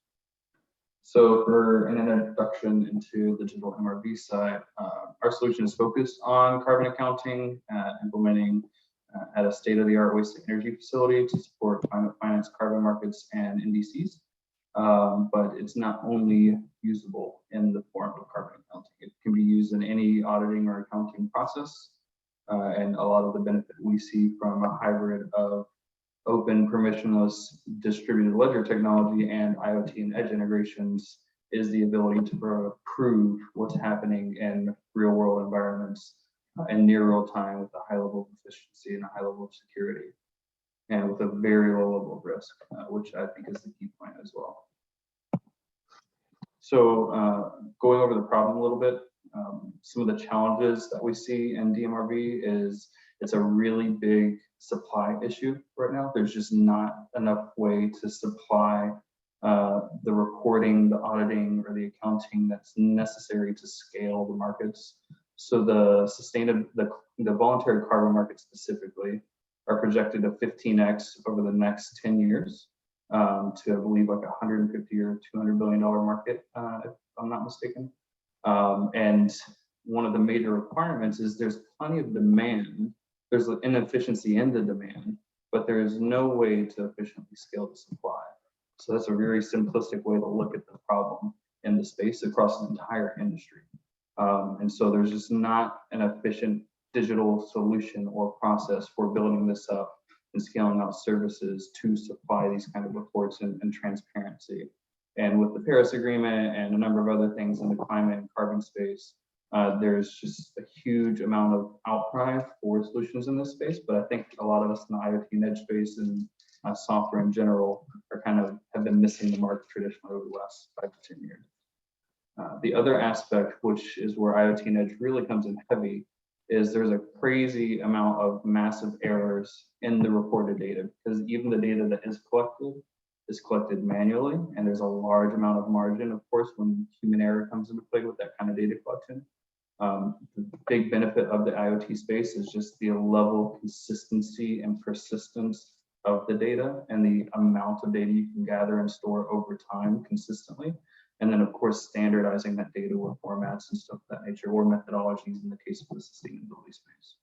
So for an introduction into the digital MRV side, our solution is focused on carbon accounting, implementing at a state-of-the-art waste energy facility to support climate finance, carbon markets, and indices. But it's not only usable in the form of carbon accounting. It can be used in any auditing or accounting process. And a lot of the benefit we see from a hybrid of open, permissionless, distributed ledger technology and IoT and edge integrations is the ability to prove what's happening in real-world environments in near real time with a high level of efficiency and a high level of security, and with a very low level of risk, which I think is the key point as well. So going over the problem a little bit, some of the challenges that we see in DMRV is it's a really big supply issue right now. There's just not enough way to supply the reporting, the auditing, or the accounting that's necessary to scale the markets. So the voluntary carbon market specifically are projected to 15x over the next 10 years to, I believe, like $150 or $200 billion market, if I'm not mistaken. And one of the major requirements is there's plenty of demand. There's an inefficiency in the demand, but there is no way to efficiently scale the supply. So that's a very simplistic way to look at the problem in the space across the entire industry. And so there's just not an efficient digital solution or process for building this up and scaling out services to supply these kind of reports and transparency. And with the Paris Agreement and a number of other things in the climate and carbon space, there's just a huge amount of outcry for solutions in this space. But I think a lot of us in the IoT and edge space and software in general are have been missing the mark traditionally over the last 5 to 10 years. The other aspect, which is where IoT and edge really comes in heavy, is there's a crazy amount of massive errors in the reported data, because even the data that is collected manually, and there's a large amount of margin, of course, when human error comes into play with that kind of data collection. The big benefit of the IoT space is just the level of consistency and persistence of the data and the amount of data you can gather and store over time consistently. And then, of course, standardizing that data with formats and stuff of that nature, or methodologies in the case of the sustainability space.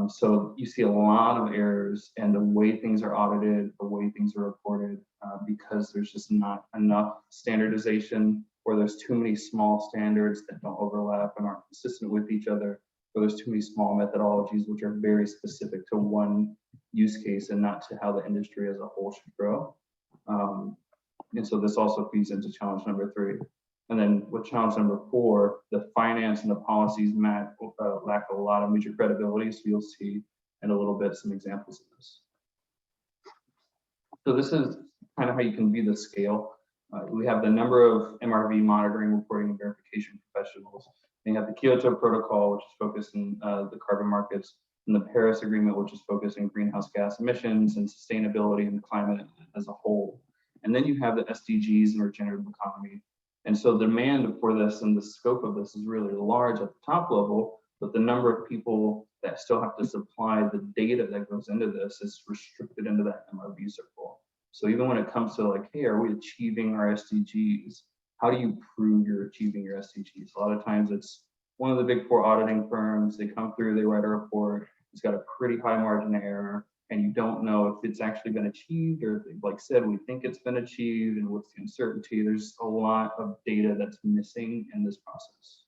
So you see a lot of errors in the way things are audited, the way things are reported, because there's just not enough standardization, or there's too many small standards that don't overlap and aren't consistent with each other, or there's too many small methodologies which are very specific to one use case and not to how the industry as a whole should grow. And so this also feeds into challenge number 3. And then with challenge number 4, the finance and the policies lack a lot of major credibility. So you'll see in a little bit some examples of this. So this is kind of how you can view the scale. We have the number of MRV monitoring, reporting, and verification professionals. And you have the Kyoto Protocol, which is focused in the carbon markets, and the Paris Agreement, which is focused in greenhouse gas emissions and sustainability and climate as a whole. And then you have the SDGs and regenerative economy. And so the demand for this and the scope of this is really large at the top level, but the number of people that still have to supply the data that goes into this is restricted into that MRV circle. So even when it comes to like, hey, are we achieving our SDGs? How do you prove you're achieving your SDGs? A lot of times it's one of the big 4 auditing firms, they come through, they write a report, it's got a pretty high margin of error, and you don't know if it's actually been achieved, or if, like said, we think it's been achieved, and what's the uncertainty. There's a lot of data that's missing in this process.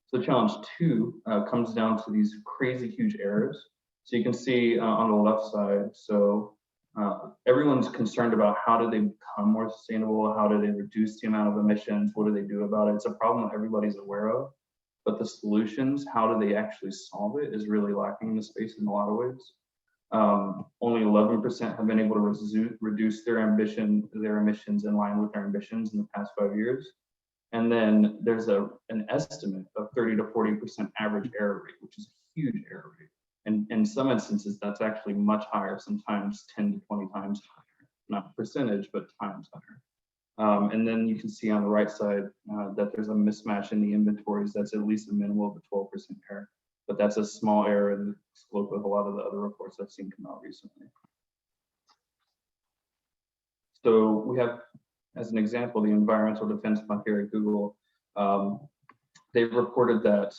So challenge 2 comes down to these crazy huge errors. So you can see on the left side, so everyone's concerned about how do they become more sustainable, how do they reduce the amount of emissions, what do they do about it? It's a problem that everybody's aware of, but the solutions, how do they actually solve it, is really lacking in the space in a lot of ways. Only 11% have been able to reduce their emissions in line with their ambitions in the past 5 years. And then there's an estimate of 30 to 40% average error rate, which is a huge error rate. And in some instances, that's actually much higher, sometimes 10 to 20 times higher, not percentage, but times higher. And then you can see on the right side that there's a mismatch in the inventories. That's at least a minimum of a 12% error, but that's a small error in the scope of a lot of the other reports I've seen come out recently. So we have, as an example, the Environmental Defense Fund here at Google. They've reported that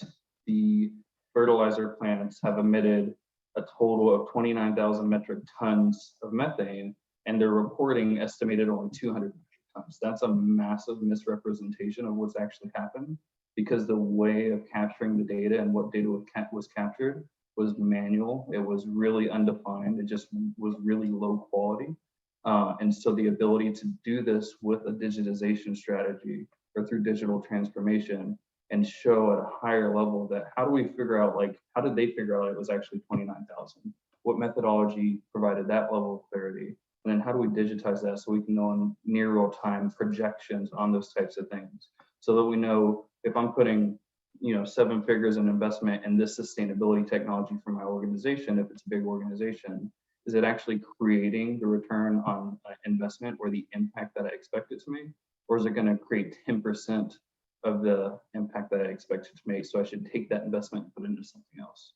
the fertilizer plants have emitted a total of 29,000 metric tons of methane, and they're reporting estimated only 200 metric tons. That's a massive misrepresentation of what's actually happened, because the way of capturing the data and what data was captured was manual. It was really undefined. It just was really low quality. And so the ability to do this with a digitization strategy or through digital transformation and show at a higher level that how do we figure out, like, how did they figure out it was actually 29,000? What methodology provided that level of clarity? And then how do we digitize that so we can go in near real time projections on those types of things, so that we know if I'm putting 7 figures in investment in this sustainability technology for my organization, if it's a big organization, is it actually creating the return on investment or the impact that I expect it to make? Or is it going to create 10% of the impact that I expect it to make? So I should take that investment and put it into something else.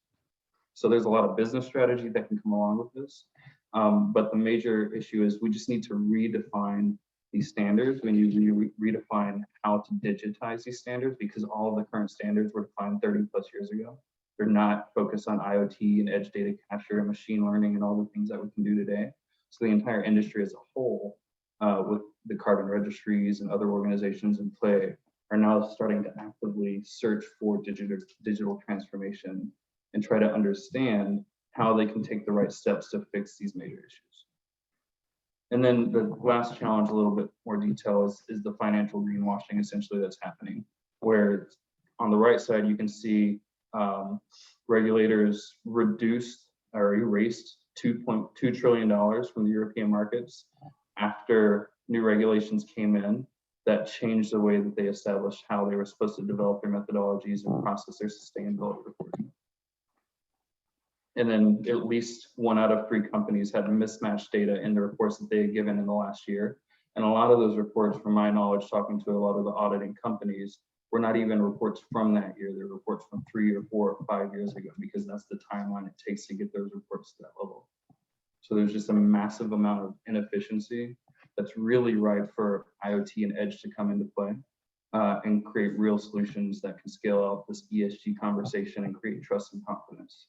So there's a lot of business strategy that can come along with this. But the major issue is we just need to redefine these standards. We need to redefine how to digitize these standards, because all of the current standards were defined 30 plus years ago. They're not focused on IoT and edge data capture and machine learning and all the things that we can do today. So the entire industry as a whole, with the carbon registries and other organizations in play, are now starting to actively search for digital transformation and try to understand how they can take the right steps to fix these major issues. And then the last challenge, a little bit more detail, is the financial greenwashing essentially that's happening, where on the right side you can see regulators reduced or erased $2.2 trillion from the European markets after new regulations came in that changed the way that they established how they were supposed to develop their methodologies and process their sustainability reporting. And then at least 1 out of 3 companies had mismatched data in the reports that they had given in the last year. And a lot of those reports, from my knowledge, talking to a lot of the auditing companies, were not even reports from that year. They're reports from 3 or 4 or 5 years ago, because that's the timeline it takes to get those reports to that level. So there's just a massive amount of inefficiency that's really ripe for IoT and edge to come into play and create real solutions that can scale out this ESG conversation and create trust and confidence.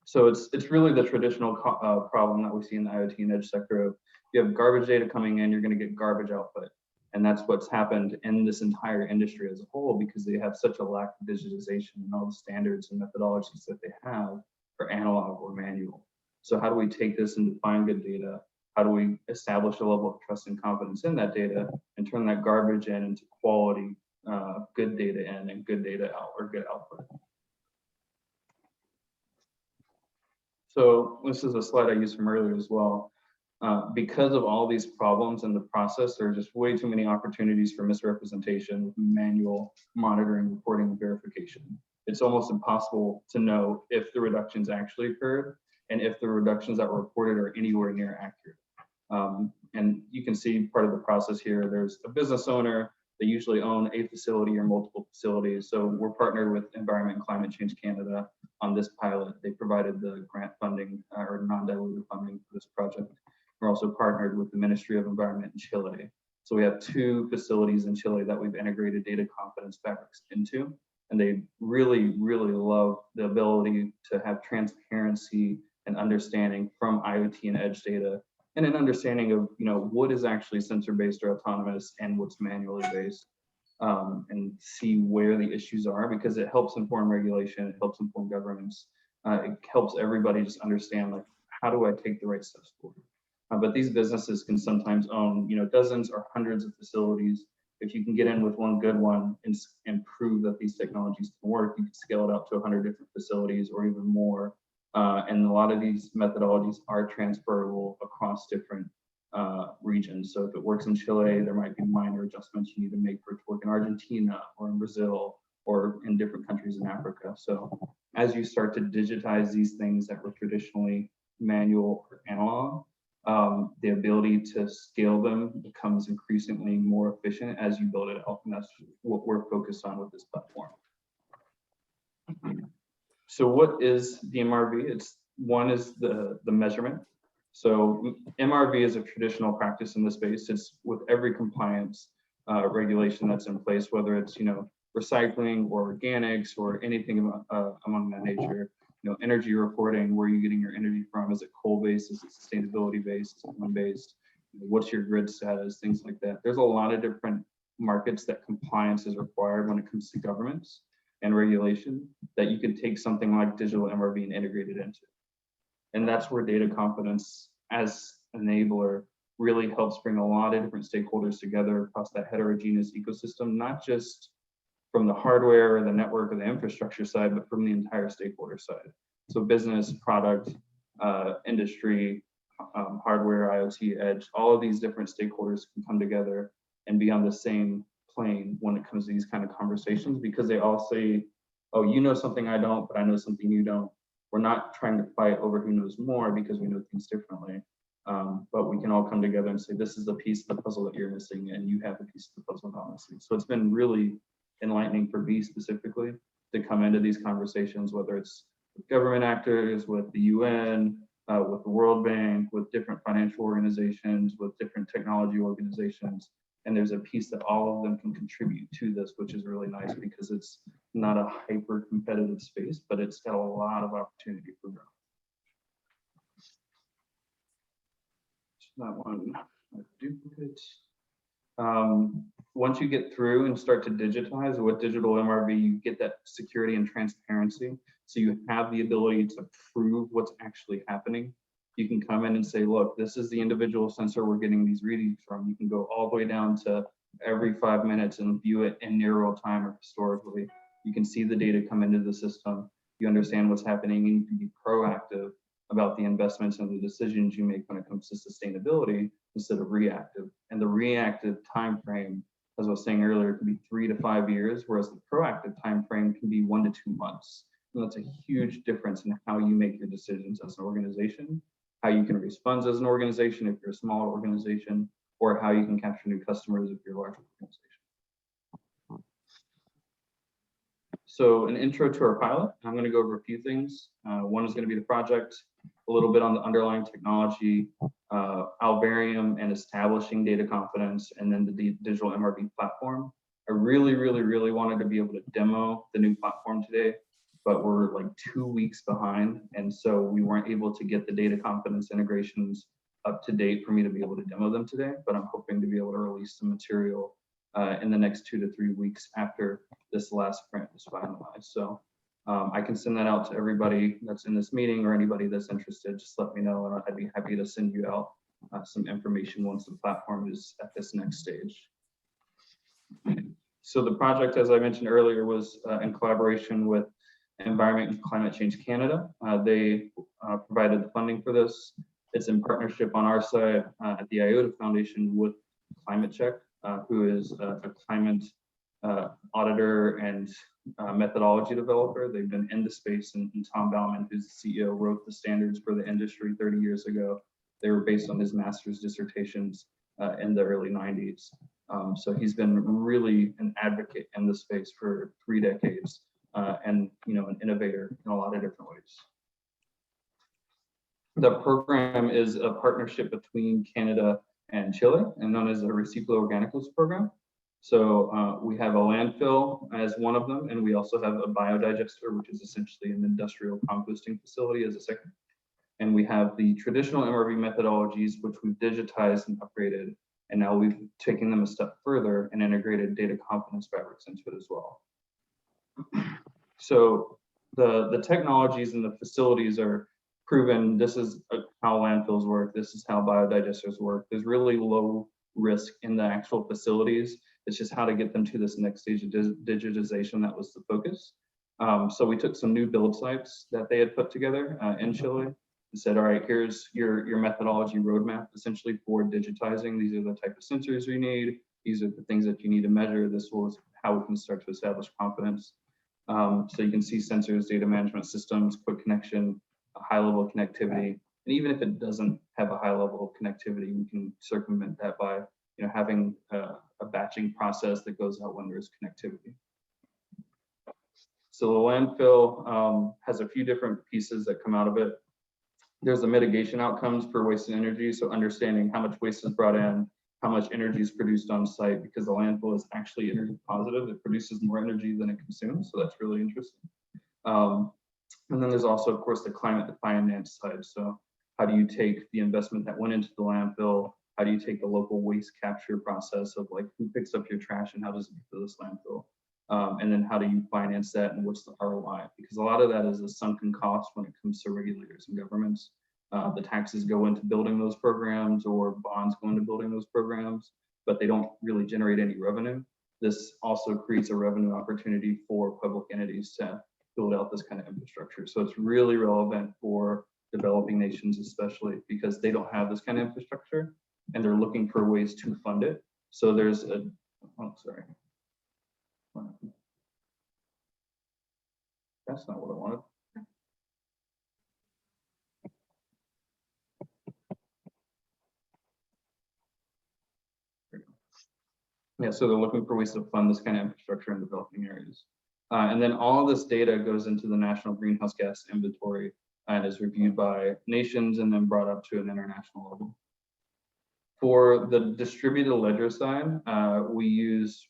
So it's really the traditional problem that we see in the IoT and edge sector of, you have garbage data coming in, you're going to get garbage output. And that's what's happened in this entire industry as a whole, because they have such a lack of digitization, and all the standards and methodologies that they have are analog or manual. So how do we take this and define good data, how do we establish a level of trust and confidence in that data and turn that garbage in into quality, good data in and good data out, or good output. So this is a slide I used from earlier as well. Because of all these problems in the process, there are just way too many opportunities for misrepresentation with manual monitoring, reporting, and verification. It's almost impossible to know if the reductions actually occurred and if the reductions that were reported are anywhere near accurate. And you can see part of the process here. There's a business owner. They usually own a facility or multiple facilities. So we're partnered with Environment and Climate Change Canada on this pilot. They provided the grant funding or non-dilutive funding for this project. We're also partnered with the Ministry of Environment in Chile. So we have 2 facilities in Chile that we've integrated data confidence fabrics into. And they really, really love the ability to have transparency and understanding from IoT and edge data, and an understanding of, you know, what is actually sensor-based or autonomous and what's manually based, and see where the issues are, because it helps inform regulation, it helps inform governance, it helps everybody just understand, like, how do I take the right steps forward? But these businesses can sometimes own, you know, dozens or hundreds of facilities. If you can get in with one good one and prove that these technologies can work, you can scale it out to 100 different facilities or even more. And a lot of these methodologies are transferable across different regions. So if it works in Chile, there might be minor adjustments you need to make for it to work in Argentina or in Brazil or in different countries in Africa. So as you start to digitize these things that were traditionally manual or analog, the ability to scale them becomes increasingly more efficient as you build it out. And that's what we're focused on with this platform. So what is the MRV? One is the measurement. So MRV is a traditional practice in the space. It's with every compliance regulation that's in place, whether it's, you know, recycling or organics or anything among that nature. You know, energy reporting, where are you getting your energy from? Is it coal-based? Is it sustainability-based? Is it wind-based? What's your grid status? Things like that. There's a lot of different markets that compliance is required when it comes to governments and regulation that you can take something like digital MRV and integrate it into. And that's where data confidence as enabler really helps bring a lot of different stakeholders together across that heterogeneous ecosystem, not just from the hardware or the network or the infrastructure side, but from the entire stakeholder side. So business, product, industry, hardware, IoT, edge, all of these different stakeholders can come together and be on the same plane when it comes to these kind of conversations, because they all say, oh, you know something I don't, but I know something you don't. We're not trying to fight over who knows more because we know things differently. But we can all come together and say, this is the piece of the puzzle that you're missing, and you have a piece of the puzzle I'm missing. So it's been really enlightening for B specifically to come into these conversations, whether it's with government actors, with the UN, with the World Bank, with different financial organizations, with different technology organizations. And there's a piece that all of them can contribute to this, which is really nice because it's not a hyper competitive space, but it's got a lot of opportunity for growth. That one, duplicate. Once you get through and start to digitize with digital MRV, you get that security and transparency. So you have the ability to prove what's actually happening. You can come in and say, look, this is the individual sensor we're getting these readings from. You can go all the way down to every 5 minutes and view it in near real time or historically. You can see the data come into the system. You understand what's happening, and you can be proactive about the investments and the decisions you make when it comes to sustainability instead of reactive. And the reactive time frame, as I was saying earlier, could be 3 to 5 years, whereas the proactive time frame can be 1 to 2 months. And that's a huge difference in how you make your decisions as an organization, how you can raise funds as an organization if you're a smaller organization, or how you can capture new customers if you're a larger organization. So an intro to our pilot. I'm going to go over a few things. One is going to be the project, a little bit on the underlying technology, Alvarium and establishing data confidence, and then the digital MRV platform. I really wanted to be able to demo the new platform today, but we're like 2 weeks behind. And so we weren't able to get the data confidence integrations up to date for me to be able to demo them today, but I'm hoping to be able to release some material in the next 2 to 3 weeks after this last sprint is finalized. So I can send that out to everybody that's in this meeting or anybody that's interested. Just let me know and I'd be happy to send you out some information once the platform is at this next stage. So the project, as I mentioned earlier, was in collaboration with Environment and Climate Change Canada. They provided the funding for this. It's in partnership on our side at the IOTA Foundation with Climate Check, who is a climate auditor and methodology developer. They've been in the space, and Tom Bauman, who's the CEO, wrote the standards for the industry 30 years ago. They were based on his master's dissertations in the early 90s. So he's been really an advocate in the space for 3 decades, and an innovator in a lot of different ways. The program is a partnership between Canada and Chile, and known as the Reciclo Organicos program. So we have a landfill as one of them, and we also have a biodigester, which is essentially an industrial composting facility, as a second. And we have the traditional MRV methodologies, which we've digitized and upgraded, and now we've taken them a step further and integrated data confidence fabrics into it as well. So the technologies and the facilities are proven. This is how landfills work. This is how biodigesters work. There's really low risk in the actual facilities. It's just how to get them to this next stage of digitization that was the focus. So we took some new build sites that they had put together in Chile and said, all right, here's your methodology roadmap essentially for digitizing. These are the type of sensors we need. These are the things that you need to measure. This was how we can start to establish confidence. So you can see sensors, data management systems, quick connection, high level of connectivity. And even if it doesn't have a high level of connectivity, we can circumvent that by having a batching process that goes out when there's connectivity. So the landfill has a few different pieces that come out of it. There's the mitigation outcomes for waste and energy. So understanding how much waste is brought in, how much energy is produced on site, because the landfill is actually energy positive. It produces more energy than it consumes. So that's really interesting. And then there's also, of course, the climate finance side. So how do you take the investment that went into the landfill? How do you take the local waste capture process of like who picks up your trash and how does it get to this landfill? And then how do you finance that and what's the ROI? Because a lot of that is a sunken cost when it comes to regulators and governments. The taxes go into building those programs or bonds go into building those programs, but they don't really generate any revenue. This also creates a revenue opportunity for public entities to build out this kind of infrastructure. So it's really relevant for developing nations, especially because they don't have this kind of infrastructure and they're looking for ways to fund it. So there's that's not what I wanted. Yeah, so they're looking for ways to fund this kind of infrastructure in developing areas. And then all this data goes into the National Greenhouse Gas Inventory and is reviewed by nations and then brought up to an international level. For the distributed ledger side, we use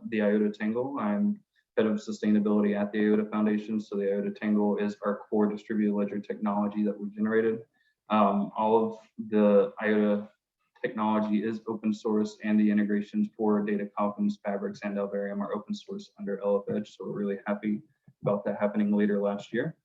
the IOTA Tangle. I'm head of sustainability at the IOTA Foundation. So the IOTA Tangle is our core distributed ledger technology that we generated. All of the IOTA technology is open source, and the integrations for data confidence fabrics and Alvarium are open source under LFEdge. So we're really happy about that happening later last year.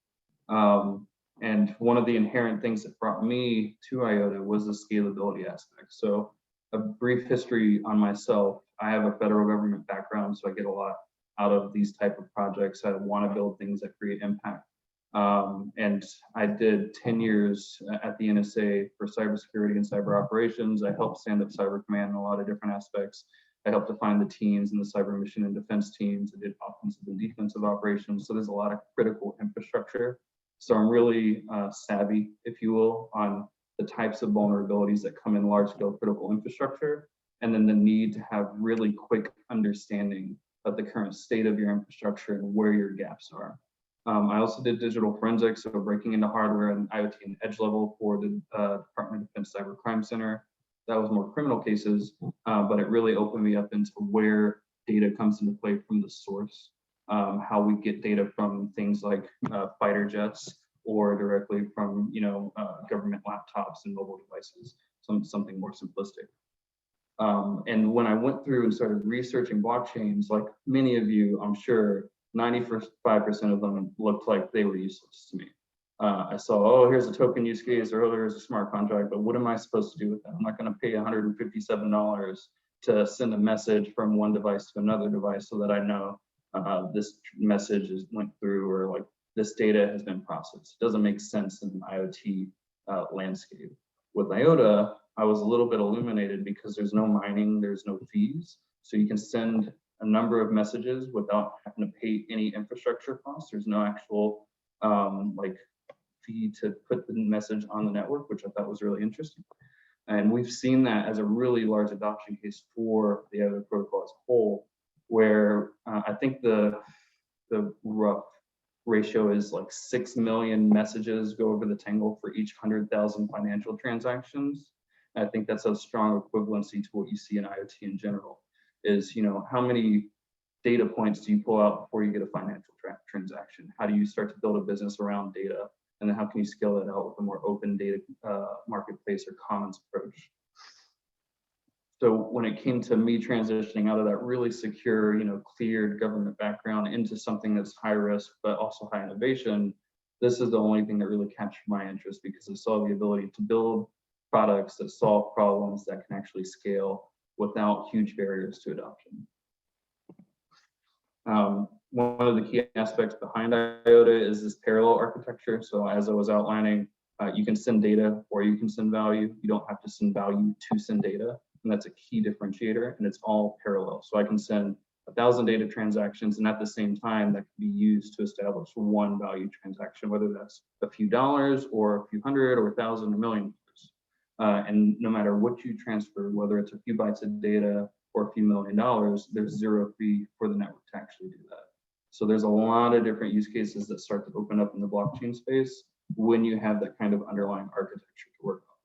And one of the inherent things that brought me to IOTA was the scalability aspect. So a brief history on myself, I have a federal government background, so I get a lot out of these type of projects. I want to build things that create impact. And I did 10 years at the NSA for cybersecurity and cyber operations. I helped stand up Cyber Command in a lot of different aspects. I helped define the teams and the cyber mission and defense teams. I did offensive and defensive operations. So there's a lot of critical infrastructure. So I'm really savvy, if you will, on the types of vulnerabilities that come in large scale critical infrastructure, and then the need to have really quick understanding of the current state of your infrastructure and where your gaps are. I also did digital forensics, so breaking into hardware and IoT and edge level for the Department of Defense Cyber Crime Center. That was more criminal cases, but it really opened me up into where data comes into play from the source, how we get data from things like fighter jets or directly from government laptops and mobile devices, something more simplistic. And when I went through and started researching blockchains, like many of you, I'm sure, 95% of them looked like they were useless to me. I saw, oh, here's a token use case, or oh, there's a smart contract, but what am I supposed to do with that? I'm not going to pay $157 to send a message from one device to another device so that I know this message went through, or like this data has been processed. It doesn't make sense in an IoT landscape. With IOTA, I was a little bit illuminated because there's no mining, there's no fees. So you can send a number of messages without having to pay any infrastructure costs. There's no actual like fee to put the message on the network, which I thought was really interesting. And we've seen that as a really large adoption case for the IOTA protocol as a whole, where I think the rough ratio is like 6 million messages go over the Tangle for each 100,000 financial transactions. And I think that's a strong equivalency to what you see in IoT in general, is, you know, how many data points do you pull out before you get a financial transaction? How do you start to build a business around data? And then how can you scale it out with a more open data marketplace or commons approach? So when it came to me transitioning out of that really secure, you know, cleared government background into something that's high risk, but also high innovation, this is the only thing that really captured my interest, because I saw the ability to build products that solve problems that can actually scale without huge barriers to adoption. One of the key aspects behind IOTA is this parallel architecture. So as I was outlining, you can send data or you can send value. You don't have to send value to send data. And that's a key differentiator, and it's all parallel. So I can send 1,000 data transactions, and at the same time that can be used to establish one value transaction, whether that's a few dollars or a few hundred or 1,000 or $1 million. And no matter what you transfer, whether it's a few bytes of data or a few $1 million, there's zero fee for the network to actually do that. So there's a lot of different use cases that start to open up in the blockchain space when you have that kind of underlying architecture to work on.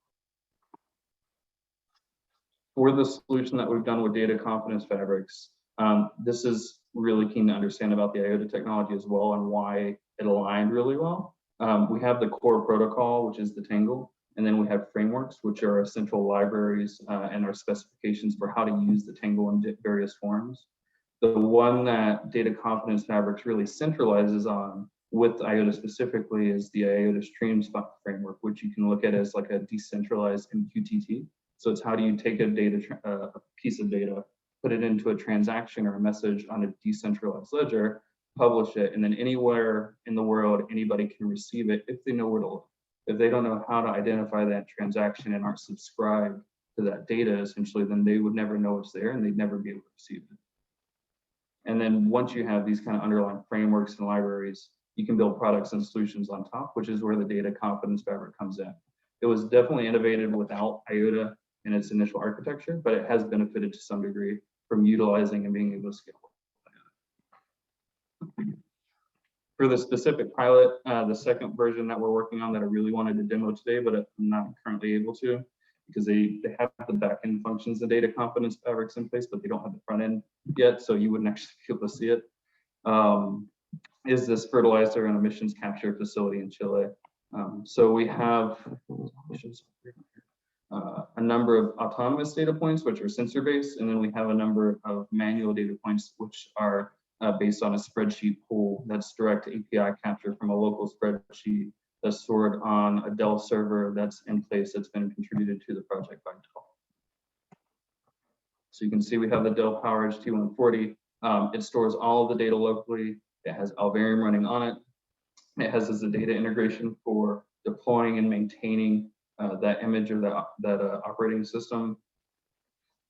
For the solution that we've done with data confidence fabrics, this is really keen to understand about the IOTA technology as well and why it aligned really well. We have the core protocol, which is the Tangle, and then we have frameworks, which are essential libraries and our specifications for how to use the Tangle in various forms. The one that data confidence fabrics really centralizes on with IOTA specifically is the IOTA streams framework, which you can look at as like a decentralized MQTT. So it's how do you take a piece of data, put it into a transaction or a message on a decentralized ledger, publish it, and then anywhere in the world, anybody can receive it if they know where to look. If they don't know how to identify that transaction and aren't subscribed to that data, essentially, then they would never know it's there and they'd never be able to receive it. And then once you have these kind of underlying frameworks and libraries, you can build products and solutions on top, which is where the data confidence fabric comes in. It was definitely innovated without IOTA in its initial architecture, but it has benefited to some degree from utilizing and being able to scale. For the specific pilot, the second version that we're working on that I really wanted to demo today, but I'm not currently able to, because they have the back-end functions of data confidence fabrics in place, but they don't have the front end yet, so you wouldn't actually be able to see it. Is this fertilizer and emissions capture facility in Chile. So we have a number of autonomous data points, which are sensor-based, and then we have a number of manual data points, which are based on a spreadsheet pool that's direct API capture from a local spreadsheet that's stored on a Dell server that's in place that's been contributed to the project by Dell. So you can see we have the Dell PowerEdge T140. It stores all of the data locally. It has Alvarium running on it. It has as a data integration for deploying and maintaining that image or that operating system.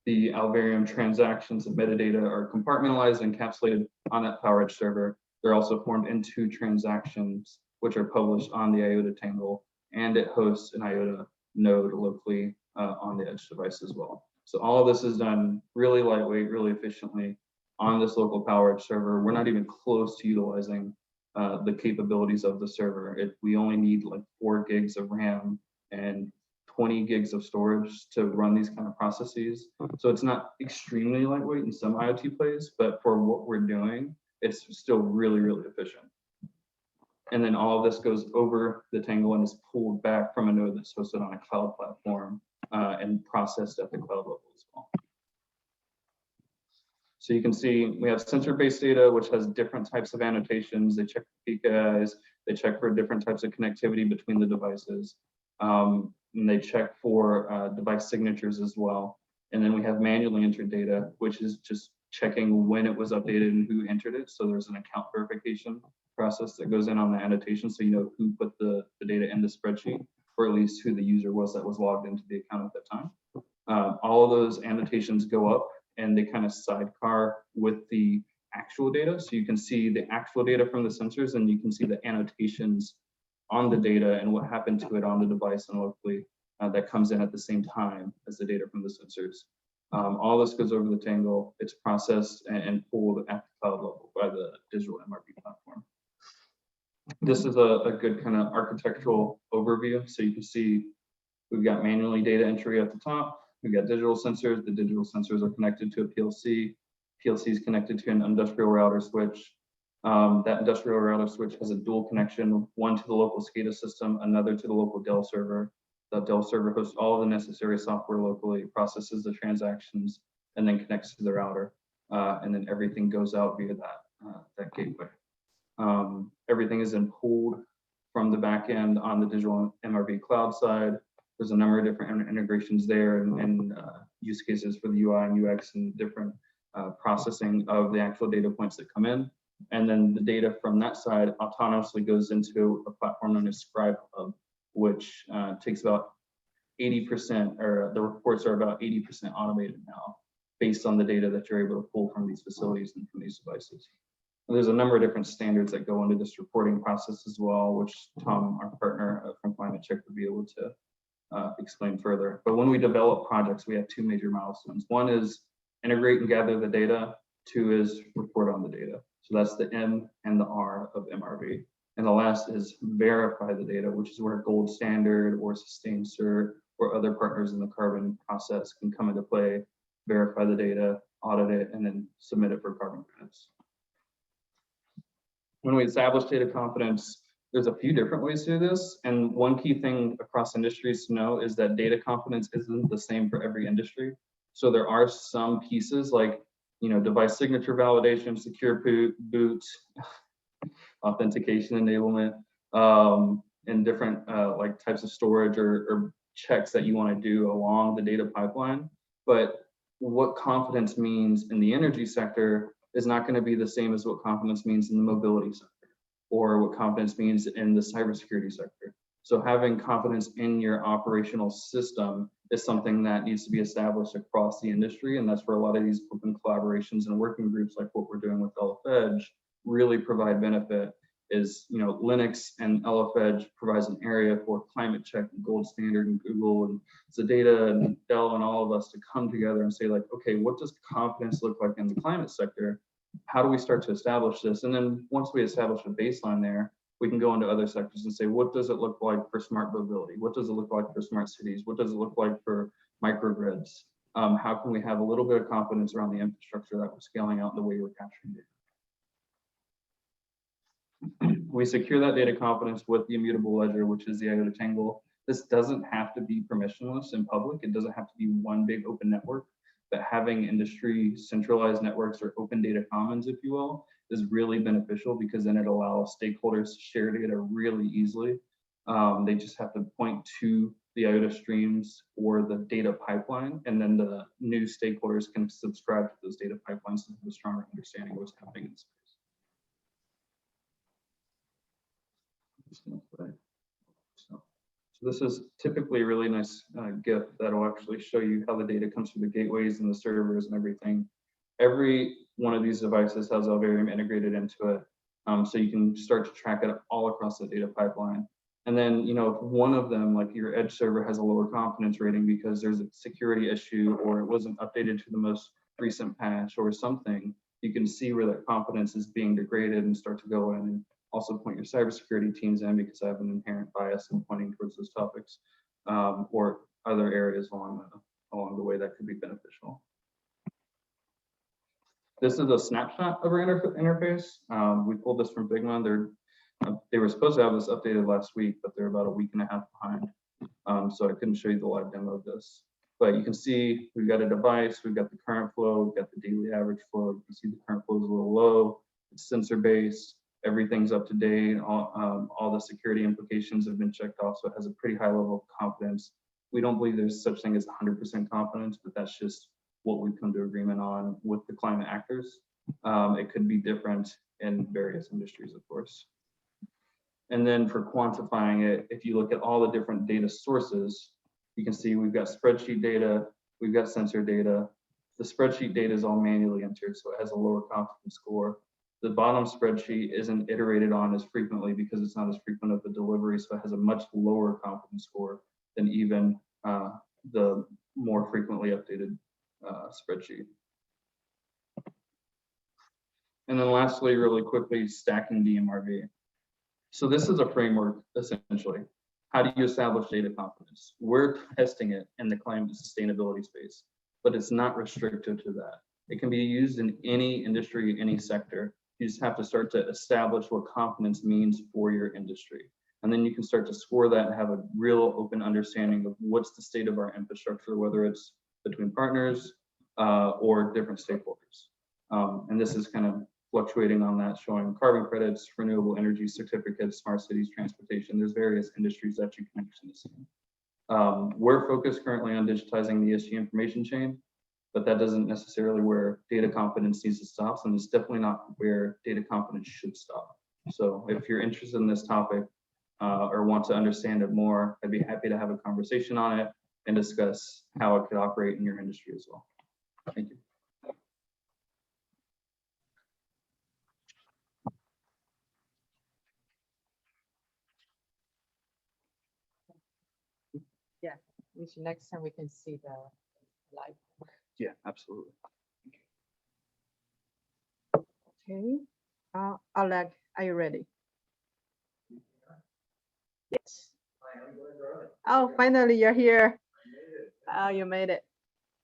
The Alvarium transactions and metadata are compartmentalized and encapsulated on that PowerEdge server. They're also formed into transactions, which are published on the IOTA Tangle, and it hosts an IOTA node locally on the edge device as well. So all of this is done really lightweight, really efficiently on this local PowerEdge server. We're not even close to utilizing the capabilities of the server. We only need like 4 gigs of RAM and 20 gigs of storage to run these kind of processes. So it's not extremely lightweight in some IoT plays, but for what we're doing, it's still really, really efficient. And then all of this goes over the Tangle and is pulled back from a node that's hosted on a cloud platform and processed at the cloud level as well. So you can see we have sensor-based data, which has different types of annotations. They check for peak eyes, they check for different types of connectivity between the devices. And they check for device signatures as well. And then we have manually entered data, which is just checking when it was updated and who entered it. So there's an account verification process that goes in on the annotation, so you know who put the data in the spreadsheet, or at least who the user was that was logged into the account at that time. All of those annotations go up and they kind of sidecar with the actual data. So you can see the actual data from the sensors, and you can see the annotations on the data and what happened to it on the device and locally that comes in at the same time as the data from the sensors. All this goes over the Tangle. It's processed and pulled at the cloud level by the digital MRV platform. This is a good kind of architectural overview. So you can see we've got manually data entry at the top. We've got digital sensors. The digital sensors are connected to a PLC. PLC is connected to an industrial router switch. That industrial router switch has a dual connection, one to the local SCADA system, another to the local Dell server. The Dell server hosts all of the necessary software locally, processes the transactions, and then connects to the router. And then everything goes out via that gateway. Everything is then pulled from the back end on the digital MRV cloud side. There's a number of different integrations there and use cases for the UI and UX and different processing of the actual data points that come in. And then the data from that side autonomously goes into a platform known as Scribe Hub, which takes about 80%, or the reports are about 80% automated now, based on the data that you're able to pull from these facilities and from these devices. And there's a number of different standards that go into this reporting process as well, which Tom, our partner from Climate Check, would be able to explain further. But when we develop projects, we have two major milestones. One is integrate and gather the data. Two is report on the data. So that's the M and the R of MRV. And the last is verify the data, which is where Gold Standard or Sustained Cert or other partners in the carbon process can come into play, verify the data, audit it, and then submit it for carbon credits. When we establish data confidence, there's a few different ways to do this. And one key thing across industries to know is that data confidence isn't the same for every industry. So there are some pieces like, device signature validation, secure boot, authentication enablement, and different like types of storage or checks that you want to do along the data pipeline. But what confidence means in the energy sector is not going to be the same as what confidence means in the mobility sector or what confidence means in the cybersecurity sector. So having confidence in your operational system is something that needs to be established across the industry. And that's where a lot of these open collaborations and working groups like what we're doing with LFEdge really provide benefit. Is, Linux and LFEdge provides an area for Climate Check and Gold Standard and Google and Zeta and Dell and all of us to come together and say like, okay, what does confidence look like in the climate sector? How do we start to establish this? And then once we establish a baseline there, we can go into other sectors and say, what does it look like for smart mobility? What does it look like for smart cities? What does it look like for microgrids? How can we have a little bit of confidence around the infrastructure that we're scaling out the way we're capturing data? We secure that data confidence with the immutable ledger, which is the IOTA Tangle. This doesn't have to be permissionless in public. It doesn't have to be one big open network, but having industry centralized networks or open data commons, if you will, is really beneficial because then it allows stakeholders to share data really easily. They just have to point to the IOTA streams or the data pipeline, and then the new stakeholders can subscribe to those data pipelines to have a stronger understanding of what's happening in space. So this is typically a really nice GIF that'll actually show you how the data comes through the gateways and the servers and everything. Every one of these devices has Alvarium integrated into it. So you can start to track it all across the data pipeline. And then, if one of them, like your Edge server, has a lower confidence rating because there's a security issue or it wasn't updated to the most recent patch or something, you can see where that confidence is being degraded and start to go in and also point your cybersecurity teams in because I have an inherent bias in pointing towards those topics or other areas along the way that could be beneficial. This is a snapshot of our interface. We pulled this from Figma. They were supposed to have this updated last week, but they're about a week and a half behind. So I couldn't show you the live demo of this. But you can see we've got a device, we've got the current flow, we've got the daily average flow. You can see the current flow is a little low. It's sensor based. Everything's up to date. All the security implications have been checked off, so it has a pretty high level of confidence. We don't believe there's such thing as 100% confidence, but that's just what we've come to agreement on with the climate actors. It could be different in various industries, of course. And then for quantifying it, if you look at all the different data sources, you can see we've got spreadsheet data, we've got sensor data. The spreadsheet data is all manually entered, so it has a lower confidence score. The bottom spreadsheet isn't iterated on as frequently because it's not as frequent of a delivery, so it has a much lower confidence score than even the more frequently updated spreadsheet. And then lastly, really quickly, stacking DMRV. So this is a framework, essentially. How do you establish data confidence? We're testing it in the climate sustainability space, but it's not restricted to that. It can be used in any industry, any sector. You just have to start to establish what confidence means for your industry. And then you can start to score that and have a real open understanding of what's the state of our infrastructure, whether it's between partners or different stakeholders. And this is kind of fluctuating on that, showing carbon credits, renewable energy certificates, smart cities, transportation. There's various industries that you can actually see. We're focused currently on digitizing the ESG information chain, but that doesn't necessarily where data confidence needs to stop, and it's definitely not where data confidence should stop. So if you're interested in this topic or want to understand it more, I'd be happy to have a conversation on it and discuss how it could operate in your industry as well. Thank you. Yeah, next time we can see the live. Yeah, absolutely. Okay, Oleg, are you ready? Yes. Oh, finally you're here. Oh, you made it.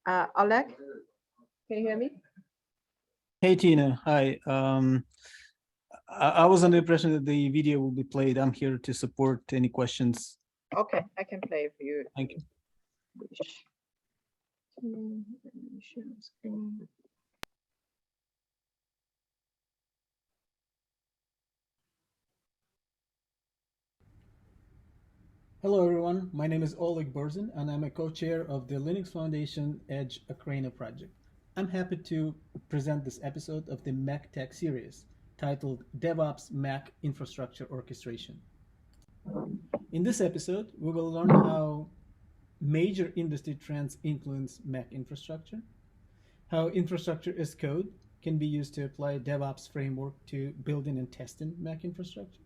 Oleg, can you hear me? Hey Tina, hi. I was under the impression that the video will be played. I'm here to support any questions. Okay, I can play for you. Thank you. Share screen. Hello everyone, my name is Oleg Borzin and I'm a co-chair of the Linux Foundation Edge Akraino project. I'm happy to present this episode of the Mac Tech series titled DevOps Mac Infrastructure Orchestration. In this episode, we will learn how major industry trends influence Mac infrastructure, how infrastructure as code can be used to apply DevOps framework to building and testing Mac infrastructure,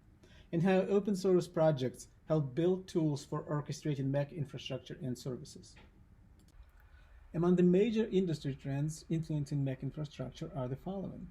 and how open source projects help build tools for orchestrating Mac infrastructure and services. Among the major industry trends influencing Mac infrastructure are the following: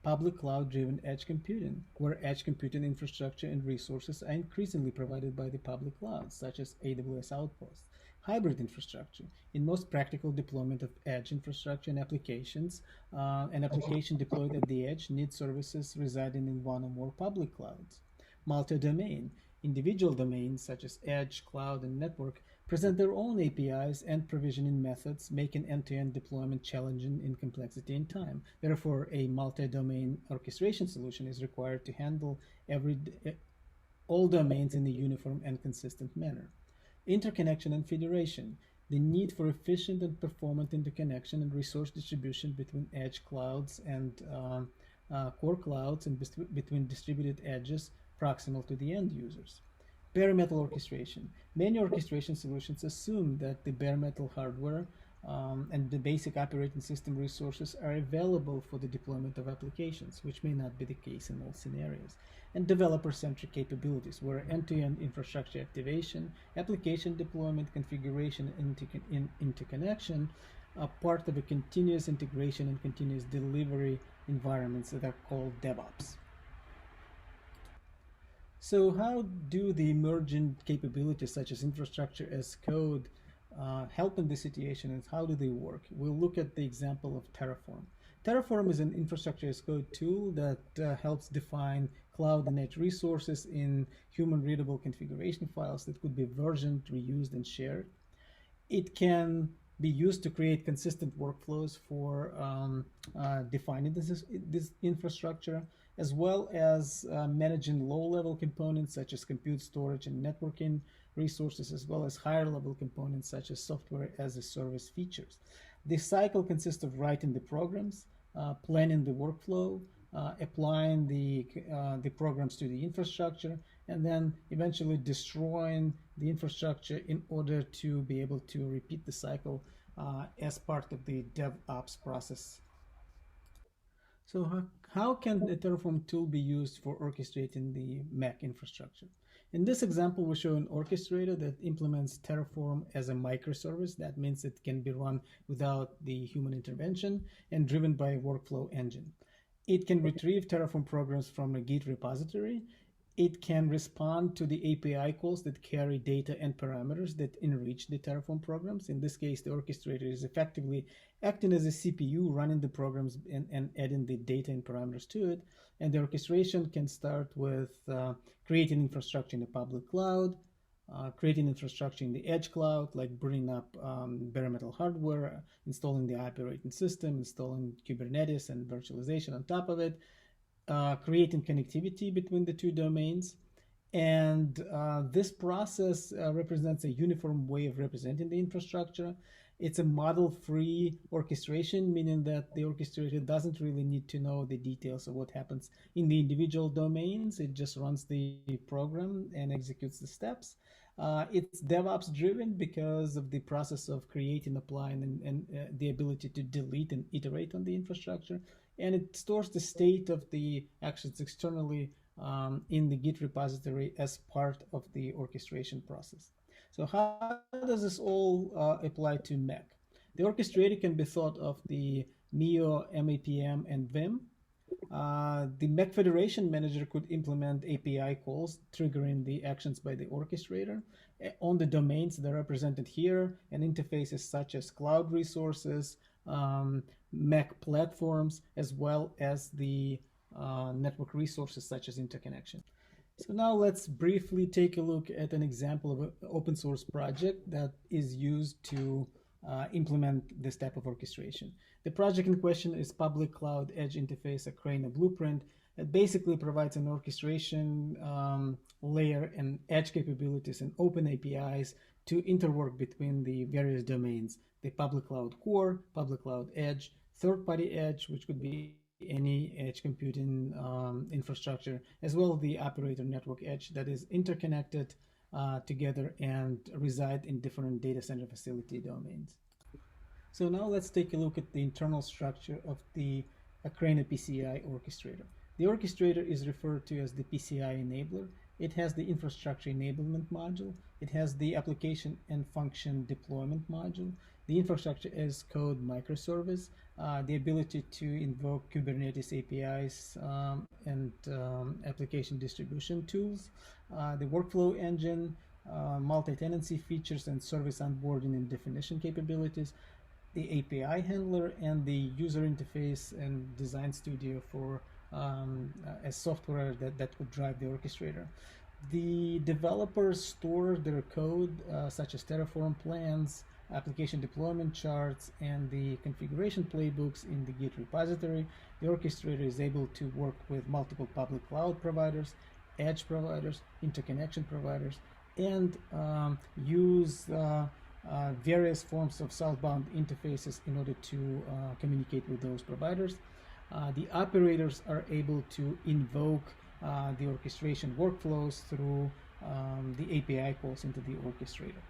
public cloud-driven edge computing, where edge computing infrastructure and resources are increasingly provided by the public clouds, such as AWS Outposts. Hybrid infrastructure, in most practical deployment of edge infrastructure and applications, an application deployed at the edge needs services residing in one or more public clouds. Multi-domain, individual domains such as edge, cloud, and network present their own APIs and provisioning methods, making end-to-end deployment challenging in complexity and time. Therefore, a multi-domain orchestration solution is required to handle all domains in a uniform and consistent manner. Interconnection and federation, the need for efficient and performant interconnection and resource distribution between edge clouds and core clouds and between distributed edges proximal to the end users. Bare metal orchestration. Many orchestration solutions assume that the bare metal hardware and the basic operating system resources are available for the deployment of applications, which may not be the case in all scenarios. And developer-centric capabilities, where end-to-end infrastructure activation, application deployment, configuration, and interconnection are part of a continuous integration and continuous delivery environments that are called DevOps. So how do the emerging capabilities such as infrastructure as code help in this situation, and how do they work? We'll look at the example of Terraform. Terraform is an infrastructure as code tool that helps define cloud and edge resources in human-readable configuration files that could be versioned, reused, and shared. It can be used to create consistent workflows for defining this infrastructure, as well as managing low-level components such as compute, storage, and networking resources, as well as higher-level components such as software as a service features. This cycle consists of writing the programs, planning the workflow, applying the programs to the infrastructure, and then eventually destroying the infrastructure in order to be able to repeat the cycle as part of the DevOps process. So how can a Terraform tool be used for orchestrating the Mac infrastructure? In this example, we show an orchestrator that implements Terraform as a microservice. That means it can be run without the human intervention and driven by a workflow engine. It can retrieve Terraform programs from a Git repository. It can respond to the API calls that carry data and parameters that enrich the Terraform programs. In this case, the orchestrator is effectively acting as a CPU, running the programs and adding the data and parameters to it. And the orchestration can start with creating infrastructure in the public cloud, creating infrastructure in the edge cloud, like bringing up bare metal hardware, installing the operating system, installing Kubernetes and virtualization on top of it, creating connectivity between the two domains. And this process represents a uniform way of representing the infrastructure. It's a model-free orchestration, meaning that the orchestrator doesn't really need to know the details of what happens in the individual domains. It just runs the program and executes the steps. It's DevOps driven because of the process of creating, applying, and the ability to delete and iterate on the infrastructure. And it stores the state of the actions externally in the Git repository as part of the orchestration process. So how does this all apply to Mac? The orchestrator can be thought of the MIO, MAPM, and Vim. The Mac Federation Manager could implement API calls, triggering the actions by the orchestrator on the domains that are represented here, and interfaces such as cloud resources, Mac platforms, as well as the network resources such as interconnection. So now let's briefly take a look at an example of an open source project that is used to implement this type of orchestration. The project in question is Public Cloud Edge Interface Akraino Blueprint. It basically provides an orchestration layer and edge capabilities and open APIs to interwork between the various domains: the public cloud core, public cloud edge, third-party edge, which could be any edge computing infrastructure, as well as the operator network edge that is interconnected together and reside in different data center facility domains. So now let's take a look at the internal structure of the Akraino PCI orchestrator. The orchestrator is referred to as the PCI enabler. It has the infrastructure enablement module. It has the application and function deployment module, the infrastructure as code microservice, the ability to invoke Kubernetes APIs and application distribution tools, the workflow engine, multi-tenancy features and service onboarding and definition capabilities, the API handler, and the user interface and design studio for a software that could drive the orchestrator. The developers store their code such as Terraform plans, application deployment charts, and the configuration playbooks in the Git repository. The orchestrator is able to work with multiple public cloud providers, edge providers, interconnection providers, and use various forms of southbound interfaces in order to communicate with those providers. The operators are able to invoke the orchestration workflows through the API calls into the orchestrator.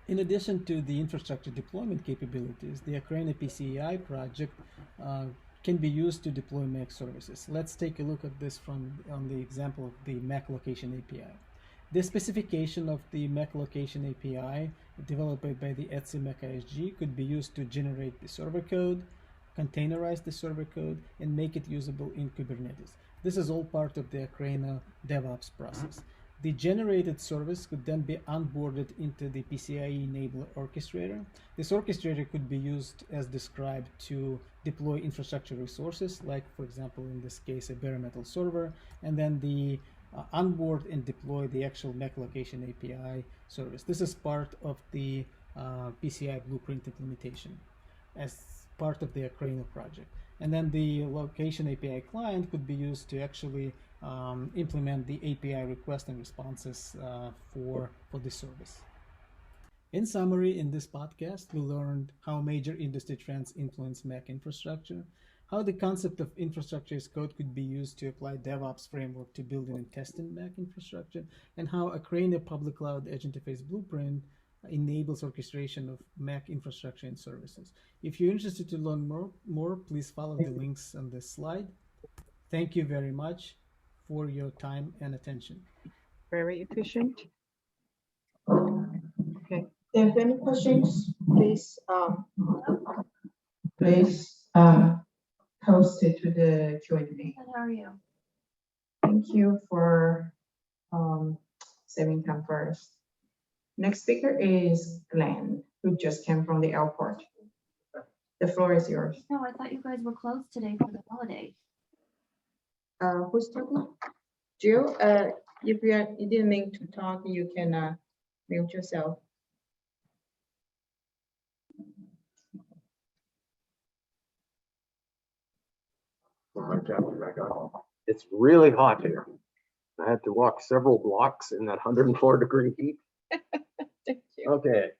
In addition to the infrastructure deployment capabilities, the Akraino PCI project can be used to deploy Mac services. Let's take a look at this on the example of the Mac location API. The specification of the Mac location API developed by the Etsy Mac ISG could be used to generate the server code, containerize the server code, and make it usable in Kubernetes. This is all part of the Akraino DevOps process. The generated service could then be onboarded into the PCIe enabler orchestrator. This orchestrator could be used as described to deploy infrastructure resources, like, for example, in this case, a bare metal server, and then the onboard and deploy the actual Mac location API service. This is part of the PCI blueprint implementation as part of the Akraino project. And then the location API client could be used to actually implement the API request and responses for this service. In summary, in this podcast, we learned how major industry trends influence Mac infrastructure, how the concept of infrastructure as code could be used to apply DevOps framework to building and testing Mac infrastructure, and how Akraino public cloud edge interface blueprint enables orchestration of Mac infrastructure and services. If you're interested to learn more, please follow the links on this slide. Thank you very much for your time and attention. Very efficient. Okay. If you have any questions, please post it to the Q&A. How are you? Thank you for saving time first. Next speaker is Glenn, who just came from the airport. The floor is yours. No, I thought you guys were closed today for the holiday. Who's talking? Jill, if you didn't mean to talk, you can mute yourself. It's really hot here. I had to walk several blocks in that 104-degree heat. Thank you. Okay.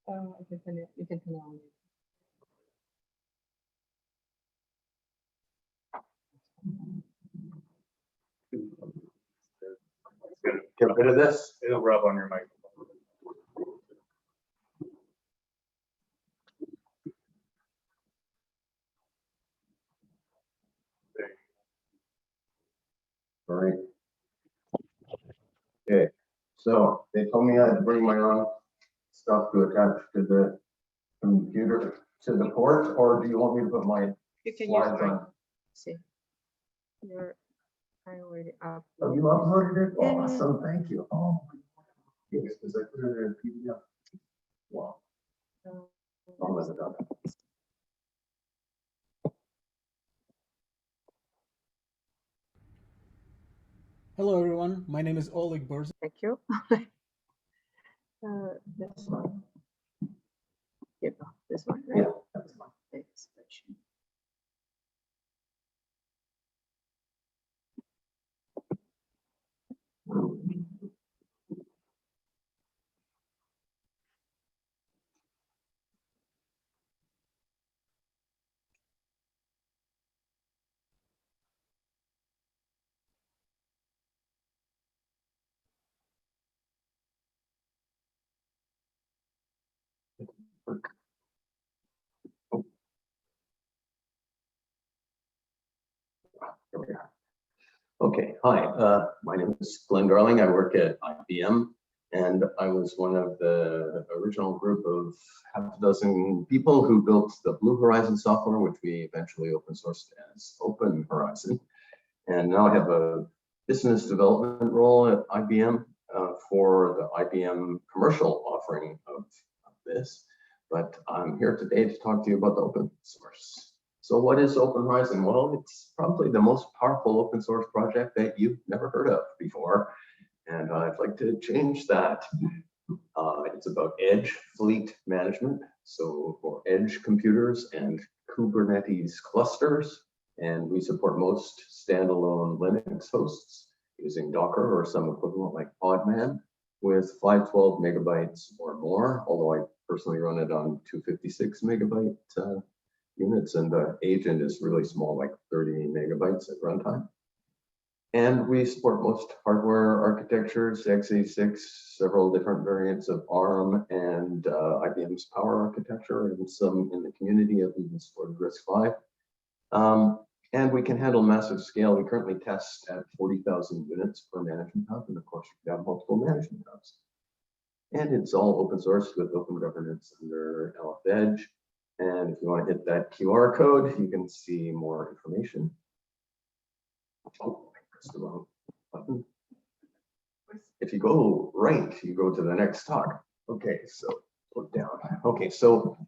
You can turn it on. Get rid of this. It'll rub on your microphone. All right. Okay, so they told me I had to bring my own stuff to attach to the computer to the port, or do you want me to put my You can use slides mine. on? See. I already up. Oh, you uploaded it? Yeah. Awesome, thank you. Oh, yes, because I put it in a PDF. Wow. I'll let it up. Hello, everyone. My name is Oleg Borzin. Thank you. This one. Yeah, this one, right? Yeah, that's fine. Thanks. Here we are. Okay, hi, my name is Glenn Darling. I work at IBM, and I was one of the original group of half a dozen people who built the Blue Horizon software, which we eventually open sourced as Open Horizon. And now I have a business development role at IBM for the IBM commercial offering of this. But I'm here today to talk to you about the open source. So what is Open Horizon? Well, it's probably the most powerful open source project that you've never heard of before. And I'd like to change that. It's about edge fleet management. So for edge computers and Kubernetes clusters. And we support most standalone Linux hosts using Docker or some equivalent like Podman with 512 megabytes or more, although I personally run it on 256 megabyte units, and the agent is really small, like 30 megabytes at runtime. And we support most hardware architectures, x86, several different variants of ARM and IBM's Power architecture, and some in the community have even supported RISC-V. And we can handle massive scale. We currently test at 40,000 units per management hub, and of course, you have multiple management hubs. And it's all open source with open governance under LF-Edge. And if you want to hit that QR code, you can see more information. Oh, I pressed the wrong button. If you go right, you go to the next talk. Okay, so look down. Okay, so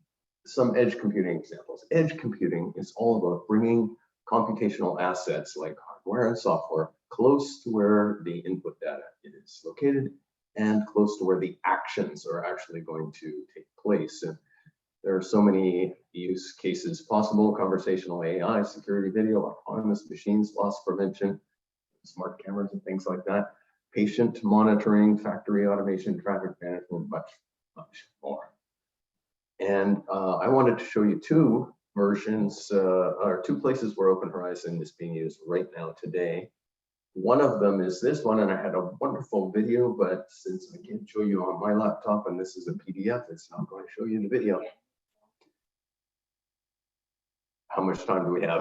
some edge computing examples. Edge computing is all about bringing computational assets like hardware and software close to where the input data is located and close to where the actions are actually going to take place. And there are so many use cases possible: conversational AI, security video, autonomous machines, loss prevention, smart cameras and things like that, patient monitoring, factory automation, traffic management, much more. And I wanted to show you two versions, or two places where Open Horizon is being used right now today. One of them is this one, and I had a wonderful video, but since I can't show you on my laptop and this is a PDF, it's not going to show you the video. How much time do we have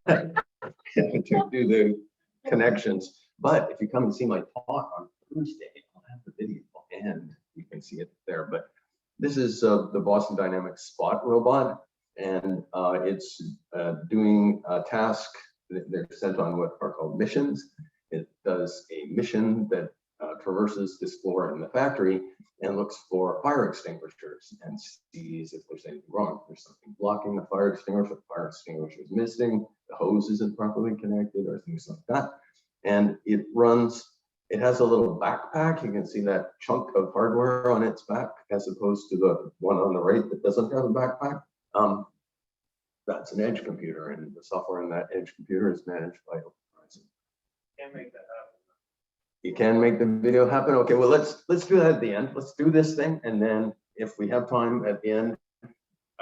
to do the connections? But if you come and see my talk on Thursday, I'll have the video and you can see it there. But this is the Boston Dynamics Spot robot, and it's doing a task that they're sent on what are called missions. It does a mission that traverses this floor in the factory and looks for fire extinguishers and sees if there's anything wrong. If there's something blocking the fire extinguisher is missing, the hose isn't properly connected, or things like that. And it runs, it has a little backpack. You can see that chunk of hardware on its back, as opposed to the one on the right that doesn't have a backpack. That's an edge computer, and the software in that edge computer is managed by Open Horizon. Can't make that happen. You can make the video happen. Okay, well, let's do that at the end. Let's do this thing, and then if we have time at the end,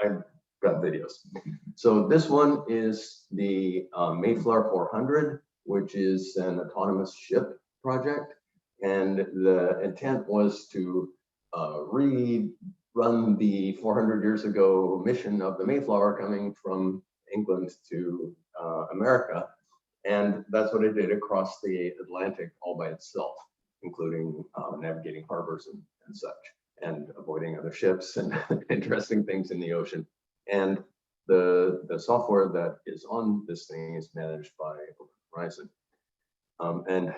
I've got videos. So this one is the Mayflower 400, which is an autonomous ship project, and the intent was to rerun the 400 years ago mission of the Mayflower coming from England to America. And that's what it did across the Atlantic all by itself, including navigating harbors and such, and avoiding other ships and interesting things in the ocean. And the software that is on this thing is managed by Open Horizon. And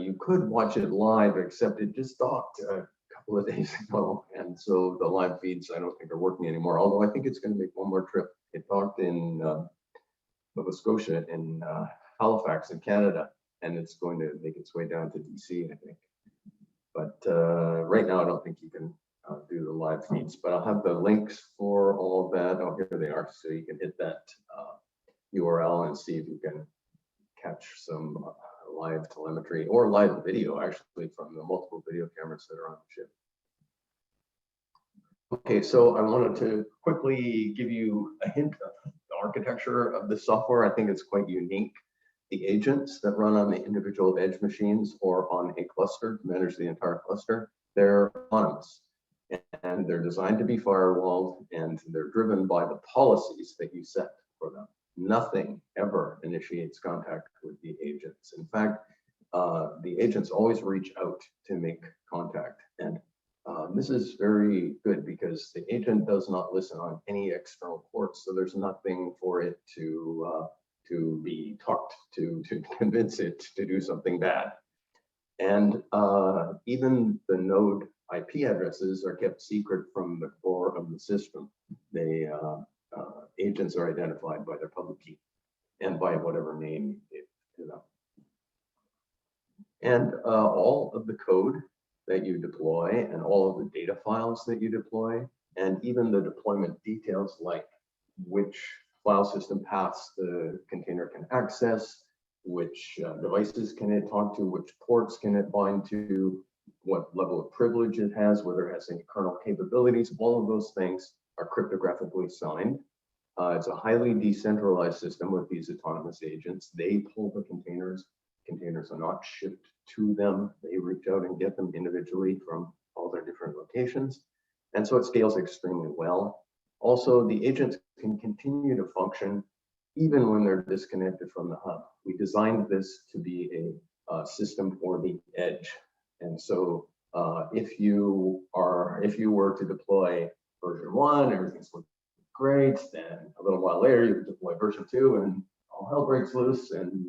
you could watch it live, except it just docked a couple of days ago. And so the live feeds, I don't think are working anymore, although I think it's going to make one more trip. It docked in Nova Scotia in Halifax in Canada, and it's going to make its way down to DC, I think. But right now, I don't think you can do the live feeds, but I'll have the links for all of that. Oh, here they are. So you can hit that URL and see if you can catch some live telemetry or live video, actually, from the multiple video cameras that are on the ship. Okay, so I wanted to quickly give you a hint of the architecture of the software. I think it's quite unique. The agents that run on the individual edge machines or on a cluster to manage the entire cluster, they're autonomous, and they're designed to be firewalled, and they're driven by the policies that you set for them. Nothing ever initiates contact with the agents. In fact, the agents always reach out to make contact. And this is very good because the agent does not listen on any external ports, so there's nothing for it to be talked to convince it to do something bad. And even the node IP addresses are kept secret from the core of the system. They agents are identified by their public key and by whatever name they give them. And all of the code that you deploy and all of the data files that you deploy, and even the deployment details, like which file system paths the container can access, which devices can it talk to, which ports can it bind to, what level of privilege it has, whether it has any kernel capabilities, all of those things are cryptographically signed. It's a highly decentralized system with these autonomous agents. They pull the containers. Containers are not shipped to them. They reach out and get them individually from all their different locations. And so it scales extremely well. Also, the agents can continue to function even when they're disconnected from the hub. We designed this to be a system for the edge. And so if you were to deploy version 1, everything's looking great, then a little while later you deploy version 2 and all hell breaks loose, and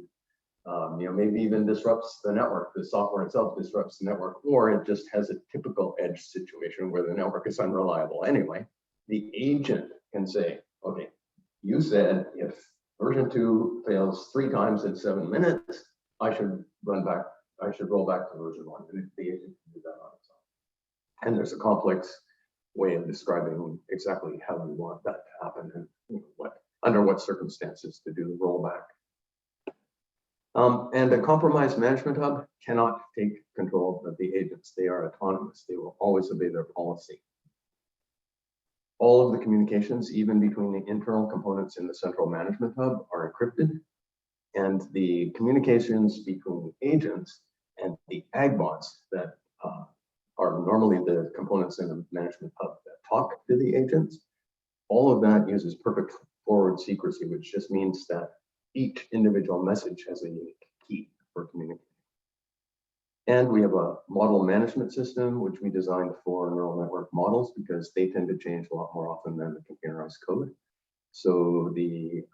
maybe even disrupts the network. The software itself disrupts the network, or it just has a typical edge situation where the network is unreliable anyway. The agent can say, okay, you said if version 2 fails 3 times in 7 minutes, I should roll back to version 1. And the agent can do that on And there's a complex way of describing exactly how we want that to happen and under what circumstances to do the rollback. And a compromised management hub cannot take control of the agents. They are autonomous. They will always obey their policy. All of the communications, even between the internal components in the central management hub, are encrypted. And the communications between the agents and the agbots that are normally the components in the management hub that talk to the agents, all of that uses perfect forward secrecy, which just means that each individual message has a unique key for communicating. And we have a model management system, which we designed for neural network models because they tend to change a lot more often than the containerized code. So the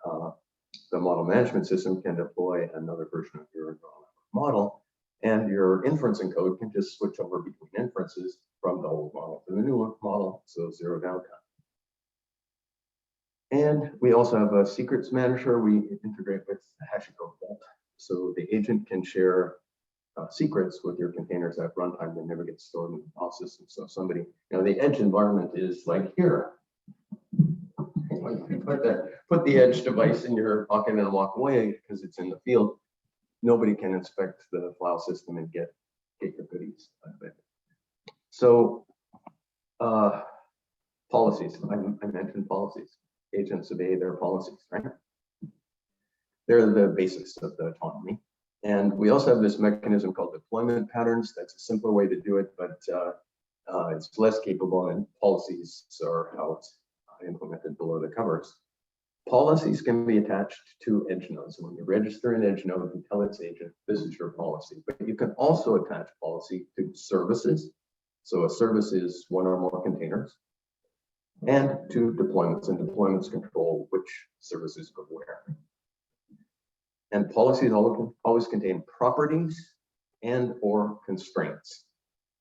model management system can deploy another version of your neural network model, and your inferencing code can just switch over between inferences from the old model to the new model, so zero downtime. And we also have a secrets manager. We integrate with HashiCorp Vault. So the agent can share secrets with your containers at runtime that never get stored in the file system. So somebody, the edge environment is like here. Put the edge device in your pocket and walk away because it's in the field. Nobody can inspect the file system and get your goodies out of it. So policies, I mentioned policies. Agents obey their policies, right? They're the basics of the autonomy. And we also have this mechanism called deployment patterns. That's a simpler way to do it, but it's less capable, and policies are how it's implemented below the covers. Policies can be attached to edge nodes. When you register an edge node, you tell its agent, this is your policy. But you can also attach policy to services. So a service is one or more containers. And to deployments, and deployments control which services go where. And policies always contain properties and or constraints.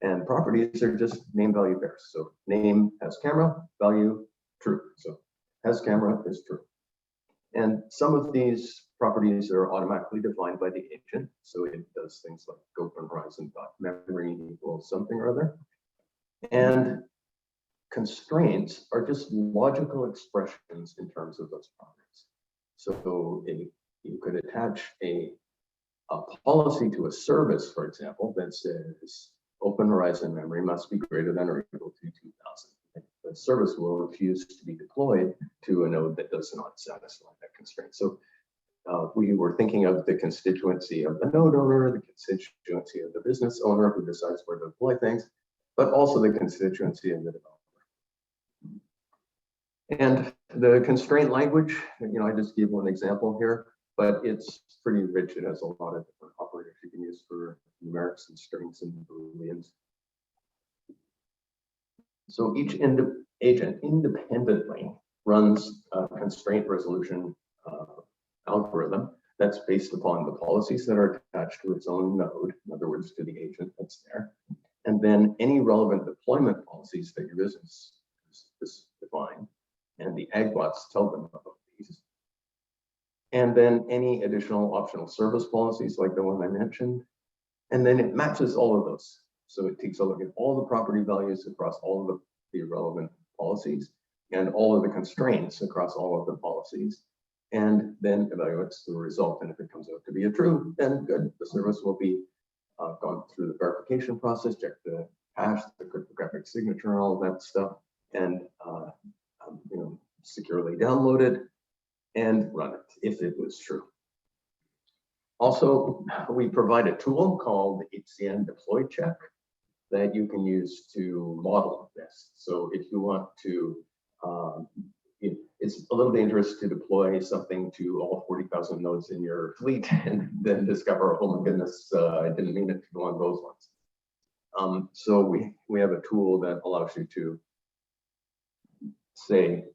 And properties are just name value pairs. So name has camera, value true. So has camera is true. And some of these properties are automatically defined by the agent. So it does things like open horizon.memory equals something or other. And constraints are just logical expressions in terms of those properties. So you could attach a policy to a service, for example, that says open horizon memory must be greater than or equal to 2000. The service will refuse to be deployed to a node that does not satisfy that constraint. So we were thinking of the constituency of the node owner, the constituency of the business owner who decides where to deploy things, but also the constituency of the developer. And the constraint language, I just gave one example here, but it's pretty rich. It has a lot of different operators you can use for numerics and strings and booleans. So each agent independently runs a constraint resolution algorithm that's based upon the policies that are attached to its own node, in other words, to the agent that's there. And then any relevant deployment policies that your business is defined, and the agbots tell them about these. And then any additional optional service policies like the one I mentioned. And then it matches all of those. So it takes a look at all the property values across all of the relevant policies and all of the constraints across all of the policies, and then evaluates the result. And if it comes out to be a true, then good. The service will be gone through the verification process, check the hash, the cryptographic signature, and all of that stuff, and securely download it and run it if it was true. Also, we provide a tool called HCN deploy check that you can use to model this. So if you want to, it's a little dangerous to deploy something to all 40,000 nodes in your fleet and then discover, oh my goodness, I didn't mean it to go on those ones. So we have a tool that allows you to say,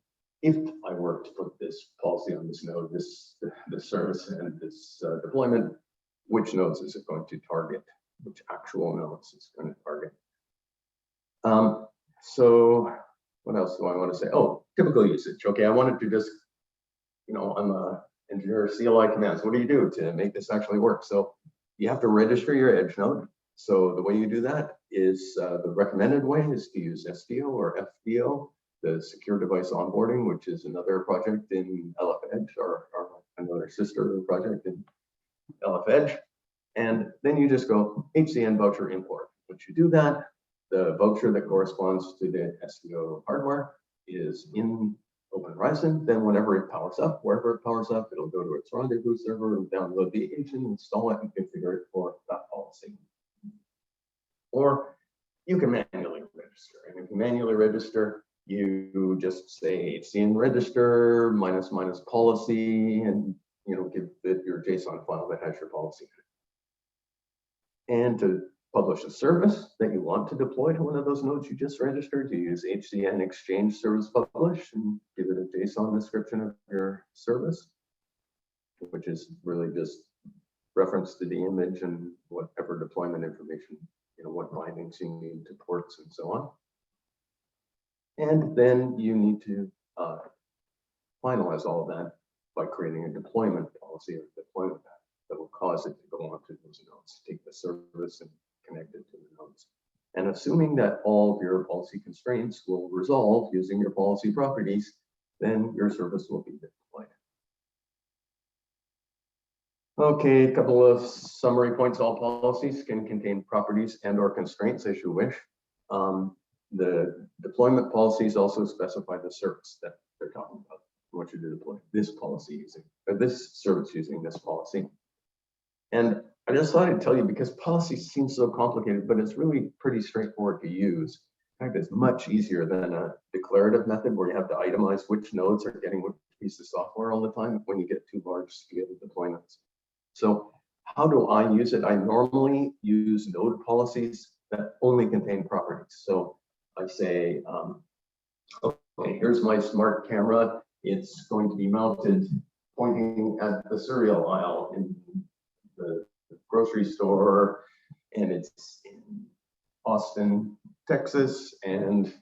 if I were to put this policy on this node, this service and this deployment, which nodes is it going to target? Which actual nodes is going to target? So what else do I want to say? Oh, typical usage. Okay, I wanted to just, I'm a engineer, CLI commands. What do you do to make this actually work? So you have to register your edge node. So the way you do that is the recommended way is to use SDO or FDO, the secure device onboarding, which is another project in LF-Edge, or another sister project in LF-Edge. And then you just go HCN voucher import. Once you do that, the voucher that corresponds to the SDO hardware is in Open Horizon. Then whenever it powers up, wherever it powers up, it'll go to its rendezvous server and download the agent, install it, and configure it for that policy. Or you can manually register. And if you manually register, you just say HCN register minus policy, and give it your JSON file that has your policy in it. And to publish a service that you want to deploy to one of those nodes you just registered, you use HCN exchange service publish and give it a JSON description of your service, which is really just reference to the image and whatever deployment information, what bindings you need to ports and so on. And then you need to finalize all of that by creating a deployment policy or deployment path that will cause it to go onto those nodes, take the service and connect it to the nodes. And assuming that all of your policy constraints will resolve using your policy properties, then your service will be deployed. Okay, a couple of summary points. All policies can contain properties and/or constraints as you wish. The deployment policies also specify the service that they're talking about. I want you to deploy this policy using, or this service using this policy. And I just thought I'd tell you, because policy seems so complicated, but it's really pretty straightforward to use. In fact, it's much easier than a declarative method where you have to itemize which nodes are getting which piece of software all the time when you get too large scale deployments. So how do I use it? I normally use node policies that only contain properties. So I say, okay, here's my smart camera. It's going to be mounted pointing at the cereal aisle in the grocery store, and it's in Austin, Texas, and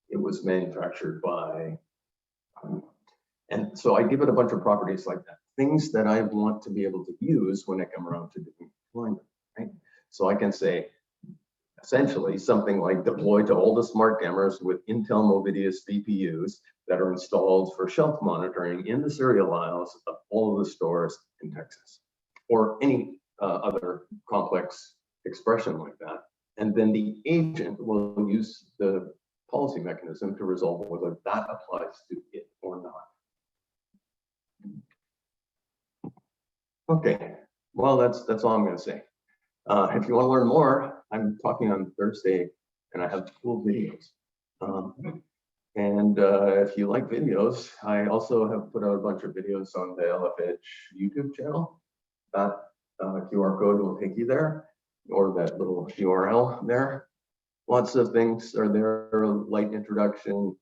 it was manufactured by, and so I give it a bunch of properties like that, things that I want to be able to use when I come around to doing deployment, right? So I can say, essentially, something like deploy to all the smart cameras with Intel Movidius VPUs that are installed for shelf monitoring in the cereal aisles of all of the stores in Texas, or any other complex expression like that. And then the agent will use the policy mechanism to resolve whether that applies to it or not. Okay, well, that's all I'm going to say. If you want to learn more, I'm talking on Thursday, and I have cool videos. If you like videos, I also have put out a bunch of videos on the LF-Edge YouTube channel. That QR code will take you there, or that little URL there. Lots of things are there, light introduction,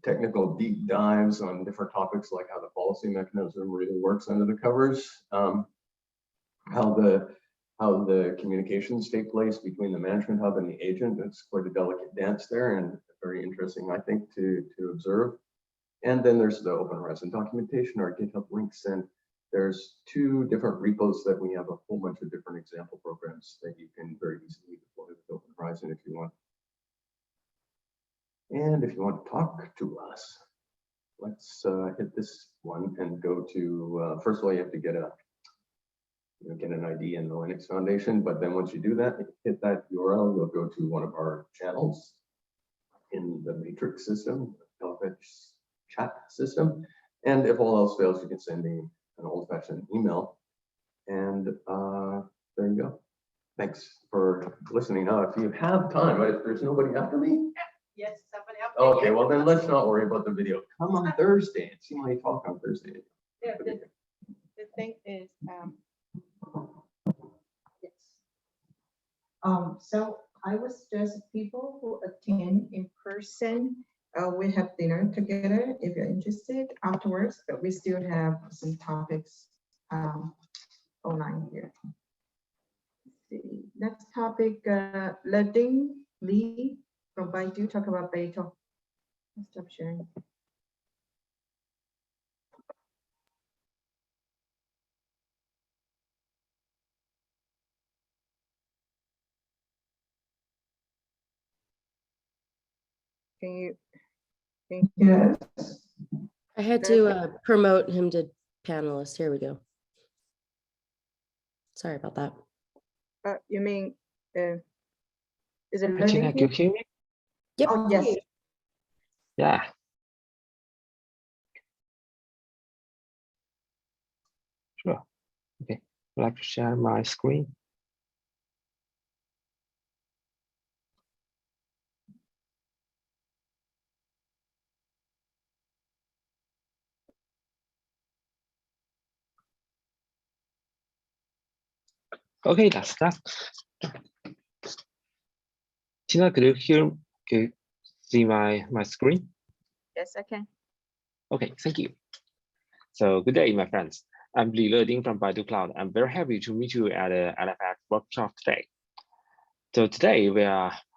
technical deep dives on different topics like how the policy mechanism really works under the covers, how the communications take place between the management hub and the agent. It's quite a delicate dance there and very interesting, I think, to observe. And then there's the Open Horizon documentation, our GitHub links, and there's 2 different repos that we have a whole bunch of different example programs that you can very easily deploy with Open Horizon if you want. And if you want to talk to us, let's hit this one and go to, first of all, you have to get an ID in the Linux Foundation, but then once you do that, hit that URL, you'll go to one of our channels in the Matrix system, LF-Edge chat system. And if all else fails, you can send me an old-fashioned email. And there you go. Thanks for listening. Now, if you have time, but if there's nobody after me, Yes, somebody else. okay, well then let's not worry about the video. Come on Thursday and see my talk on Thursday. Yeah, the thing is, yes. So I would suggest people who attend in person, we have dinner together if you're interested afterwards, but we still have some topics online here. Let's see. Next topic, letting Lee from Baidu talk about beta. Stop sharing. Can you? Yes. I had to promote him to panelist. Here we go. Sorry about that. You mean, is it Regina, learning can you here? hear me? Yep. Oh, yes. Yeah. Sure. Okay. I'd like to share my screen. Okay, that's that. Tina, could you see my screen? Yes, I can. Okay, thank you. So good day, my friends. I'm Li Leding from Baidu Cloud. I'm very happy to meet you at the LFX workshop today. So today,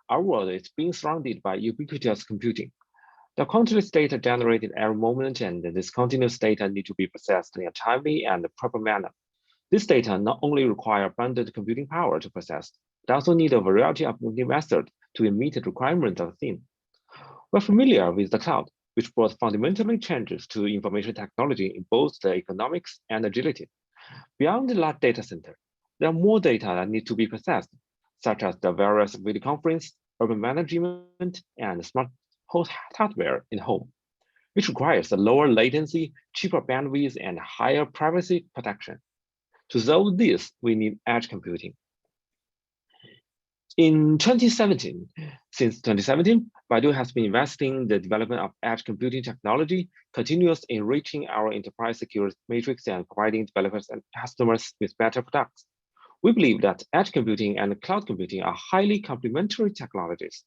our world is being surrounded by ubiquitous computing. The continuous data generated every moment, and this continuous data need to be processed in a timely and proper manner. This data not only require abundant computing power to process, but also need a variety of new methods to meet the requirements of the scene. We're familiar with the cloud, which brought fundamentally changes to information technology in both the economics and agility. Beyond the large data center, there are more data that need to be processed, such as the various video conference, urban management, and smart host hardware in home, which requires a lower latency, cheaper bandwidth, and higher privacy protection. To solve this, we need edge computing. In 2017, since 2017, Baidu has been investing in the development of edge computing technology, continuously enriching our enterprise security matrix and providing developers and customers with better products. We believe that edge computing and cloud computing are highly complementary technologies,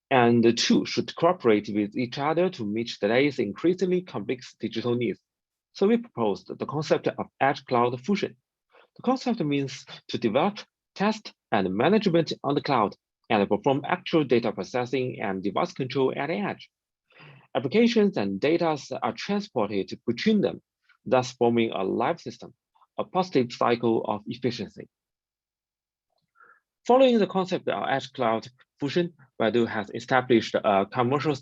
and the two should cooperate with each other to meet today's increasingly complex digital needs. So we proposed the concept of edge cloud fusion. The concept means to develop, test, and management on the cloud, and perform actual data processing and device control at the edge. Applications and data are transported between them, thus forming a live system, a positive cycle of efficiency. Following the concept of edge cloud fusion, Baidu has established a commercial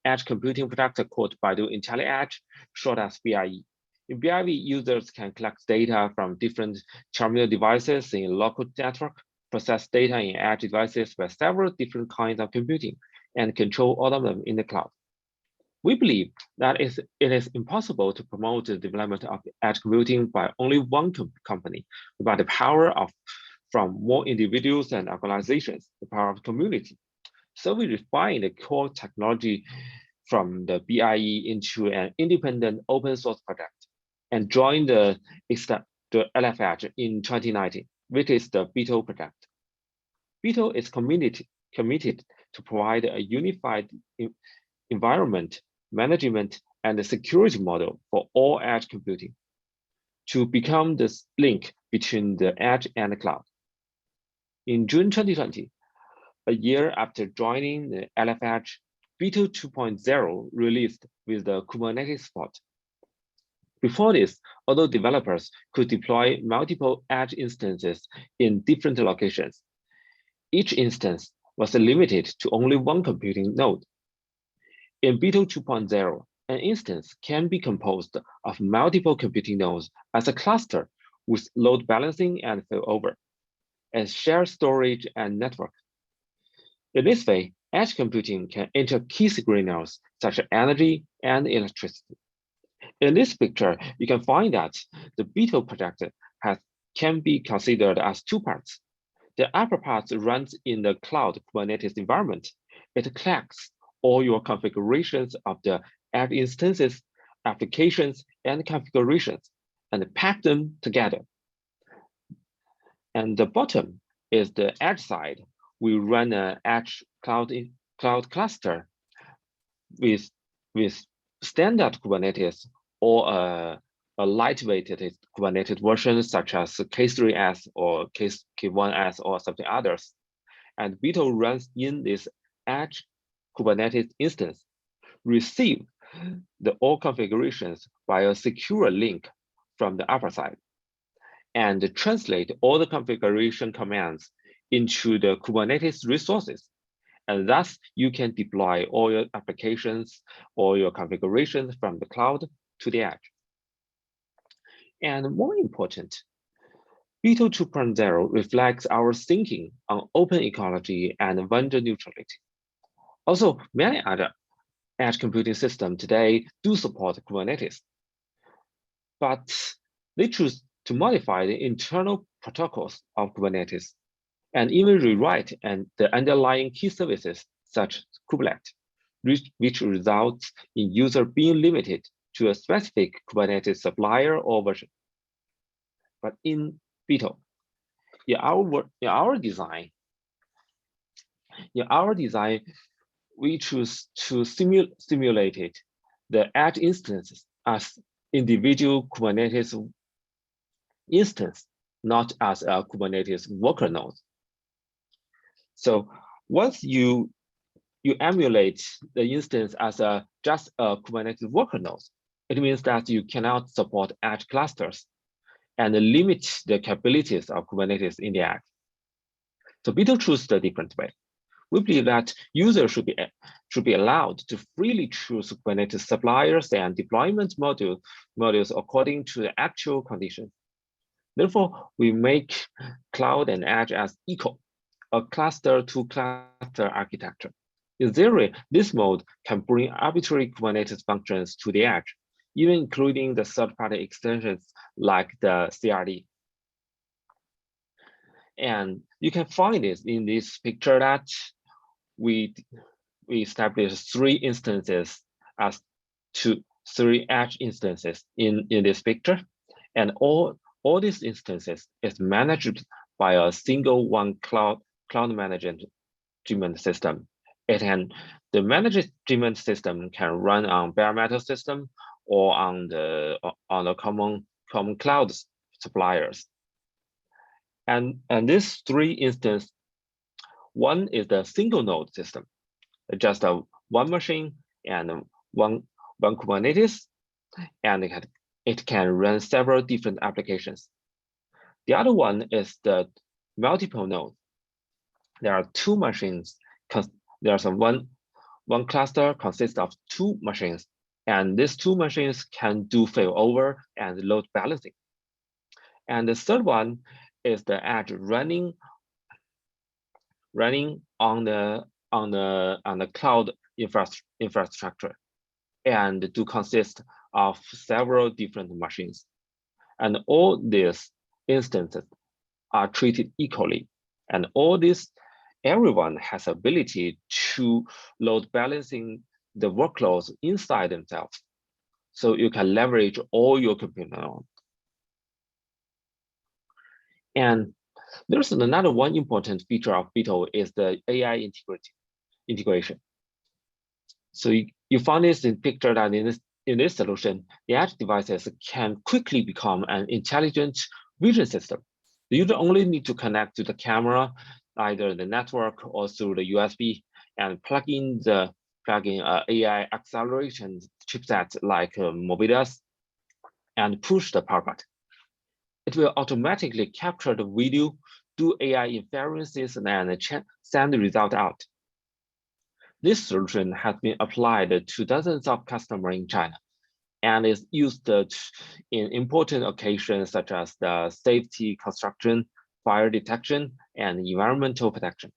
edge computing product called Baidu IntelliEdge, short as BIE. In BIE, users can collect data from different terminal devices in local network, process data in edge devices with several different kinds of computing, and control all of them in the cloud. We believe that it is impossible to promote the development of edge computing by only one company, but the power from more individuals and organizations, the power of community. So we refined the core technology from the BIE into an independent open source project and joined the LFH in 2019, which is the Beetle project. Beetle is committed to provide a unified environment, management, and security model for all edge computing to become this link between the edge and the cloud. In June 2020, a year after joining the LFH, Beetle 2.0 released with the Kubernetes support. Before this, although developers could deploy multiple edge instances in different locations, each instance was limited to only one computing node. In Beetle 2.0, an instance can be composed of multiple computing nodes as a cluster with load balancing and failover, and shared storage and network. In this way, edge computing can enter key signals such as energy and electricity. In this picture, you can find that the Beetle project can be considered as two parts. The upper part runs in the cloud Kubernetes environment. It collects all your configurations of the edge instances, applications, and configurations, and pack them together. And the bottom is the edge side. We run an edge cloud cluster with standard Kubernetes or a lightweighted Kubernetes version such as K3s or K1s or something others. And Beetle runs in this edge Kubernetes instance, receive all configurations by a secure link from the upper side, and translate all the configuration commands into the Kubernetes resources, And thus you can deploy all your applications, all your configurations from the cloud to the edge. And more important, Beetle 2.0 reflects our thinking on open ecology and vendor neutrality. Also, many other edge computing systems today do support Kubernetes, but they choose to modify the internal protocols of Kubernetes and even rewrite the underlying key services such as kubelet, which results in user being limited to a specific Kubernetes supplier or version. But in Beetle, in our design, we choose to simulate the edge instances as individual Kubernetes instance, not as a Kubernetes worker node. So once you emulate the instance as just a Kubernetes worker node, it means that you cannot support edge clusters and limit the capabilities of Kubernetes in the edge. So Beetle chooses the different way. We believe that users should be allowed to freely choose Kubernetes suppliers and deployment modules according to the actual conditions. Therefore, we make cloud and edge as equal, a cluster-to-cluster architecture. In theory, this mode can bring arbitrary Kubernetes functions to the edge, even including the third-party extensions like the CRD. And you can find this in this picture that we established 3 instances as three edge instances in this picture, and all these instances is managed by a single cloud management system. The management system can run on bare metal system or on the common cloud suppliers. And these 3 instances, one is the single node system, just one machine and one Kubernetes, and it can run several different applications. The other one is the multiple node. There are 2 machines. There's one cluster consists of 2 machines, and these 2 machines can do failover and load balancing. And the third one is the edge running on the cloud infrastructure, and do consist of several different machines. And all these instances are treated equally, and everyone has ability to load balancing the workloads inside themselves. So you can leverage all your compute nodes. And there's another one important feature of Beetle is the AI integration. So you found this in picture that in this solution, the edge devices can quickly become an intelligent vision system. The user only need to connect to the camera, either the network or through the USB, and plug in AI acceleration chipset like Mobius, and push the power button. It will automatically capture the video, do AI inferences, and send the result out. This solution has been applied to dozens of customers in China and is used in important occasions such as the safety construction, fire detection, and environmental protection.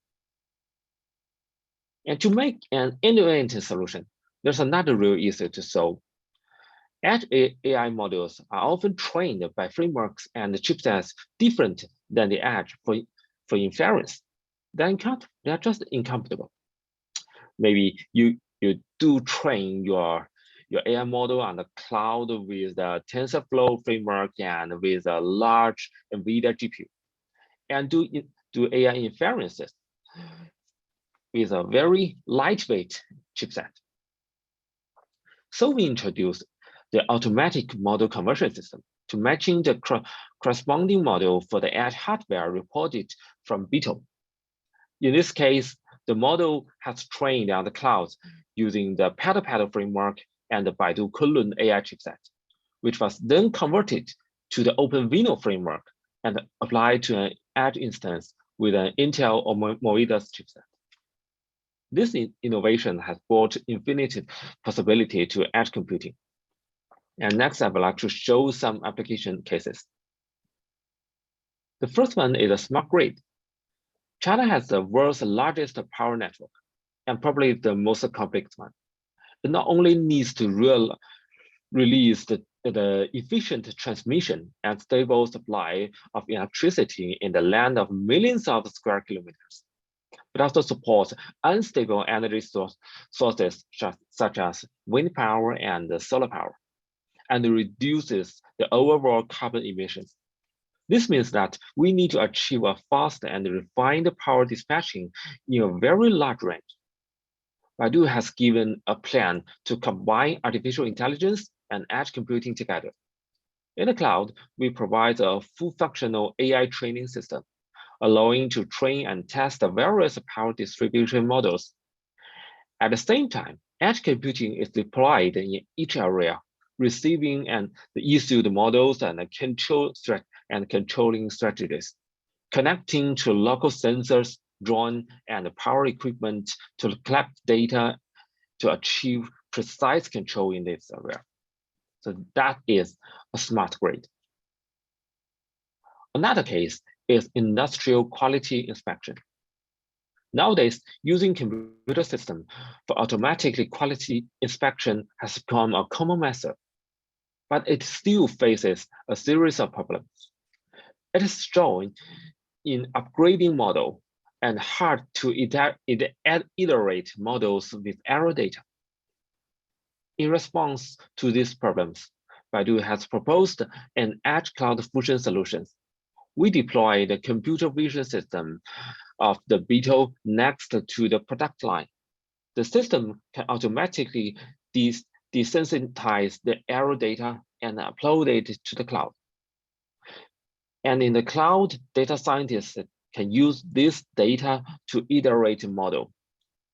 And to make an end-to-end solution, there's another real issue to solve. Edge AI models are often trained by frameworks and chipsets different than the edge for inference. They're just incompatible. Maybe you do train your AI model on the cloud with the TensorFlow framework and with a large NVIDIA GPU, and do AI inferences with a very lightweight chipset. So we introduced the automatic model conversion system to matching the corresponding model for the edge hardware reported from Beetle. In this case, the model has trained on the clouds using the Paddle framework and the Baidu Kunlun AI chipset, which was then converted to the OpenVINO framework and applied to an edge instance with an Intel or Movidas chipset. This innovation has brought infinite possibility to edge computing. And next, I would like to show some application cases. The first one is a smart grid. China has the world's largest power network and probably the most complex one. It not only needs to release the efficient transmission and stable supply of electricity in the land of millions of square kilometers, but also supports unstable energy sources such as wind power and solar power, and reduces the overall carbon emissions. This means that we need to achieve a fast and refined power dispatching in a very large range. Baidu has given a plan to combine artificial intelligence and edge computing together. In the cloud, we provide a full functional AI training system, allowing to train and test the various power distribution models. At the same time, edge computing is deployed in each area, receiving and issued models and controlling strategies, connecting to local sensors, drone, and power equipment to collect data to achieve precise control in this area. So that is a smart grid. Another case is industrial quality inspection. Nowadays, using computer system for automatic quality inspection has become a common method, but it still faces a series of problems. It is shown in upgrading model and hard to iterate models with error data. In response to these problems, Baidu has proposed an edge cloud fusion solution. We deploy the computer vision system of the Beetle next to the product line. The system can automatically desensitize the error data and upload it to the cloud. And in the cloud, data scientists can use this data to iterate a model.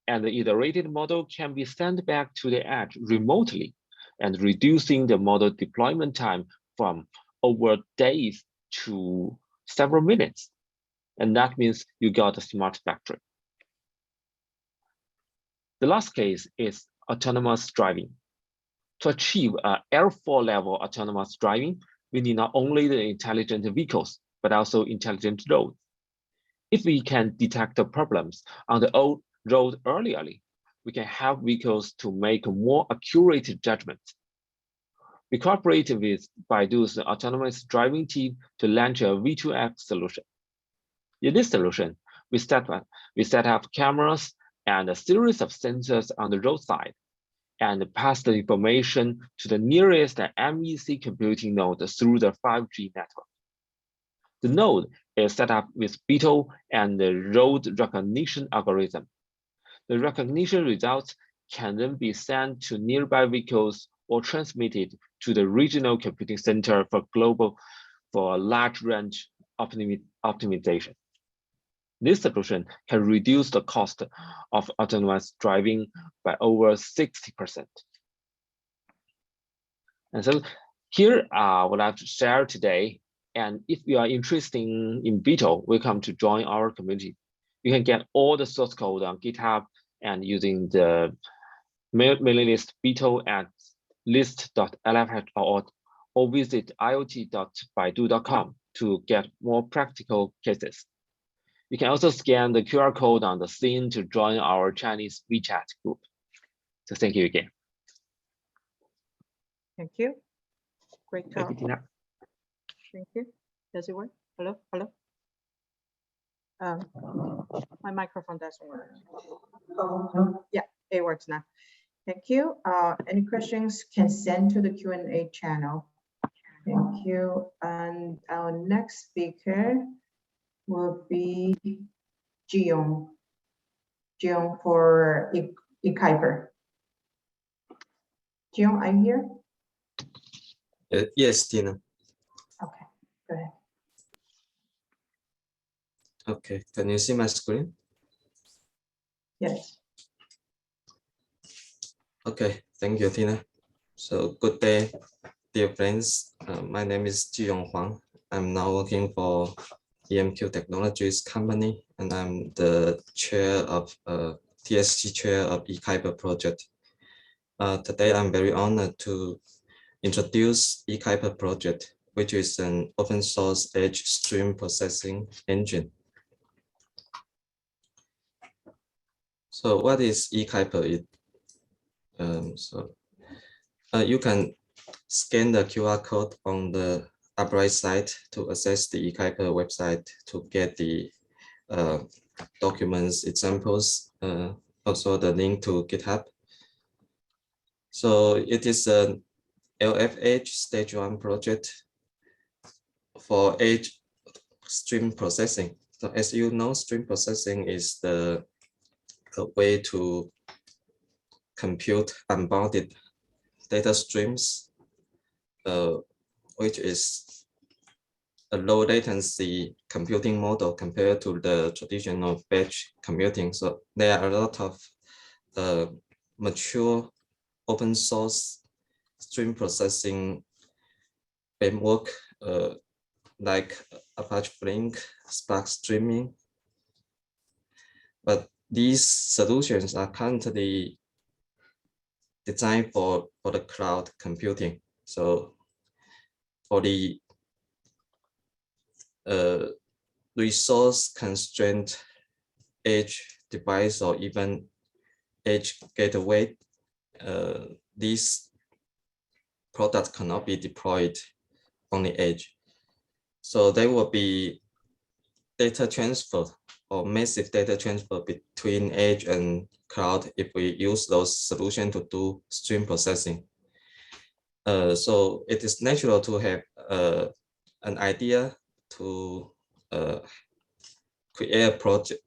And the iterated model can be sent back to the edge remotely and reducing the model deployment time from over days to several minutes. And that means you got a smart factory. The last case is autonomous driving. To achieve L4 level autonomous driving, we need not only the intelligent vehicles, but also intelligent roads. If we can detect the problems on the old road early, we can help vehicles to make more accurate judgments. We cooperate with Baidu's autonomous driving team to launch a V2X solution. In this solution, we set up cameras and a series of sensors on the roadside and pass the information to the nearest MEC computing node through the 5G network. The node is set up with Beetle and the road recognition algorithm. The recognition results can then be sent to nearby vehicles or transmitted to the regional computing center for a large range optimization. This solution can reduce the cost of autonomous driving by over 60%. And so here I would like to share today. And if you are interested in Beetle, welcome to join our community. You can get all the source code on GitHub and using the mailing list Beetle at list.lf.org or visit iot.baidu.com to get more practical cases. You can also scan the QR code on the scene to join our Chinese WeChat group. So thank you again. Thank you. Great talk. Thank you, Tina. Thank you. Does it work? Hello? Hello? My microphone doesn't work. Yeah, it works now. Thank you. Any questions can send to the Q&A channel. Thank you. And our next speaker will be Jiyoung for E-Cipher. Jiyoung, are you here? Yes, Tina. Okay, go ahead. Okay, can you see my screen? Yes. Okay, thank you, Tina. So good day, dear friends. My name is Jiyoung Huang. I'm now working for EMQ Technologies company, and I'm the chair of TSC chair of E-Cipher project. Today, I'm very honored to introduce E-Cipher project, which is an open source edge stream processing engine. So what is E-Cipher? You can scan the QR code on the upper right side to access the E-Cipher website to get the documents, examples, also the link to GitHub. So it is an LFH stage 1 project for edge stream processing. So as you know, stream processing is the way to compute unbounded data streams, which is a low latency computing model compared to the traditional batch computing. So there are a lot of mature open source stream processing framework like Apache Flink, Spark Streaming. But these solutions are currently designed for the cloud computing. So for the resource constrained edge device or even edge gateway, these products cannot be deployed on the edge. So there will be data transfer or massive data transfer between edge and cloud if we use those solutions to do stream processing. So it is natural to have an idea to create a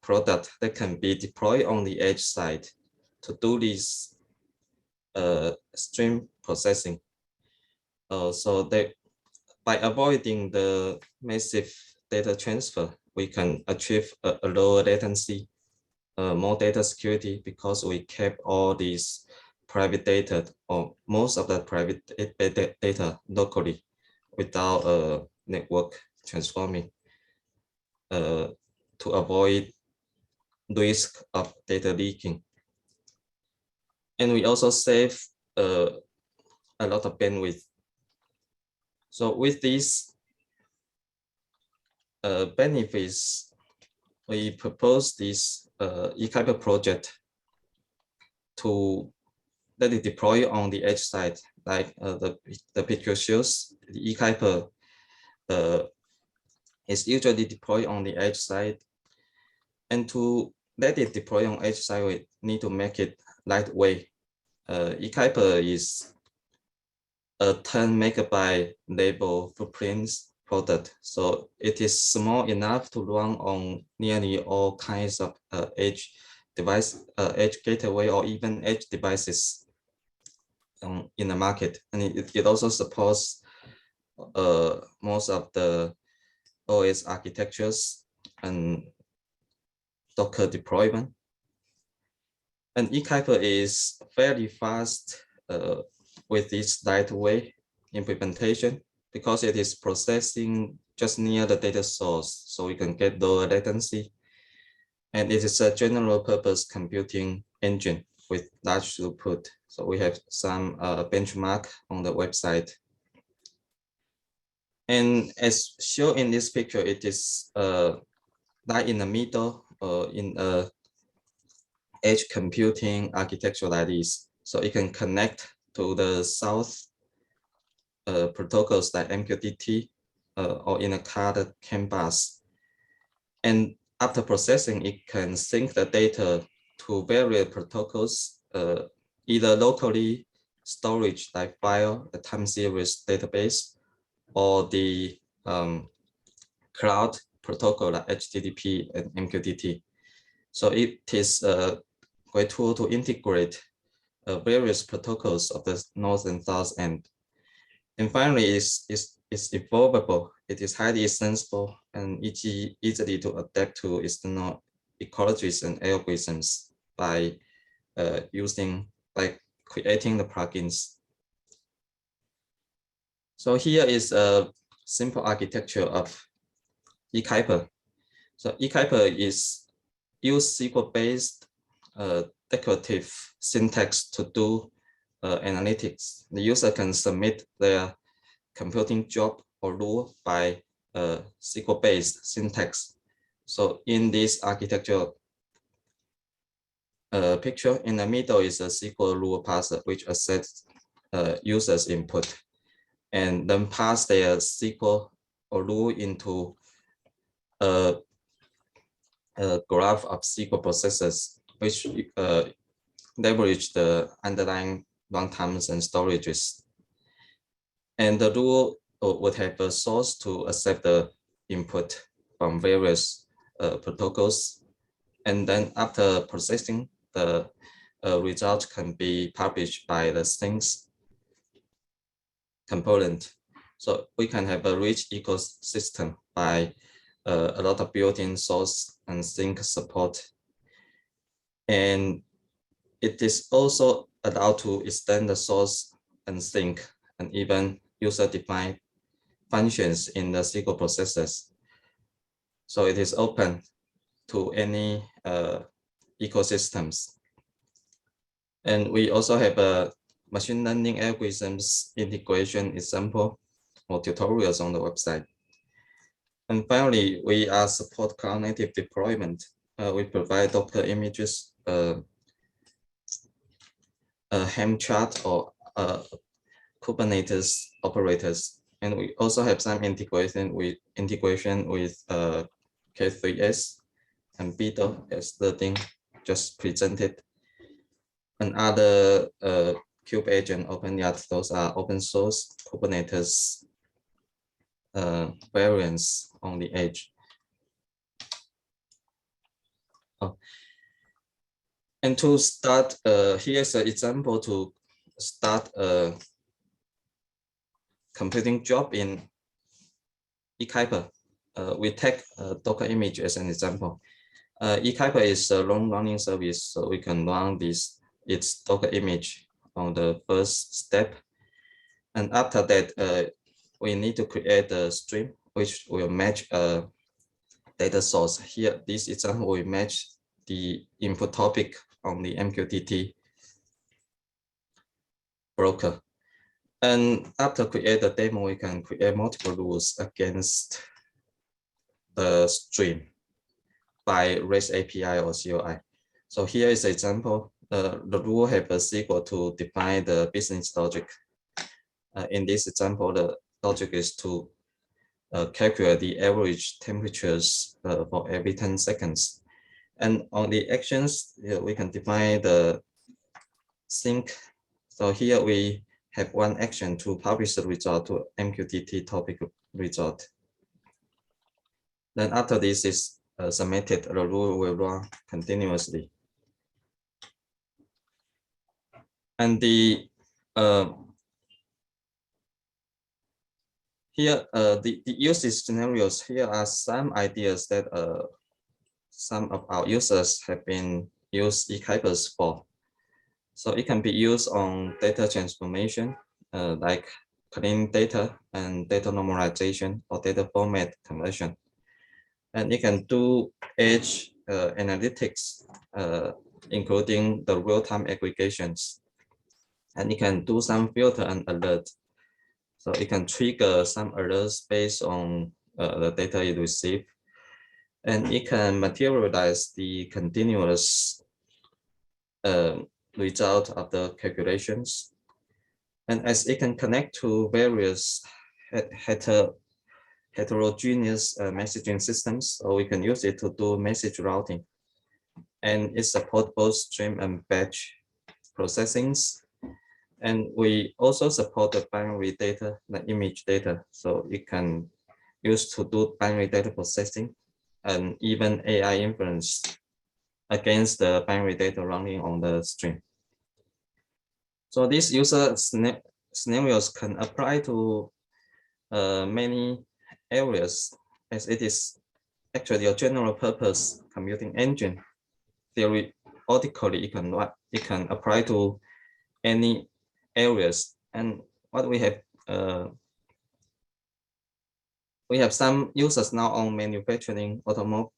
product that can be deployed on the edge side to do this stream processing. So by avoiding the massive data transfer, we can achieve a lower latency, more data security, because we kept all these private data or most of the private data locally without a network transforming to avoid risk of data leaking. And we also save a lot of bandwidth. So with these benefits, we propose this E-Cipher project to let it deploy on the edge side, like the picture shows. The E-Cipher is usually deployed on the edge side, and to let it deploy on edge side, we need to make it lightweight. E-Cipher is a 10 megabyte label footprints product, so it is small enough to run on nearly all kinds of edge device, edge gateway, or even edge devices in the market. And it also supports most of the OS architectures and Docker deployment. And E-Cipher is fairly fast with this lightweight implementation because it is processing just near the data source, so we can get lower latency. And it is a general purpose computing engine with large throughput. So we have some benchmark on the website. And as shown in this picture, it is right in the middle in a edge computing architecture like this. So it can connect to the south protocols like MQTT or in a card CAN bus. And after processing, it can sync the data to various protocols, either locally storage like file, a time series database, or the cloud protocol like HTTP and MQTT. So it is a great tool to integrate various protocols of the north and south end. And finally, it's evolvable. It is highly extensible and easily to adapt to external ecologies and algorithms by creating the plugins. So here is a simple architecture of E-Cipher. So E-Cipher is use SQL-based decorative syntax to do analytics. The user can submit their computing job or rule by SQL-based syntax. So in this architecture picture, in the middle is a SQL rule parser, which accepts users' input and then pass their SQL or rule into a graph of SQL processes, which leverage the underlying runtimes and storages. And the rule would have a source to accept the input from various protocols. And then after processing, the result can be published by the things component. So we can have a rich ecosystem by a lot of built-in source and sync support. And it is also allowed to extend the source and sync and even user-defined functions in the SQL processes. So it is open to any ecosystems. And we also have a machine learning algorithms integration example or tutorials on the website. And finally, we support cloud native deployment. We provide Docker images, Helm chart or Kubernetes operators. And we also have some integration with K3S and Beetle as the thing just presented. And other KubeEdge and OpenYARD, those are open source Kubernetes variants on the edge. Oh. And to start, here's an example to start a computing job in E-Cipher. We take a Docker image as an example. E-Cipher is a long-running service, so we can run its Docker image on the first step. And after that, we need to create a stream which will match a data source. Here, this example will match the input topic on the MQTT broker. And after create the demo, we can create multiple rules against the stream by REST API or CLI. So here is an example. The rule have a SQL to define the business logic. In this example, the logic is to calculate the average temperatures for every 10 seconds. And on the actions, we can define the sync. So here we have one action to publish the result to MQTT topic result. Then after this is submitted, the rule will run continuously. And the here the usage scenarios, here are some ideas that some of our users have been used E-Cipher for. So it can be used on data transformation, like clean data and data normalization or data format conversion. And it can do edge analytics, including the real-time aggregations. And it can do some filter and alert. So it can trigger some alerts based on the data it receives. And it can materialize the continuous result of the calculations. And as it can connect to various heterogeneous messaging systems, so we can use it to do message routing. And it supports both stream and batch processings. And we also support the binary data, the image data, so it can use to do binary data processing and even AI inference against the binary data running on the stream. So these user scenarios can apply to many areas, as it is actually a general purpose computing engine. Theoretically, it can apply to any areas. And what we have some users now on manufacturing, automotive,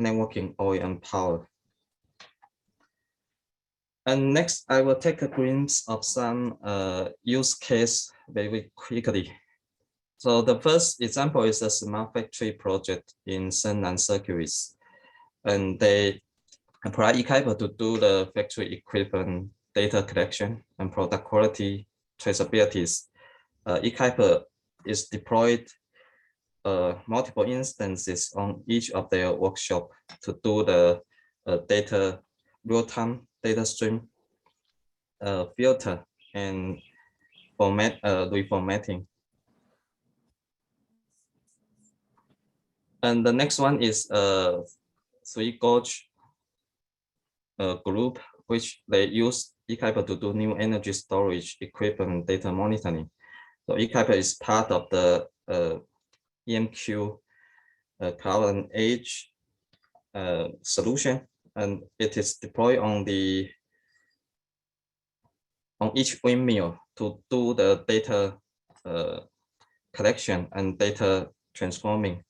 networking, oil and power. And next, I will take a glimpse of some use case very quickly. So the first example is a smart factory project in Sennan circuits. And they apply E-Cipher to do the factory equipment data collection and product quality traceabilities. E-Cipher is deployed multiple instances on each of their workshop to do the data real-time data stream filter and reformatting. And the next one is Three Gorge group, which they use E-Cipher to do new energy storage equipment data monitoring. So E-Cipher is part of the EMQ cloud and edge solution, and it is deployed on each windmill to do the data collection and data transforming.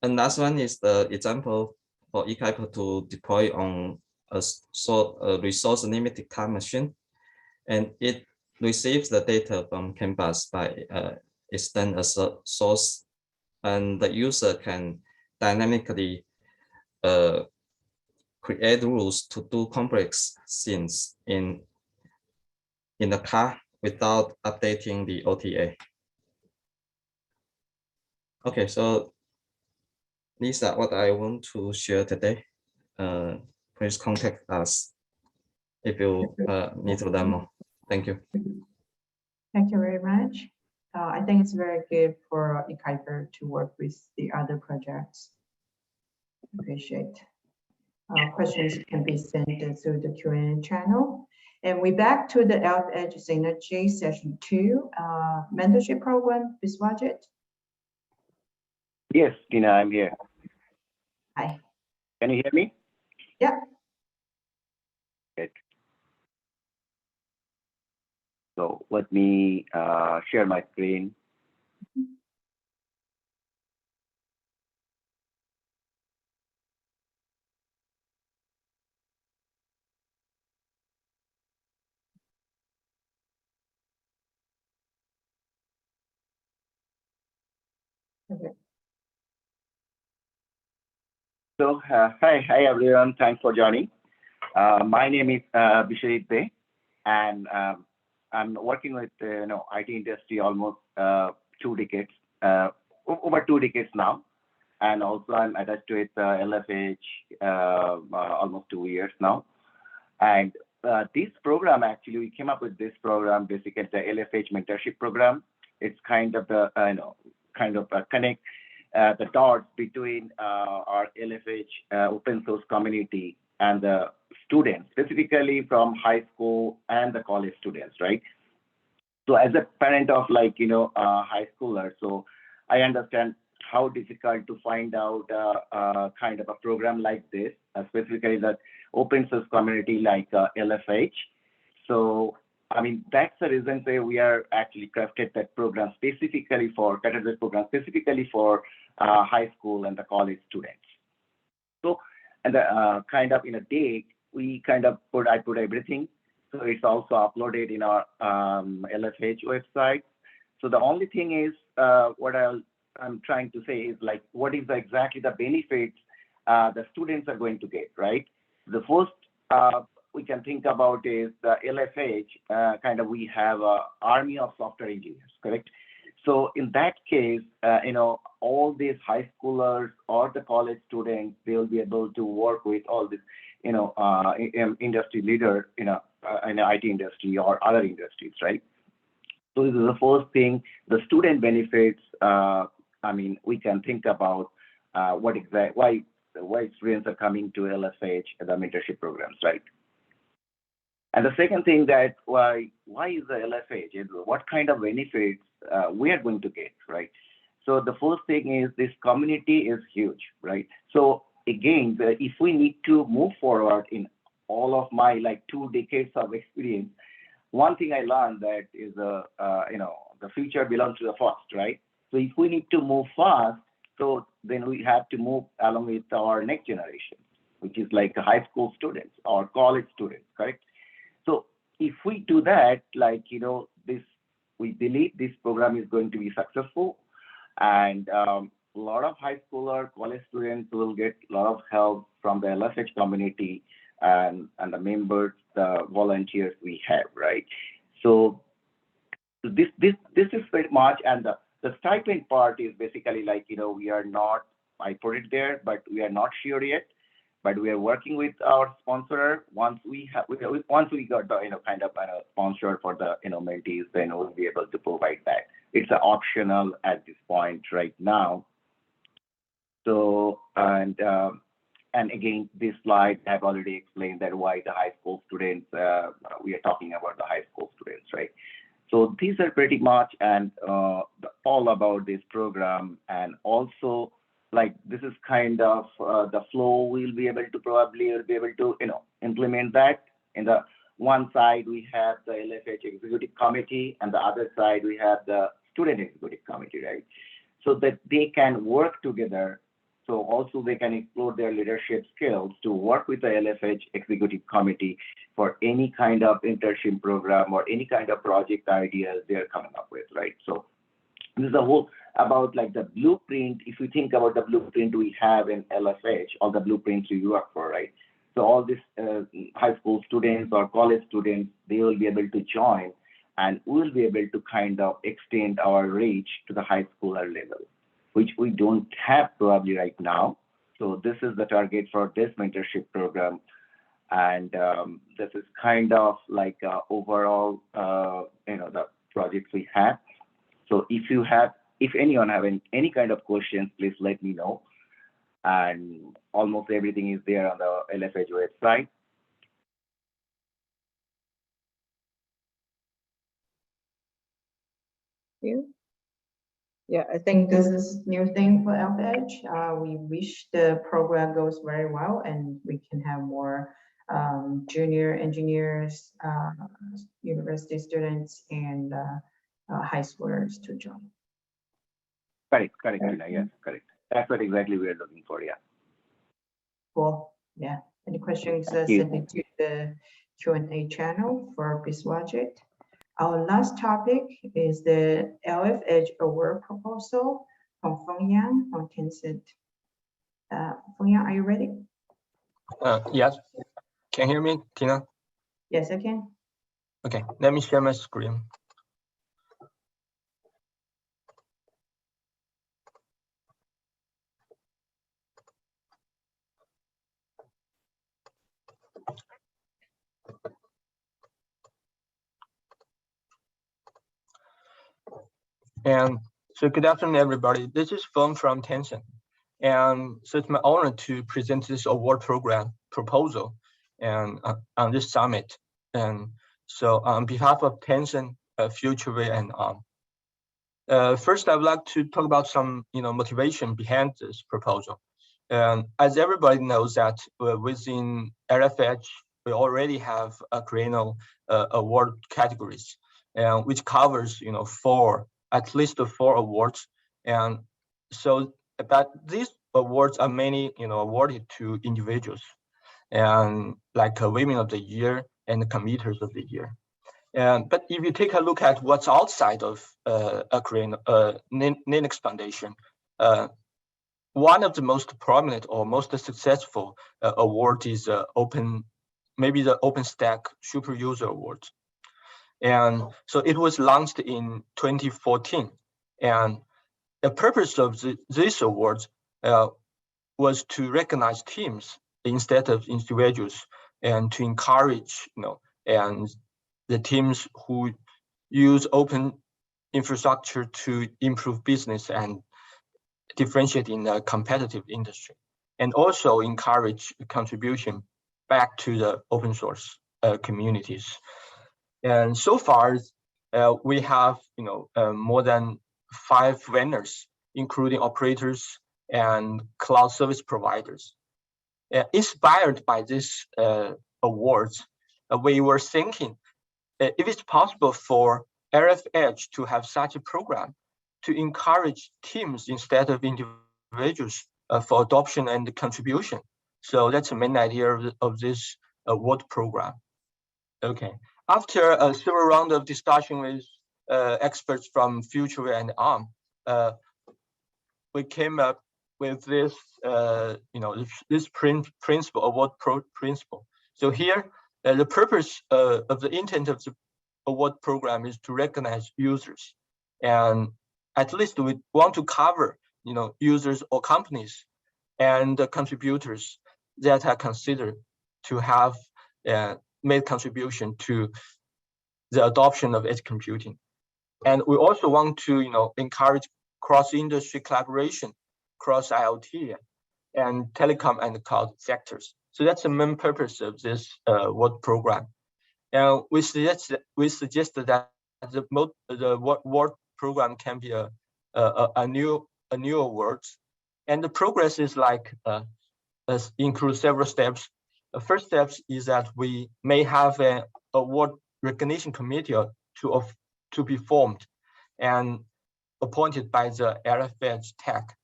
And last one is the example for E-Cipher to deploy on a resource limited car machine, and it receives the data from Canvas by extend a source, and the user can dynamically create rules to do complex scenes in the car without updating the OTA. Okay, so these are what I want to share today. Please contact us if you need to learn more. Thank you. Thank you very much. I think it's very good for E-Cipher to work with the other projects. Appreciate. Questions can be sent through the Q&A channel. And we're back to the EdgeX Synergy session 2, mentorship program, Biswajit. Yes, Tina, I'm here. Hi. Can you hear me? Yeah. Good. So let me share my screen. Okay. So hi everyone, thanks for joining. My name is Bishwajeet Dey, and I'm working with IT industry almost 2 decades, over 2 decades now, and also I'm attached to it LFH almost 2 years now. And this program, actually, we came up with this program, basically the LFH mentorship program. It's kind of the connect the dots between our LFH open source community and the students, specifically from high school and the college students, right? So as a parent of high schoolers, so I understand how difficult to find out kind of a program like this, specifically the open source community like LFH. So I mean, that's the reason why we are actually crafted that program specifically for high school and the college students. So, and kind of in a day, I put everything. So it's also uploaded in our LFH website. So the only thing is, what I'm trying to say is like, what is exactly the benefits the students are going to get, right? The first we can think about is the LFH, we have an army of software engineers, correct? So in that case, all these high schoolers or the college students, they'll be able to work with all these, industry leader, in IT industry or other industries, right? So this is the first thing, the student benefits. We can think about why students are coming to LFH, the mentorship programs, right? And the second thing that why is the LFH? What kind of benefits we are going to get, right? So the first thing is this community is huge, right? So again, if we need to move forward in all of my 2 decades of experience, one thing I learned that is the future belongs to the fast, right? So if we need to move fast, so then we have to move along with our next generation. which is like high school students or college students, correct? So if we do that, like, we believe this program is going to be successful, and a lot of high school or college students will get a lot of help from the LFH community and the members, the volunteers we have, right? So this is very much, and the stipend part is basically like, we are not, I put it there, but we are not sure yet, but we are working with our sponsor. Once we got the, kind of a sponsor for the, mentees, then we'll be able to provide that. It's optional at this point right now. So, and again, this slide I've already explained that why the high school students, we are talking about the high school students, right? So these are pretty much and all about this program, and also like this is kind of the flow we'll be able to probably implement that. In the one side we have the LFH executive committee, and the other side we have the student executive committee, right? So that they can work together. So also they can explore their leadership skills to work with the LFH executive committee for any kind of internship program or any kind of project ideas they're coming up with, right? So this is a whole about like the blueprint. If you think about the blueprint we have in LFH, all the blueprints we work for, right? So all these high school students or college students, they will be able to join, and we'll be able to kind of extend our reach to the high schooler level, which we don't have probably right now. So this is the target for this mentorship program. And this is kind of like overall, the projects we have. So if anyone have any kind of questions, please let me know. And almost everything is there on the LFH website. Yeah, I think this is new thing for LFH. We wish the program goes very well and we can have more junior engineers, university students, and high schoolers to join. Correct, yes, correct. That's what exactly we are looking for, yeah. Cool, yeah. Any questions, Thank you. send it to the Q&A channel for BizWatchit. Our last topic is the LFH Award proposal from Feng Yang from Tencent. Feng Yang, are you ready? Yes. Can you hear me, Tina? Yes, I can. Okay, let me share my screen. And so good afternoon, everybody. This is Feng from Tencent. And so it's my honor to present this award program proposal and on this summit. And so on behalf of Tencent, FutureWay, and first I would like to talk about some motivation behind this proposal. As everybody knows that within LFH, we already have Akraino award categories, which covers at least four awards. And so but these awards are mainly awarded to individuals, and like Women of the Year and Committers of the Year. But if you take a look at what's outside of Akraino, Linux Foundation, one of the most prominent or most successful award is maybe the OpenStack Super User Award. And so it was launched in 2014. And the purpose of this award was to recognize teams instead of individuals, and to encourage, and the teams who use open infrastructure to improve business and differentiate in a competitive industry, and also encourage contribution back to the open source communities. And so far, we have more than 5 winners, including operators and cloud service providers. Inspired by this awards, we were thinking if it's possible for LFH to have such a program to encourage teams instead of individuals for adoption and contribution. So that's the main idea of this award program. Okay. After several rounds of discussion with experts from Future and ARM, we came up with this, this principle, award principle. So here, the purpose of the intent of the award program is to recognize users, and at least we want to cover, users or companies and the contributors that are considered to have made contribution to the adoption of edge computing. And we also want to, encourage cross-industry collaboration, cross IoT and telecom and cloud sectors. So that's the main purpose of this award program. And we suggest that the award program can be a new award. And the progress is like includes several steps. The first step is that we may have an award recognition committee to be formed and appointed by the Fledge Tech.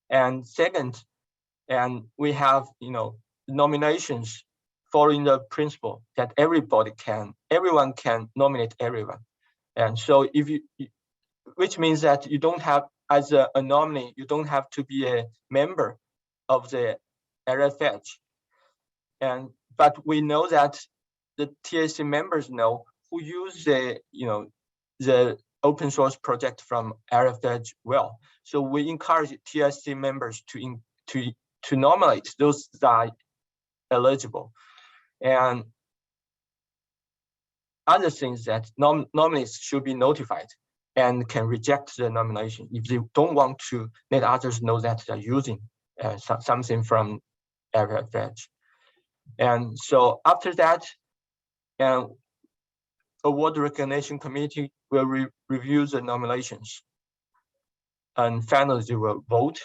And second, and we have nominations following the principle that everyone can nominate everyone. And so which means that you don't have, as a nominee, you don't have to be a member of the Fledge. But we know that the TSC members know who use the open source project from Fledge well. So we encourage TSC members to nominate those that are eligible. And other things that nominees should be notified and can reject the nomination if they don't want to let others know that they're using something from Fledge. And so after that, award recognition committee will review the nominations. And finally, they will vote.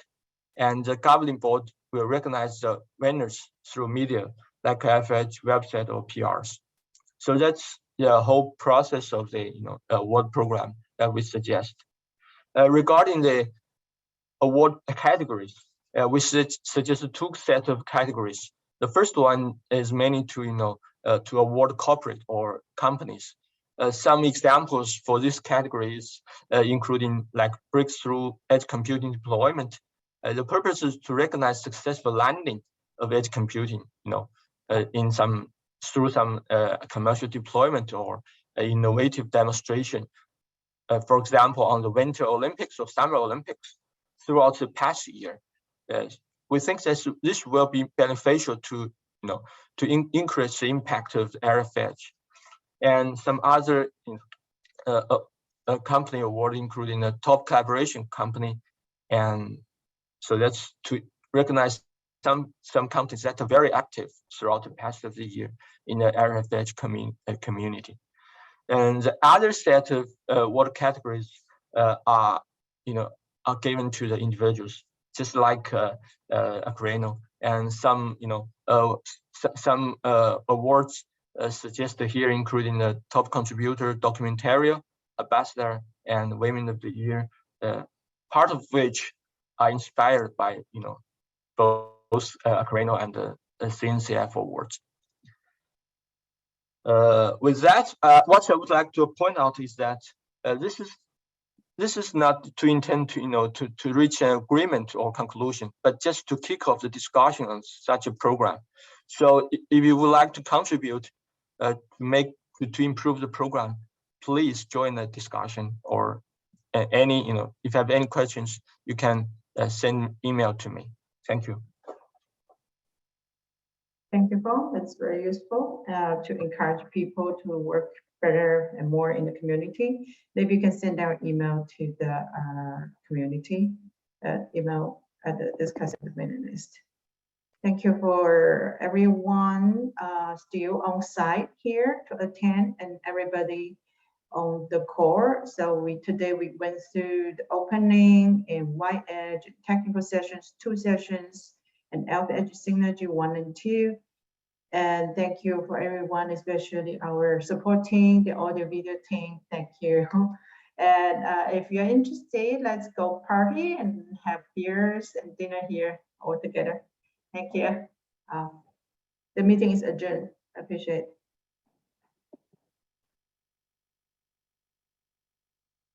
And the governing board will recognize the winners through media, like Fledge website or PRs. So that's the whole process of the award program that we suggest. Regarding the award categories, we suggest two sets of categories. The first one is mainly to award corporate or companies. Some examples for this categories, including like breakthrough edge computing deployment. The purpose is to recognize successful landing of edge computing, through some commercial deployment or innovative demonstration. For example, on the Winter Olympics or Summer Olympics throughout the past year. We think that this will be beneficial to increase the impact of Fledge. And some other company award, including a top collaboration company. And so that's to recognize some companies that are very active throughout the past of the year in the Fledge community. And the other set of award categories are given to the individuals, just like Akraino. And some awards suggested here, including the top contributor, documentarian, ambassador, and women of the year, part of which are inspired by both Akraino and the CNCF awards. With that, what I would like to point out is that this is not to intend to reach an agreement or conclusion, but just to kick off the discussion on such a program. So if you would like to contribute to improve the program, please join the discussion, or if you have any questions, you can send email to me. Thank you. Thank you, Paul. That's very useful to encourage people to work better and more in the community. Maybe you can send out email to the community email at the discussion mailing list. Thank you for everyone still on site here to attend, and everybody on the call. So today we went through the opening and EdgeX technical sessions, 2 sessions, and Edge Synergy 1 and 2. And thank you for everyone, especially our support team, the audio video team. Thank you. And if you're interested, let's go party and have beers and dinner here all together. Thank you. The meeting is adjourned. I appreciate